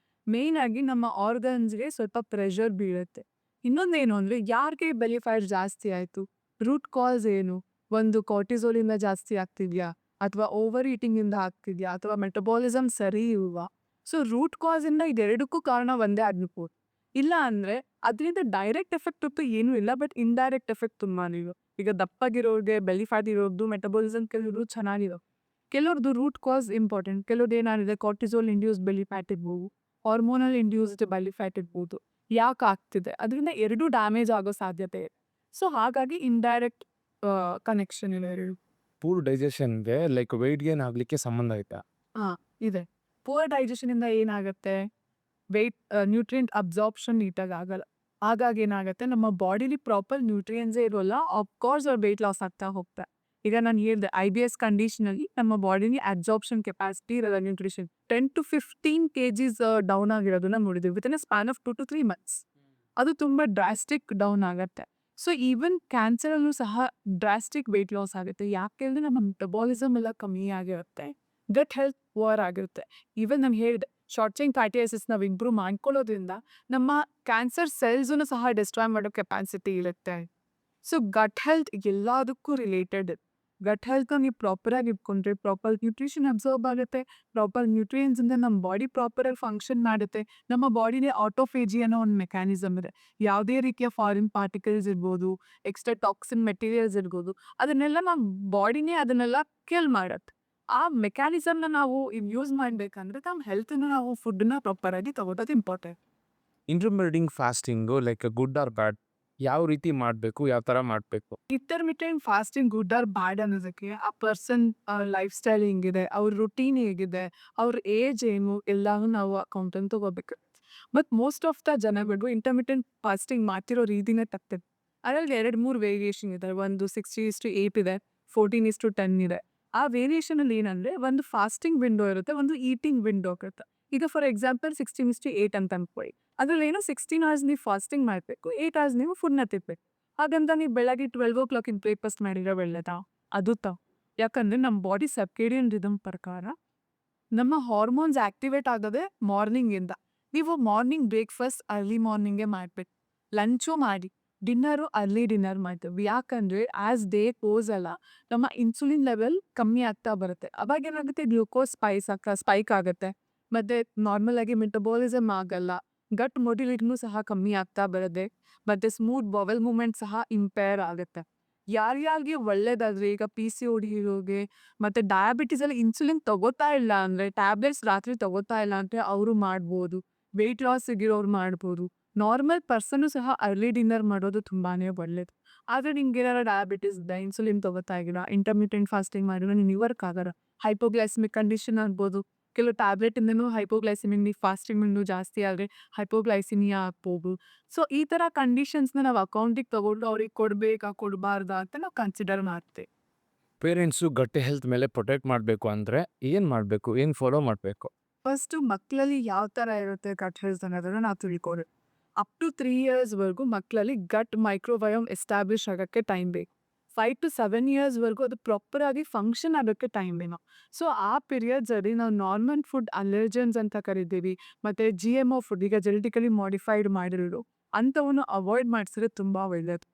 ಮೇಯ್ನ್ ಆಗಿ ನಮ್ಮ ಆರ್ಗನ್ಸ್ಗೆ ಸ್ವಲ್ಪ ಪ್ರೆಷರ್ ಬೀಳುತ್ತೆ. ಇನ್ನೊಂದೇನು ಅಂದರೆ, ಯಾರಿಗೆ ಬೆಲ್ಲಿ ಫ್ಯಾಟ್ ಜಾಸ್ತಿ ಆಯಿತು, ರೂಟ್ ಕಾಸ್ ಏನು? ಒಂದು ಕಾರ್ಟಿಸೋಲಿಂದ ಜಾಸ್ತಿ ಆಗ್ತಿದೆಯಾ, ಅಥವಾ ಓವರ್ ಈಟಿಂಗಿಂದ ಆಗ್ತಿದೆಯಾ, ಅಥವಾ ಮೆಟಬಾಲಿಸಮ್ ಸರಿ ಇಲ್ವಾ? ಸೊ ರೂಟ್ ಕಾಸಿಂದ ಇದೆರಡಕ್ಕೂ ಕಾರಣ ಒಂದೇ ಆಗಿರ್ಬೋದು. ಇಲ್ಲ ಅಂದರೆ ಅದರಿಂದ ಡೈರೆಕ್ಟ್ ಎಫೆಕ್ಟ್ ಅಂತೂ ಏನೂ ಇಲ್ಲ, ಬಟ್ ಇಂಡೈರೆಕ್ಟ್ ಎಫೆಕ್ಟ್ ತುಂಬಾ ಇದೆ. ಈಗ ದಪ್ಪಗಿರೋರಿಗೆ ಬೆಲ್ಲಿ ಫ್ಯಾಟ್ ಇರೋದು ಮೆಟಬಾಲಿಸಮ್ ಕೆಲವರು ಚೆನ್ನಾಗಿರೋ, ಕೆಲವ್ರದ್ದು ರೂಟ್ ಕಾಸ್ ಇಂಪಾರ್ಟೆಂಟ್. ಕೆಲವ್ರದ್ದು ಏನಾಗಿದೆ, ಕಾರ್ಟಿಸೋಲ್ ಇಂಡ್ಯೂಸ್ಡ್ ಬೆಲ್ಲಿ ಫ್ಯಾಟ್ ಇರ್ಬೋದು, ಹಾರ್ಮೋನಲ್ ಇಂಡ್ಯೂಸ್ಡ್ ಬೆಲ್ಲಿ ಫ್ಯಾಟ್ ಇರ್ಬೋದು. ಯಾಕೆ ಆಗ್ತಿದೆ, ಅದರಿಂದ ಎರಡೂ ಡ್ಯಾಮೇಜ್ ಆಗೋ ಸಾಧ್ಯತೆ ಇದೆ. ಸೊ ಹಾಗಾಗಿ ಇಂಡೈರೆಕ್ಟ್ ಕನೆಕ್ಷನ್ ಇದೆ ಎರಡು. ಪೂರ್ ಡೈಜೆಷನ್ಗೆ ವೆಯ್ಟ್ ಗೇನ್ ಆಗಲಿಕ್ಕೆ ಸಂಬಂಧ ಐತಾ? ಹಾಂ, ಇದೆ. ಪೂರ್ ಡೈಜೆಷನಿಂದ ಏನಾಗುತ್ತೆ, ನ್ಯೂಟ್ರಿಯೆಂಟ್ ಅಬ್ಸಾರ್ಪ್ಷನ್ ನೀಟಾಗಿ ಆಗಲ್ಲ. ಹಾಗಾಗಿ ಏನಾಗುತ್ತೆ, ನಮ್ಮ ಬಾಡಿಲಿ ಪ್ರಾಪರ್ ನ್ಯೂಟ್ರಿಯೆಂಟ್ಸೇ ಇರೋಲ್ಲ. ಆಫ್‌ಕೋರ್ಸ್ ಅವ್ರು ವೆಯ್ಟ್ ಲಾಸ್ ಆಗ್ತಾ ಹೋಗ್ತಾರೆ. ಈಗ ನಾನು ಹೇಳ್ದೆ IBS ಕಂಡೀಷನಲ್ಲಿ ನಮ್ಮ ಬಾಡಿಲಿ ಅಬ್ಸಾರ್ಪ್ಷನ್ ಕೆಪಾಸಿಟಿ ಇರಲ್ಲ ನ್ಯೂಟ್ರಿಷನ್. 10-15 ಕೆಜಿಸ್ ಡೌನ್ ಆಗಿರೋದನ್ನ ನೋಡಿದ್ದೀವಿ within a span of 2-3 months. ಅದು ತುಂಬ ಡ್ರಾಸ್ಟಿಕ್ ಡೌನ್ ಆಗತ್ತೆ. ಸೊ ಈವನ್ ಕ್ಯಾನ್ಸರಲ್ಲೂ ಸಹ ಡ್ರಾಸ್ಟಿಕ್ ವೆಯ್ಟ್ ಲಾಸ್ ಆಗುತ್ತೆ. ಯಾಕೆಂದ್ರೆ ನಮ್ಮ ಮೆಟಬಾಲಿಸಮ್ ಎಲ್ಲ ಕಮ್ಮಿ ಆಗಿರುತ್ತೆ. ಗಟ್ ಹೆಲ್ತ್ ಪುವರ್ ಆಗಿರುತ್ತೆ. ಈವನ್ ನಾನು ಹೇಳಿದೆ, ಶಾರ್ಟ್ ಚೈನ್ ಫ್ಯಾಟಿ ಆಸಿಡ್ಸ್ ನಾವು ಇಂಪ್ರೂವ್ ಮಾಡ್ಕೊಳ್ಳೋದ್ರಿಂದ ನಮ್ಮ ಕ್ಯಾನ್ಸರ್ ಸೆಲ್ಸನ್ನು ಸಹ ಡಿಸ್ಟ್ರಾಯ್ ಮಾಡೋ ಕೆಪಾಸಿಟಿ ಇರುತ್ತೆ. ಸೊ ಗಟ್ ಹೆಲ್ತ್ ಎಲ್ಲದಕ್ಕೂ ರಿಲೇಟೆಡ್. ಗಟ್ ಹೆಲ್ತ್ನ ನೀವು ಪ್ರಾಪರಾಗಿ ಇಟ್ಕೊಂಡ್ರೆ ಪ್ರಾಪರ್ ನ್ಯೂಟ್ರಿಷನ್ ಅಬ್ಸರ್ವ್ ಆಗುತ್ತೆ. ಪ್ರಾಪರ್ ನ್ಯೂಟ್ರಿಯೆಂಟ್ಸಿಂದ ನಮ್ಮ ಬಾಡಿ ಪ್ರಾಪರಾಗಿ ಫಂಕ್ಷನ್ ಮಾಡುತ್ತೆ. ನಮ್ಮ ಬಾಡಿನೇ ಆಟೋಫೇಜಿ ಅನ್ನೋ ಒಂದು ಮೆಕ್ಯಾನಿಸಮ್ ಇದೆ. ಯಾವುದೇ ರೀತಿಯ ಫಾರಿನ್ ಪಾರ್ಟಿಕಲ್ಸ್ ಇರ್ಬೋದು, ಎಕ್ಸ್ಟ್ರಾ ಟಾಕ್ಸಿನ್ ಮೆಟೀರಿಯಲ್ಸ್ ಇರ್ಬೋದು, ಅದನ್ನೆಲ್ಲ ನಮ್ಮ ಬಾಡಿನೇ ಅದನ್ನೆಲ್ಲ ಕಿಲ್ ಮಾಡತ್ತೆ. ಆ ಮೆಕ್ಯಾನಿಸಮ್ನ ನಾವು ಯೂಸ್ ಮಾಡಬೇಕಂದ್ರೆ ನಮ್ಮ ಹೆಲ್ತನ್ನು ನಾವು ಫುಡ್ಡನ್ನ ಪ್ರಾಪರಾಗಿ ತಗೊಳ್ಳೋದು important. Intermittent fasting like good or bad? ಯಾವ ರೀತಿ ಮಾಡಬೇಕು? ಯಾವ ಥರ ಮಾಡಬೇಕು? Intermittent fasting good or bad ಅನ್ನೋದಕ್ಕೆ ಆ ಪರ್ಸನ್ ಲೈಫ್ ಸ್ಟೈಲ್ ಹೆಂಗಿದೆ, ಅವ್ರ ರೂಟೀನ್ ಹೇಗಿದೆ, ಅವ್ರ ಏಜ್ ಏನು, ಎಲ್ಲಾನು ನಾವು ಅಕೌಂಟನ್ನು ತಗೋಬೇಕು. ಬಟ್ ಮೋಸ್ಟ್ ಆಫ್ ದ ಜನಗಳು ಇಂಟರ್ಮಿಟೆಂಟ್ ಫಾಸ್ಟಿಂಗ್ ಮಾಡ್ತಿರೋ ರೀತಿನೇ ತಪ್ಪಿದೆ. ಅದರಲ್ಲಿ 2-3 ವೇರಿಯೇಷನ್ ಇದೆ. ಒಂದು 60:8 ಇದೆ, 14:10 ಇದೆ. ಆ ವೇರಿಯೇಷನಲ್ಲಿ ಏನಂದರೆ, ಒಂದು ಫಾಸ್ಟಿಂಗ್ ವಿಂಡೋ ಇರುತ್ತೆ, ಒಂದು ಈಟಿಂಗ್ ವಿಂಡೋ ಇರುತ್ತೆ. ಈಗ ಫಾರ್ ಎಕ್ಸಾಂಪಲ್ 16:8 ಅಂತ ಅನ್ಕೊಳ್ಳಿ. ಅದರಲ್ಲಿ ಏನೋ 16 ಅವರ್ಸ್ ನೀವು ಫಾಸ್ಟಿಂಗ್ ಮಾಡಬೇಕು, 8 ಅವರ್ಸ್ ನೀವು ಫುಡ್ನ ತಿನ್ಬೇಕು. ಹಾಗಂತ ನೀವು ಬೆಳಗ್ಗೆ 12 ಬ್ರೇಕ್‌ಫಾಸ್ಟ್ ಮಾಡಿದ್ರೆ ಒಳ್ಳೆಯದಾ? ಅದು ತಪ್ಪು. ಯಾಕಂದರೆ ನಮ್ಮ ಬಾಡಿ ಸರ್ಕೇಡಿಯನ್ ರಿದಮ್ ಪ್ರಕಾರ ನಮ್ಮ ಹಾರ್ಮೋನ್ಸ್ ಆಕ್ಟಿವೇಟ್ ಆಗೋದೇ ಮಾರ್ನಿಂಗಿಂದ. ನೀವು ಮಾರ್ನಿಂಗ್ ಬ್ರೇಕ್‌ಫಾಸ್ಟ್ ಅರ್ಲಿ ಮಾರ್ನಿಂಗೇ ಮಾಡಬೇಕು. ಲಂಚು ಮಾಡಿ, ಡಿನ್ನರು ಅರ್ಲಿ ಡಿನ್ನರ್ ಮಾಡ್ತೀವಿ. ಯಾಕಂದರೆ ಆ್ಯಸ್ ಡೇ ಗೋಸ್ ಅಲ್ಲ, ನಮ್ಮ ಇನ್ಸುಲಿನ್ ಲೆವೆಲ್ ಕಮ್ಮಿ ಆಗ್ತಾ ಬರುತ್ತೆ. ಅವಾಗೇನಾಗುತ್ತೆ, ಗ್ಲೂಕೋಸ್ ಸ್ಪೈಕ್ ಆಗುತ್ತೆ. ಮತ್ತು ನಾರ್ಮಲಾಗಿ ಮೆಟಬಾಲಿಸಮ್ ಆಗಲ್ಲ. ಗಟ್ ಮೊಟಿಲಿಟಿನೂ ಸಹ ಕಮ್ಮಿ ಆಗ್ತಾ ಬರುತ್ತೆ. ಮತ್ತು ಸ್ಮೂತ್ ಬವೆಲ್ ಮೂವ್‌ಮೆಂಟ್ ಸಹ ಇಂಪೇರ್ ಆಗುತ್ತೆ. ಯಾರ್ಯಾರಿಗೆ ಒಳ್ಳೇದಾದರೆ, ಈಗ PCOD ಇರೋರಿಗೆ ಮತ್ತು ಡಯಾಬಿಟಿಸಲ್ಲಿ ಇನ್ಸುಲಿನ್ ತಗೋತಾ ಇಲ್ಲ ಅಂದರೆ, ಟ್ಯಾಬ್ಲೆಟ್ಸ್ ರಾತ್ರಿ ತಗೋತಾ ಇಲ್ಲ ಅಂದರೆ ಅವರು ಮಾಡ್ಬೋದು. ವೆಯ್ಟ್ ಲಾಸಿಗಿರೋರು ಮಾಡ್ಬೋದು. ನಾರ್ಮಲ್ ಪರ್ಸನ್ನು ಸಹ ಅರ್ಲಿ ಡಿನ್ನರ್ ಮಾಡೋದು ತುಂಬಾ ಒಳ್ಳೆಯದು. ಆದರೆ ನಿಮ್ಗೇನಾರ ಡಯಾಬಿಟಿಸ್ ಇದೆ, ಇನ್ಸುಲಿನ್ ತಗೋತಾ ಇದ್ದೀರಾ, ಇಂಟರ್ಮಿಟೆಂಟ್ ಫಾಸ್ಟಿಂಗ್ ಮಾಡಿದ್ರೆ ನೀವು ವರ್ಕ್ ಆಗಲ್ಲ. ಹೈಪೋಗ್ಲೈಸೆಮಿಕ್ ಕಂಡೀಷನ್ ಆಗ್ಬೋದು. ಕೆಲವು ಟ್ಯಾಬ್ಲೆಟಿಂದನೂ ಹೈಪೋಗ್ಲೈಸೆಮಿಕ್ ಫಾಸ್ಟಿಂಗಿಂದು ಜಾಸ್ತಿ ಆದರೆ ಹೈಪೋಗ್ಲೈಸಿಮಿಯಾ ಆಗ್ಬೋದು. ಸೊ ಈ ಥರ ಕಂಡೀಷನ್ಸ್‌ನ ನಾವು ಅಕೌಂಟಿಗೆ ತಗೊಂಡು ಅವ್ರಿಗೆ ಕೊಡಬೇಕಾ ಕೊಡಬಾರ್ದಾ ಅಂತ ನಾವು ಕನ್ಸಿಡರ್ ಮಾಡ್ತೇವೆ. ಪೇರೆಂಟ್ಸು ಗಟ್ಟಿ ಹೆಲ್ತ್ ಮೇಲೆ ಪ್ರೊಟೆಕ್ಟ್ ಮಾಡಬೇಕು ಅಂದರೆ ಏನು ಮಾಡಬೇಕು? ಏನು ಫಾಲೋ ಮಾಡಬೇಕು? ಫಸ್ಟು ಮಕ್ಕಳಲ್ಲಿ ಯಾವ ಥರ ಇರುತ್ತೆ ಗಟ್ ಹೆಲ್ತ್ ಅನ್ನೋದನ್ನು ನಾವು ತಿಳ್ಕೊಬೇಕು. ಅಪ್ ಟು 3 ಇಯರ್ಸ್‌ವರೆಗೂ ಮಕ್ಕಳಲ್ಲಿ ಗಟ್ ಮೈಕ್ರೋಬಯೋಮ್ ಎಸ್ಟಾಬ್ಲಿಷ್ ಆಗೋಕ್ಕೆ ಟೈಮ್ ಬೇಕು. 5-7 ಇಯರ್ಸ್‌ವರೆಗೂ ಅದು ಪ್ರಾಪರಾಗಿ ಫಂಕ್ಷನ್ ಆಗೋಕ್ಕೆ ಟೈಮ್ ಬೇಕು. ಸೊ ಆ ಪೀರಿಯಡ್ಸಲ್ಲಿ ನಾವು ನಾರ್ಮಲ್ ಫುಡ್ ಅಲರ್ಜನ್ಸ್ ಅಂತ ಕರಿತೀವಿ, ಮತ್ತು GMO ಫುಡ್, ಈಗ ಜೆನೆಟಿಕಲಿ ಮಾಡಿಫೈಡ್ ಮಾಡಿರೋದು, ಅಂಥವನ್ನು ಅವಾಯ್ಡ್ ಮಾಡಿಸಿದ್ರೆ ತುಂಬ ಒಳ್ಳೆಯದು.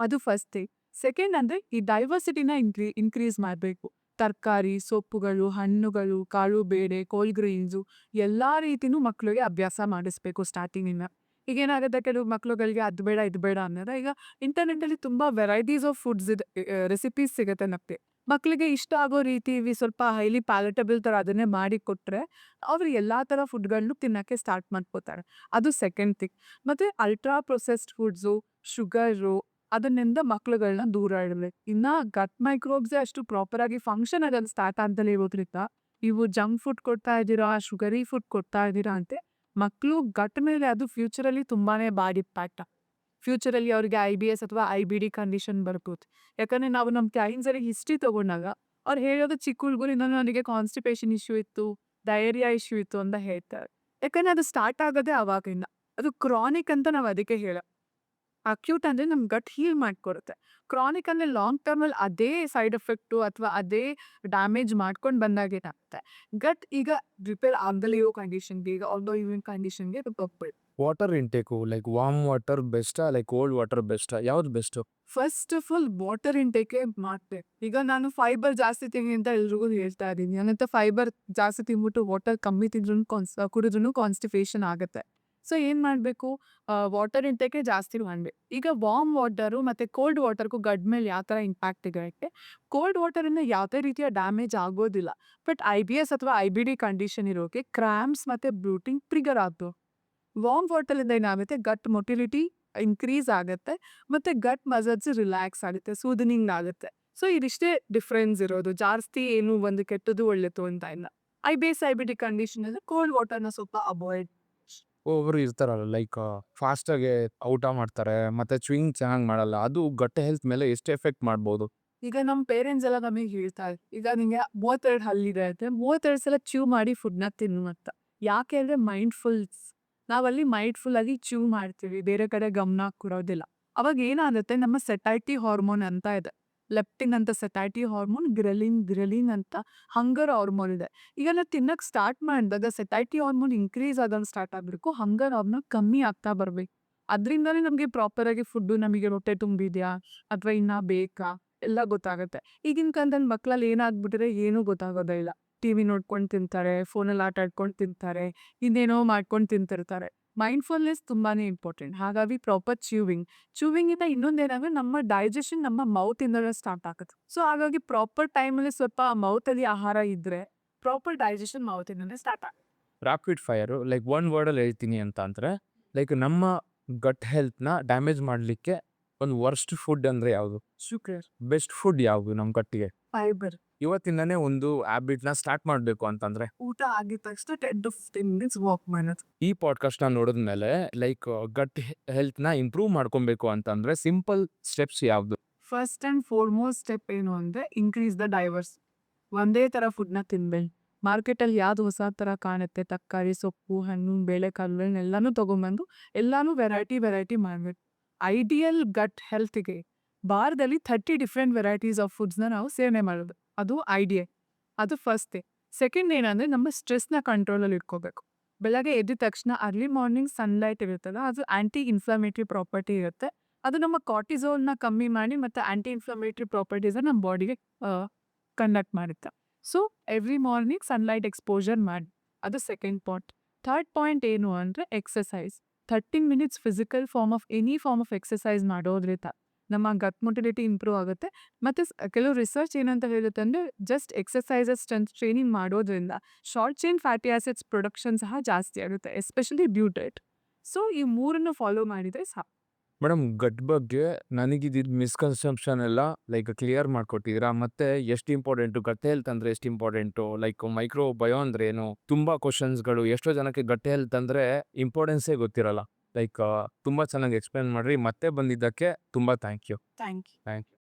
ಅದು ಫಸ್ಟ್ ಥಿಂಗ್. ಸೆಕೆಂಡ್ ಅಂದರೆ ಈ ಡೈವರ್ಸಿಟಿನ ಇನ್ಕ್ರೀಸ್ ಮಾಡಬೇಕು. ತರಕಾರಿ, ಸೊಪ್ಪುಗಳು, ಹಣ್ಣುಗಳು, ಕಾಳು ಬೇಳೆ, ಹೋಲ್ ಗ್ರೇನ್ಸು ಎಲ್ಲ ರೀತಿನೂ ಮಕ್ಕಳಿಗೆ ಅಭ್ಯಾಸ ಮಾಡಿಸ್ಬೇಕು ಸ್ಟಾರ್ಟಿಂಗಿಂದ. ಈಗೇನಾಗುತ್ತೆ, ಕೆಲವು ಮಕ್ಕಳುಗಳಿಗೆ ಅದು ಬೇಡ ಇದು ಬೇಡ ಅನ್ನೋದು. ಈಗ ಇಂಟರ್ನೆಟ್ಟಲ್ಲಿ ತುಂಬ ವೆರೈಟೀಸ್ ಆಫ್ ಫುಡ್ಸ್ ಇದೆ, ರೆಸಿಪೀಸ್ ಸಿಗುತ್ತೆ ನಮಗೆ. ಮಕ್ಕಳಿಗೆ ಇಷ್ಟ ಆಗೋ ರೀತಿ ಸ್ವಲ್ಪ ಹೈಲಿ ಪ್ಯಾಲೆಟಬಲ್ ಥರ ಅದನ್ನೇ ಮಾಡಿ ಕೊಟ್ಟರೆ ಅವರು ಎಲ್ಲ ಥರ ಫುಡ್ಗಳನ್ನೂ ತಿನ್ನೋಕ್ಕೆ ಸ್ಟಾರ್ಟ್ ಮಾಡ್ಕೋತಾರೆ. ಅದು ಸೆಕೆಂಡ್ ಥಿಂಗ್. ಮತ್ತು ಅಲ್ಟ್ರಾ ಪ್ರೊಸೆಸ್ಡ್ ಫುಡ್ಸು, ಶುಗರು, ಅದನ್ನಿಂದ ಮಕ್ಕಳುಗಳನ್ನ ದೂರ ಇಡಬೇಕು. ಇನ್ನು ಗಟ್ ಮೈಕ್ರೋಬ್ಸೇ ಅಷ್ಟು ಪ್ರಾಪರಾಗಿ ಫಂಕ್ಷನ್ ಆಗೋದು ಸ್ಟಾರ್ಟ್ ಆಗ್ದಲೇ ಇರೋದ್ರಿಂದ ನೀವು ಜಂಕ್ ಫುಡ್ ಕೊಡ್ತಾ ಇದ್ದೀರಾ, ಶುಗರಿ ಫುಡ್ ಕೊಡ್ತಾ ಇದ್ದೀರಾ ಅಂತ ಮಕ್ಕಳು ಗಟ್ ಮೇಲೆ ಅದು ಫ್ಯೂಚರಲ್ಲಿ ತುಂಬಾ ಬ್ಯಾಡ್ ಇಂಪ್ಯಾಕ್ಟ್. ಫ್ಯೂಚರಲ್ಲಿ ಅವರಿಗೆ IBS ಅಥವಾ IBD ಕಂಡೀಷನ್ ಬರ್ಬೋದು. ಯಾಕಂದರೆ ನಾವು ನಮ್ಮ ಕ್ಲೈಂಟ್ಸಲ್ಲಿ ಹಿಸ್ಟ್ರಿ ತೊಗೊಂಡಾಗ ಅವ್ರು ಹೇಳೋದು ಚಿಕ್ಕ ಹುಡುಗರಿಂದ ನನಗೆ ಕಾನ್ಸ್ಟಿಪೇಷನ್ ಇಶ್ಯೂ ಇತ್ತು, ಡಯೇರಿಯಾ ಇಶ್ಯೂ ಇತ್ತು ಅಂತ ಹೇಳ್ತಾರೆ. ಯಾಕಂದರೆ ಅದು ಸ್ಟಾರ್ಟ್ ಆಗೋದೇ ಅವಾಗಿಂದ. ಅದು ಕ್ರಾನಿಕ್ ಅಂತ ನಾವು ಅದಕ್ಕೆ ಹೇಳೋದು. ಅಕ್ಯೂಟ್ ಅಂದರೆ ನಮ್ಮ ಗಟ್ ಹೀಲ್ ಮಾಡಿಕೊಡುತ್ತೆ. ಕ್ರಾನಿಕ್ ಅಂದರೆ ಲಾಂಗ್ ಟರ್ಮಲ್ಲಿ ಅದೇ ಸೈಡ್ ಎಫೆಕ್ಟು ಅಥವಾ ಅದೇ ಡ್ಯಾಮೇಜ್ ಮಾಡ್ಕೊಂಡು ಬಂದಾಗ ಏನಾಗುತ್ತೆ, ಗಟ್ ಈಗ ರಿಪೇರ್ ಆಗದಲೇ ಇರೋ ಕಂಡೀಷನ್ಗೆ, ಈಗ ಆಟೋ ಇಮ್ಯೂನ್ ಕಂಡೀಷನ್ಗೆ ಅದು ಹೋಗ್ಬಿಡುತ್ತೆ. Water intake like warm water ಬೆಸ್ಟಾ? ಲೈಕ್ ಕೋಲ್ಡ್ ವಾಟರ್ ಬೆಸ್ಟಾ? ಯಾವ್ದು best? First of all water ಇಂಟೇಕೆ ಮಾಡ್ಬೇಕು. ಈಗ ನಾನು ಫೈಬರ್ ಜಾಸ್ತಿ ತಿನ್ನಿ ಅಂತ ಎಲ್ರಿಗೂ ಹೇಳ್ತಾ ಇದ್ದೀನಿ. ಹಂಗಂತ ಫೈಬರ್ ಜಾಸ್ತಿ ತಿಂದ್ಬಿಟ್ಟು ವಾಟರ್ ಕಮ್ಮಿ ತಿಂದ್ರೂ ಕುಡಿದ್ರೂ ಕಾನ್ಸ್ಟಿಪೇಷನ್ ಆಗುತ್ತೆ. ಸೊ ಏನು ಮಾಡಬೇಕು, ವಾಟರ್ ಇಂಟೇಕೆ ಜಾಸ್ತಿ ಮಾಡಬೇಕು. ಈಗ ವಾರ್ಮ್ ವಾಟರು ಮತ್ತು ಕೋಲ್ಡ್ ವಾಟರ್ಗೂ ಗಡ್ ಮೇಲೆ ಯಾವ ಥರ ಇಂಪ್ಯಾಕ್ಟ್ ಇರುತ್ತೆ, ಕೋಲ್ಡ್ ವಾಟರಿಂದ ಯಾವುದೇ ರೀತಿಯ ಡ್ಯಾಮೇಜ್ ಆಗೋದಿಲ್ಲ. ಬಟ್ IBS ಅಥವಾ IBD ಕಂಡೀಷನ್ ಇರೋಕ್ಕೆ ಕ್ರ್ಯಾಂಪ್ಸ್ ಮತ್ತು ಬ್ಲೂಟಿಂಗ್ ಟ್ರಿಗರ್ ಆಗ್ತವೆ. ವಾರ್ಮ್ ವಾಟರಿಂದ ಏನಾಗುತ್ತೆ, ಗಟ್ ಮೊಟಿಲಿಟಿ ಇನ್ಕ್ರೀಸ್ ಆಗುತ್ತೆ ಮತ್ತು ಗಟ್ ಮಸಲ್ಸ್ ರಿಲ್ಯಾಕ್ಸ್ ಆಗುತ್ತೆ, ಸೂದನಿಂಗ್ ಆಗುತ್ತೆ. ಸೊ ಇದಿಷ್ಟೇ ಡಿಫ್ರೆನ್ಸ್ ಇರೋದು, ಜಾಸ್ತಿ ಏನು ಒಂದು ಕೆಟ್ಟದ್ದು ಒಳ್ಳೆಯದು ಅಂತ ಇಲ್ಲ. ಐ-ಬಿ ಕಂಡೀಷನ್ ಅಲ್ಲಿ ಕೋಲ್ಡ್ ವಾಟರ್ನ ಸ್ವಲ್ಪ ಅವಾಯ್ಡ್. ಒಬ್ಬೊಬ್ರು ಇರ್ತಾರಲ್ಲ ಲೈಕ್ ಫಾಸ್ಟಾಗಿ ಊಟ ಮಾಡ್ತಾರೆ ಮತ್ತೆ ಚ್ವಿಂಗ್ ಚೆನ್ನಾಗಿ ಮಾಡಲ್ಲ. ಅದು ಗಟ್ ಹೆಲ್ತ್ ಮೇಲೆ ಎಷ್ಟು ಎಫೆಕ್ಟ್ ಮಾಡ್ಬೋದು? ಈಗ ನಮ್ಮ ಪೇರೆಂಟ್ಸ್ ಎಲ್ಲ ನಮಗೆ ಹೇಳ್ತಾರೆ, ಈಗ ನಿಂಗೆ 32 ಹಲ್ಲಿದೆ ಅಂದ್ರೆ 32 ಸಲ ಚ್ಯೂ ಮಾಡಿ ಫುಡ್ನ ತಿನ್ನು ಅಂತ. ಯಾಕೆ ಅಂದ್ರೆ ಮೈಂಡ್ಫುಲ್ಸ್. ನಾವಲ್ಲಿ ಮೈಂಡ್ಫುಲ್ ಆಗಿ ಚ್ಯೂ ಮಾಡ್ತೀವಿ, ಬೇರೆ ಕಡೆ ಗಮನ ಕೊಡೋದಿಲ್ಲ. ಅವಾಗ ಏನಾಗುತ್ತೆ, ನಮ್ಮ ಸೆಟೈಟಿ ಹಾರ್ಮೋನ್ ಅಂತ ಇದೆ, ಲೆಪ್ಟಿನ್ ಅಂತ ಸೆಟೈಟಿ ಹಾರ್ಮೋನ್, ಗ್ರೆಲಿನ್ ಅಂತ ಹಂಗರ್ ಹಾರ್ಮೋನ್ ಇದೆ. ಈಗ ನಾವು ತಿನ್ನಕ್ಕೆ ಸ್ಟಾರ್ಟ್ ಮಾಡಿದಾಗ ಸೆಟೈಟಿ ಹಾರ್ಮೋನ್ ಇನ್ಕ್ರೀಸ್ ಆಗೋದು ಸ್ಟಾರ್ಟ್ ಆಗಬೇಕು, ಹಂಗರ್ ಹಾರ್ಮೋನ್ ಕಮ್ಮಿ ಆಗ್ತಾ ಬರ್ಬೇಕು. ಅದರಿಂದನೇ ನಮಗೆ ಪ್ರಾಪರ್ ಆಗಿ ಫುಡ್ಡು ನಮಗೆ ಹೊಟ್ಟೆ ತುಂಬಿದ್ಯಾ ಅಥವಾ ಇನ್ನ ಬೇಕಾ ಎಲ್ಲ ಗೊತ್ತಾಗುತ್ತೆ. ಈಗಿನ ಕಾಲದಲ್ಲಿ ಮಕ್ಕಳಲ್ಲಿ ಏನಾಗ್ಬಿಟ್ಟಿದೆ ಏನೂ ಗೊತ್ತಾಗೋದೇ ಇಲ್ಲ. ಟಿವಿ ನೋಡ್ಕೊಂಡು ತಿಂತಾರೆ, ಫೋನಲ್ಲಿ ಆಟ ಆಡ್ಕೊಂಡು ತಿಂತಾರೆ, ಇನ್ನೇನೋ ಮಾಡ್ಕೊಂಡು ತಿಂತಿರ್ತಾರೆ. ಮೈಂಡ್ಫುಲ್ನೆಸ್ ತುಂಬಾನೇ ಇಂಪಾರ್ಟೆಂಟ್. ಹಾಗಾಗಿ ಪ್ರಾಪರ್ ಚ್ಯೂವಿಂಗಿಂದ ಇನ್ನೊಂದೇನಂದ್ರೆ ನಮ್ಮ ಡೈಜೆಷನ್ ನಮ್ಮ ಮೌತಿಂದಲೇ ಸ್ಟಾರ್ಟ್ ಆಗುತ್ತೆ. ಸೊ ಹಾಗಾಗಿ ಪ್ರಾಪರ್ ಟೈಮಲ್ಲಿ ಸ್ವಲ್ಪ ಮೌತಲ್ಲಿ ಆಹಾರ ಇದ್ರೆ ಪ್ರಾಪರ್ ಡೈಜೆಷನ್ ಮೌತಿಂದಲೇ ಸ್ಟಾರ್ಟ್ ಆಗುತ್ತೆ. ರಾಪಿಡ್ ಫೈರು ಲೈಕ್ ಒನ್ ವರ್ಡಲ್ಲಿ ಹೇಳ್ತೀನಿ ಅಂತ ಅಂದರೆ ಲೈಕ್ ನಮ್ಮ ಗಟ್ ಹೆಲ್ತ್ನ ಡ್ಯಾಮೇಜ್ ಮಾಡಲಿಕ್ಕೆ ಒಂದು ವರ್ಸ್ಟ್ ಫುಡ್ ಅಂದರೆ ಯಾವುದು? ಶುಗರ್, ಬೆಸ್ಟ್ ಫುಡ್ ಯಾವುದು ನಮ್ಮ ಗಟ್ಟಿಗೆ? ಫೈಬರ್. ಇವತ್ತಿಂದನೇ ಒಂದು ಹ್ಯಾಬಿಟ್ನ ಸ್ಟಾರ್ಟ್ ಮಾಡಬೇಕು ಅಂತಂದರೆ ಊಟ ಆಗಿದ ತಕ್ಷಣ 10 to 15 ಮಿನಿಟ್ಸ್ ವಾಕ್ ಮಾಡೋದು. ಈ ಪಾಡ್ಕಾಸ್ಟ್ನ ನೋಡಿದ್ಮೇಲೆ ಲೈಕ್ ಗಟ್ ಹೆಲ್ತ್ನ ಇಂಪ್ರೂವ್ ಮಾಡ್ಕೊಬೇಕು ಅಂತಂದರೆ ಸಿಂಪಲ್ ಸ್ಟೆಪ್ಸ್ ಯಾವುದು? ಫಸ್ಟ್ ಆ್ಯಂಡ್ ಫಾರ್ಮೋಸ್ಟ್ ಸ್ಟೆಪ್ ಏನು ಅಂದರೆ ಇನ್ಕ್ರೀಸ್ ದ ಡೈವರ್ಸ್. ಒಂದೇ ಥರ ಫುಡ್ನ ತಿನ್ಬೇಡಿ. ಮಾರ್ಕೆಟಲ್ಲಿ ಯಾವುದು ಹೊಸ ಥರ ಕಾಣುತ್ತೆ, ತರಕಾರಿ, ಸೊಪ್ಪು, ಹಣ್ಣು, ಬೇಳೆಕಾಳು ಎಲ್ಲನೂ ತೊಗೊಂಬಂದು ಎಲ್ಲನೂ ವೆರೈಟಿ ಮಾಡಬೇಕು. ಐಡಿಯಲ್ ಗಟ್ ಹೆಲ್ತ್ಗೆ ವಾರದಲ್ಲಿ 30 ಡಿಫ್ರೆಂಟ್ ವೆರೈಟೀಸ್ ಆಫ್ ಫುಡ್ಸ್ನ ನಾವು ಸೇವನೆ ಮಾಡೋದು, ಅದು ಐಡಿಯಲ್. ಅದು ಫಸ್ಟ್ ಥಿಂಗ್. ಸೆಕೆಂಡ್ ಏನಂದರೆ ನಮ್ಮ ಸ್ಟ್ರೆಸ್ನ ಕಂಟ್ರೋಲಲ್ಲಿ ಇಟ್ಕೋಬೇಕು. ಬೆಳಗ್ಗೆ ಎದ್ದ ತಕ್ಷಣ ಅರ್ಲಿ ಮಾರ್ನಿಂಗ್ ಸನ್ಲೈಟ್ ಇರುತ್ತಲ್ಲ, ಅದು ಆ್ಯಂಟಿ ಇನ್ಫ್ಲಮೇಟರಿ ಪ್ರಾಪರ್ಟಿ ಇರುತ್ತೆ. ಅದು ನಮ್ಮ ಕಾರ್ಟಿಸೋಲ್ನ ಕಮ್ಮಿ ಮಾಡಿ ಮತ್ತು ಆ್ಯಂಟಿ ಇನ್ಫ್ಲಮೇಟರಿ ಪ್ರಾಪರ್ಟೀಸನ್ನು ನಮ್ಮ ಬಾಡಿಗೆ ಕಂಡಕ್ಟ್ ಮಾಡುತ್ತೆ. So every morning sunlight exposure ಮಾಡಿ, ಅದು ಸೆಕೆಂಡ್ ಪಾಯಿಂಟ್. ಥರ್ಡ್ ಪಾಯಿಂಟ್ ಏನು ಅಂದರೆ exercise. 13 minutes physical any form of exercise ಮಾಡೋದ್ರಿಂದ ನಮ್ಮ ಗಟ್ ಮೊಟಿಲಿಟಿ ಇಂಪ್ರೂವ್ ಆಗುತ್ತೆ. ಮತ್ತು ಕೆಲವು ರಿಸರ್ಚ್ ಏನಂತ ಹೇಳುತ್ತೆ ಅಂದರೆ ಜಸ್ಟ್ ಎಕ್ಸಸೈಸಸ್ ಸ್ಟ್ರೆಂತ್ ಟ್ರೈನಿಂಗ್ ಮಾಡೋದ್ರಿಂದ short chain fatty acids production ಸಹ ಜಾಸ್ತಿ ಆಗುತ್ತೆ, ಎಸ್ಪೆಷಲಿ ಬ್ಯೂಟೇಟ್. ಸೊ ಈ ಮೂರನ್ನು ಫಾಲೋ ಮಾಡಿದರೆ ಸಾಕು. ಮೇಡಮ್, ಗಟ್ ಬಗ್ಗೆ ನನಗಿದ್ದಿದ್ದು ಮಿಸ್ಕನ್ಸೆಪ್ಷನ್ ಎಲ್ಲ ಲೈಕ್ ಕ್ಲಿಯರ್ ಮಾಡಿಕೊಟ್ಟಿದ್ದೀರಾ. ಮತ್ತು ಎಷ್ಟು ಇಂಪಾರ್ಟೆಂಟು ಗಟ್ ಹೆಲ್ತ್ ಅಂದರೆ ಎಷ್ಟು ಇಂಪಾರ್ಟೆಂಟು, ಲೈಕ್ ಮೈಕ್ರೋ ಬಯೋ ಅಂದರೆ ಏನು, ತುಂಬ ಕ್ವಶನ್ಸ್ಗಳು. ಎಷ್ಟೋ ಜನಕ್ಕೆ ಗಟ್ ಹೆಲ್ತ್ ಅಂದರೆ ಇಂಪಾರ್ಟೆನ್ಸೇ ಗೊತ್ತಿರಲ್ಲ. ಲೈಕ್ ತುಂಬ ಚೆನ್ನಾಗಿ ಎಕ್ಸ್ಪ್ಲೇನ್ ಮಾಡಿರಿ. ಮತ್ತೆ ಬಂದಿದ್ದಕ್ಕೆ ತುಂಬ ಥ್ಯಾಂಕ್ ಯು. Thank you.